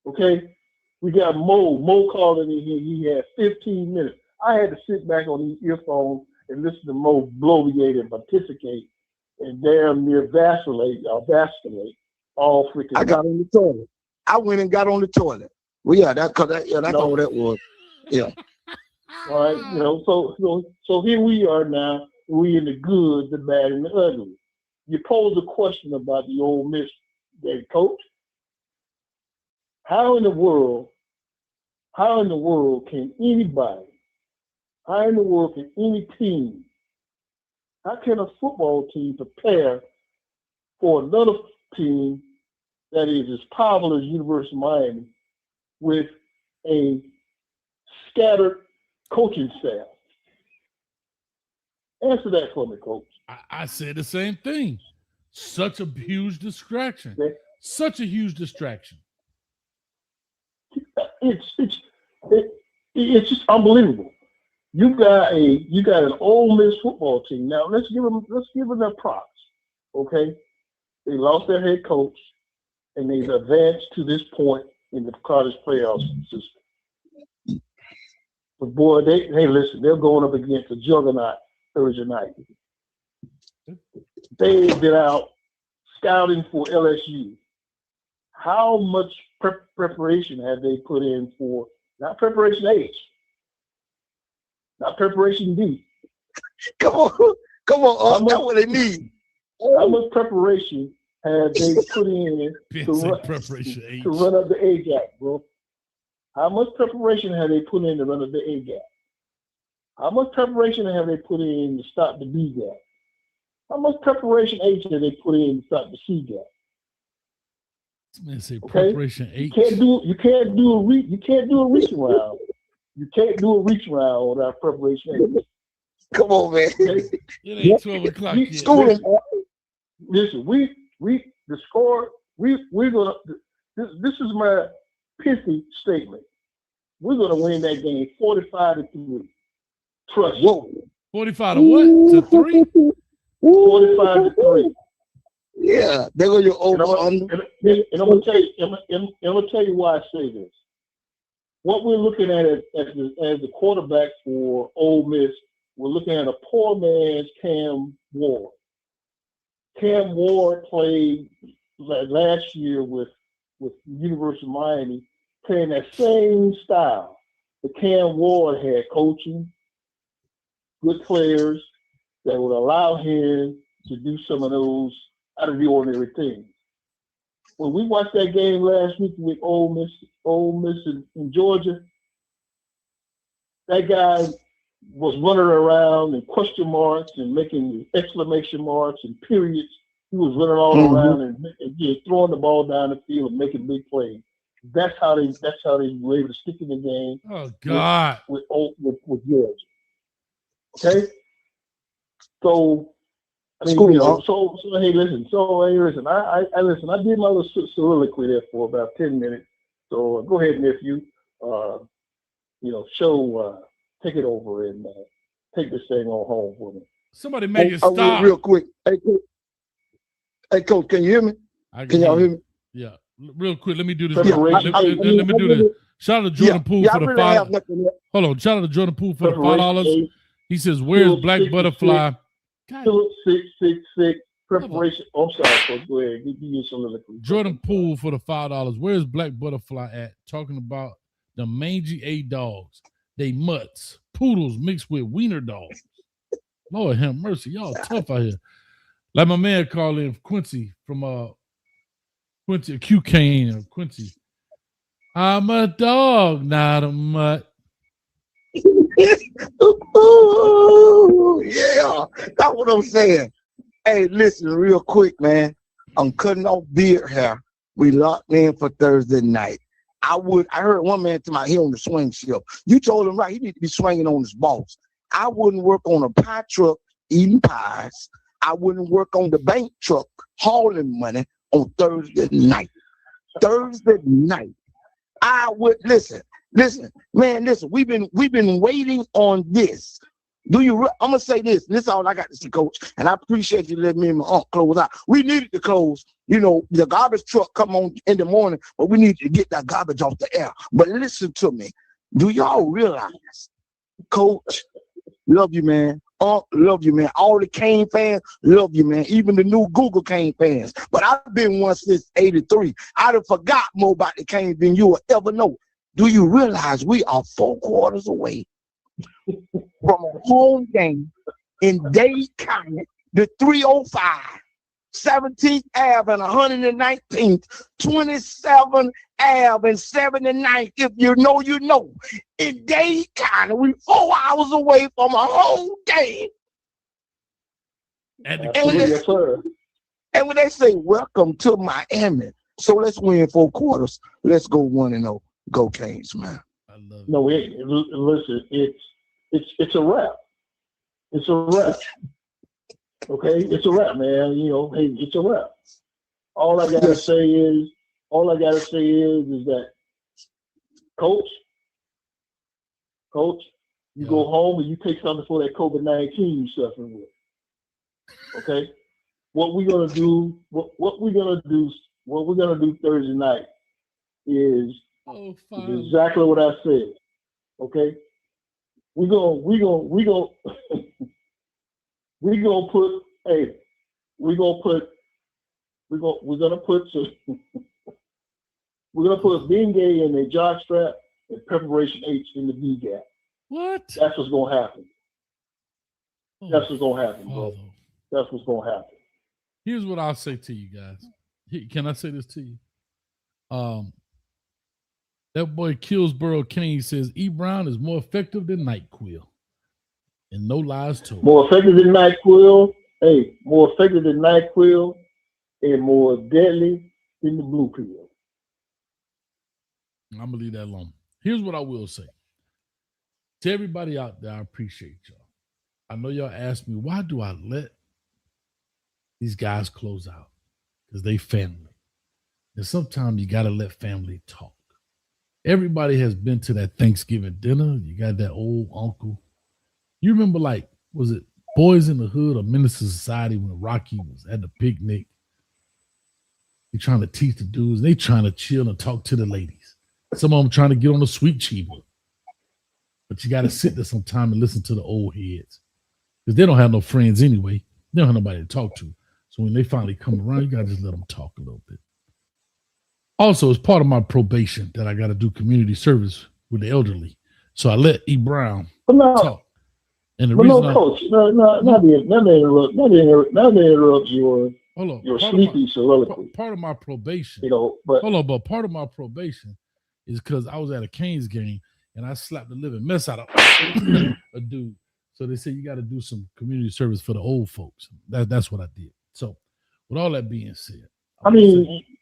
Okay? We got Mo calling in here. He had 15 minutes. I had to sit back on these earphones and listen to Mo bloviate and pontificate and damn near vacillate all freaking. I got on the toilet. I went and got on the toilet. Well, yeah, that's all that was. Yeah. All right, so here we are now. We in the good, the bad, and the ugly. You pose a question about the Ole Miss head coach. How in the world can anybody? How in the world can any team? How can a football team prepare for another team that is as powerful as University of Miami with a scattered coaching staff? Answer that for me, Coach. I said the same thing. Such a huge distraction. Such a huge distraction. It's just unbelievable. You got an Ole Miss football team. Now let's give them their props. Okay, they lost their head coach, and they've advanced to this point in the college playoff system. But boy, listen, they're going up against a juggernaut Thursday night. They've been out scouting for LSU. How much preparation have they put in for, not preparation H, not preparation D? Come on, that's what they need. How much preparation have they put in to run up the A gap, bro? How much preparation have they put in to run up the A gap? How much preparation have they put in to stop the B gap? How much preparation H have they put in to stop the C gap? Man, say preparation H. You can't do a reach around. You can't do a reach around without preparation H. Come on, man. Okay? It ain't 12 o'clock yet. Listen, the we're gonna. This is my pithy statement. We're gonna win that game 45-3. Trust. Whoa. 45 to what? To 3? 45-3. Yeah, they're going to over and I'm gonna tell you. I'm gonna tell you why I say this. What we're looking at as the quarterback for Ole Miss, we're looking at a poor man's Cam Ward. Cam Ward played last year with University of Miami, playing that same style that Cam Ward had, coaching good players that would allow him to do some of those out of the ordinary things. When we watched that game last week with Ole Miss in Georgia, that guy was running around in question marks and making exclamation marks and periods. He was running all around and throwing the ball down the field and making big plays. That's how they were able to stick in the game. Oh God! With Georgia. Okay, so I mean, so hey, listen. I listen. I did my little soliloquy there for about 10 minutes. So go ahead, nephew. Take it over and take this thing on home for me. Somebody make it stop. Real quick. Hey, Coach, can you hear me? Can y'all hear me? Yeah. Real quick, let me do this. Let me do this. Shout out to Jordan Poole for the $5. Hold on. Shout out to Jordan Poole for the $5. He says, "Where's Black Butterfly?" 666 preparation. Oh, I'm sorry, Coach. Go ahead. Give you some of the Jordan Poole for the $5. Where's Black Butterfly at? Talking about the mangy A dogs. They mutts, poodles mixed with wiener dogs. Lord have mercy, y'all tough out here. Like my man called in Quincy from Quincy Q Kane or Quincy. I'm a dog, not a mutt. Ooh, yeah, that's what I'm saying. Hey, listen, real quick, man. I'm cutting off beard hair. We locked in for Thursday night. I heard one man tell me he on the swing shift. You told him right, he need to be swinging on his balls. I wouldn't work on a pie truck eating pies. I wouldn't work on the bank truck hauling money on Thursday night. Thursday night. I would listen, man, listen. We've been waiting on this. I'm gonna say this. This is all I got to say, Coach. And I appreciate you letting me and my aunt close out. We needed to close. The garbage truck come on in the morning, but we need to get that garbage off the air. But listen to me. Do y'all realize, Coach, love you, man. Aunt, love you, man. All the Kane fans, love you, man. Even the new Google Kane fans. But I've been one since '83. I'd have forgot more about the Kane than you will ever know. Do you realize we are 4 quarters away from a home game in Dade County, the 305, 17th Ave and 119th, 27th Ave and 79th. If you know, you know. In Dade County, we 4 hours away from a home game. And when they say, welcome to Miami, so let's win 4 quarters. Let's go 1-0. Go Canes, man. No, listen, it's a wrap. It's a wrap. Okay, it's a wrap, man. Hey, it's a wrap. All I gotta say is that, Coach, you go home and you take something for that COVID-19 you suffering with. Okay, what we're gonna do Thursday night is exactly what I said. Okay, we're gonna put Bengay in a jock strap and preparation H in the B gap. What? That's what's gonna happen. That's what's gonna happen, bro. That's what's gonna happen. Here's what I'll say to you guys. Can I say this to you? That boy Killsborough Kane says E. Brown is more effective than NyQuil. And no lies told. More effective than NyQuil. Hey, more effective than NyQuil and more deadly than the blue pill. I'm going to leave that alone. Here's what I will say. To everybody out there, I appreciate y'all. I know y'all asked me, why do I let these guys close out? Because they family. And sometimes you got to let family talk. Everybody has been to that Thanksgiving dinner. You got that old uncle. You remember, like, was it Boys in the Hood or Minister Society when Rocky was at the picnic? He trying to teach the dudes. They trying to chill and talk to the ladies. Some of them trying to get on the sweet cheaper. But you got to sit there sometime and listen to the old heads. Because they don't have no friends anyway. They don't have nobody to talk to. So when they finally come around, you got to just let them talk a little bit. Also, as part of my probation that I got to do community service with the elderly. So I let E. Brown talk. And the reason Coach, not to interrupt your sleepy soliloquy. Part of my probation, but but part of my probation is because I was at a Canes game and I slapped the living mess out of a dude. So they said you got to do some community service for the old folks. That's what I did. So with all that being said,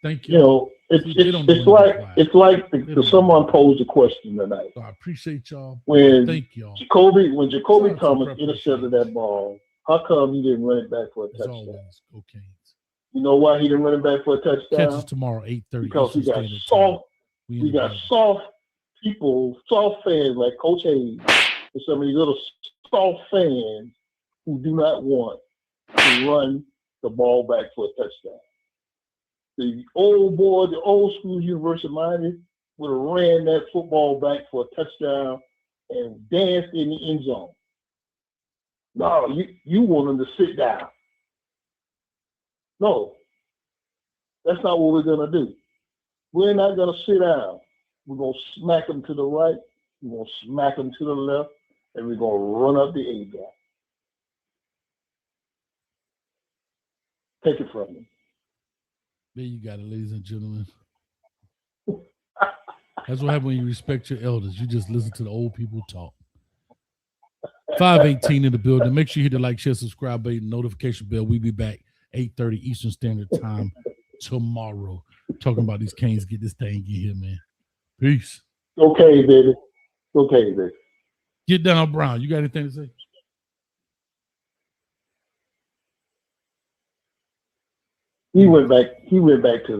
thank you. It's like someone posed a question tonight. So I appreciate y'all. Thank y'all. Jacoby Thomas intercepted that ball, how come he didn't run it back for a touchdown? Go Canes. You know why he didn't run it back for a touchdown? Catches tomorrow 8:30. Because he got soft. We got soft people, soft fans like Coach Hayes, and some of these little soft fans who do not want to run the ball back for a touchdown. The old school University of Miami would have ran that football back for a touchdown and danced in the end zone. No, you want them to sit down. No, that's not what we're going to do. We're not going to sit down. We're going to smack them to the right, we're going to smack them to the left, and we're going to run up the A-gap. Take it from me. There you got it, ladies and gentlemen. That's what happens when you respect your elders. You just listen to the old people talk. 518 in the building. Make sure you hit the like, share, subscribe button, notification bell. We'll be back 8:30 Eastern Standard Time tomorrow. Talking about these Canes. Get this thing in here, man. Peace. Okay, baby. Okay, baby. Get down, Brown. You got anything to say? He went back to the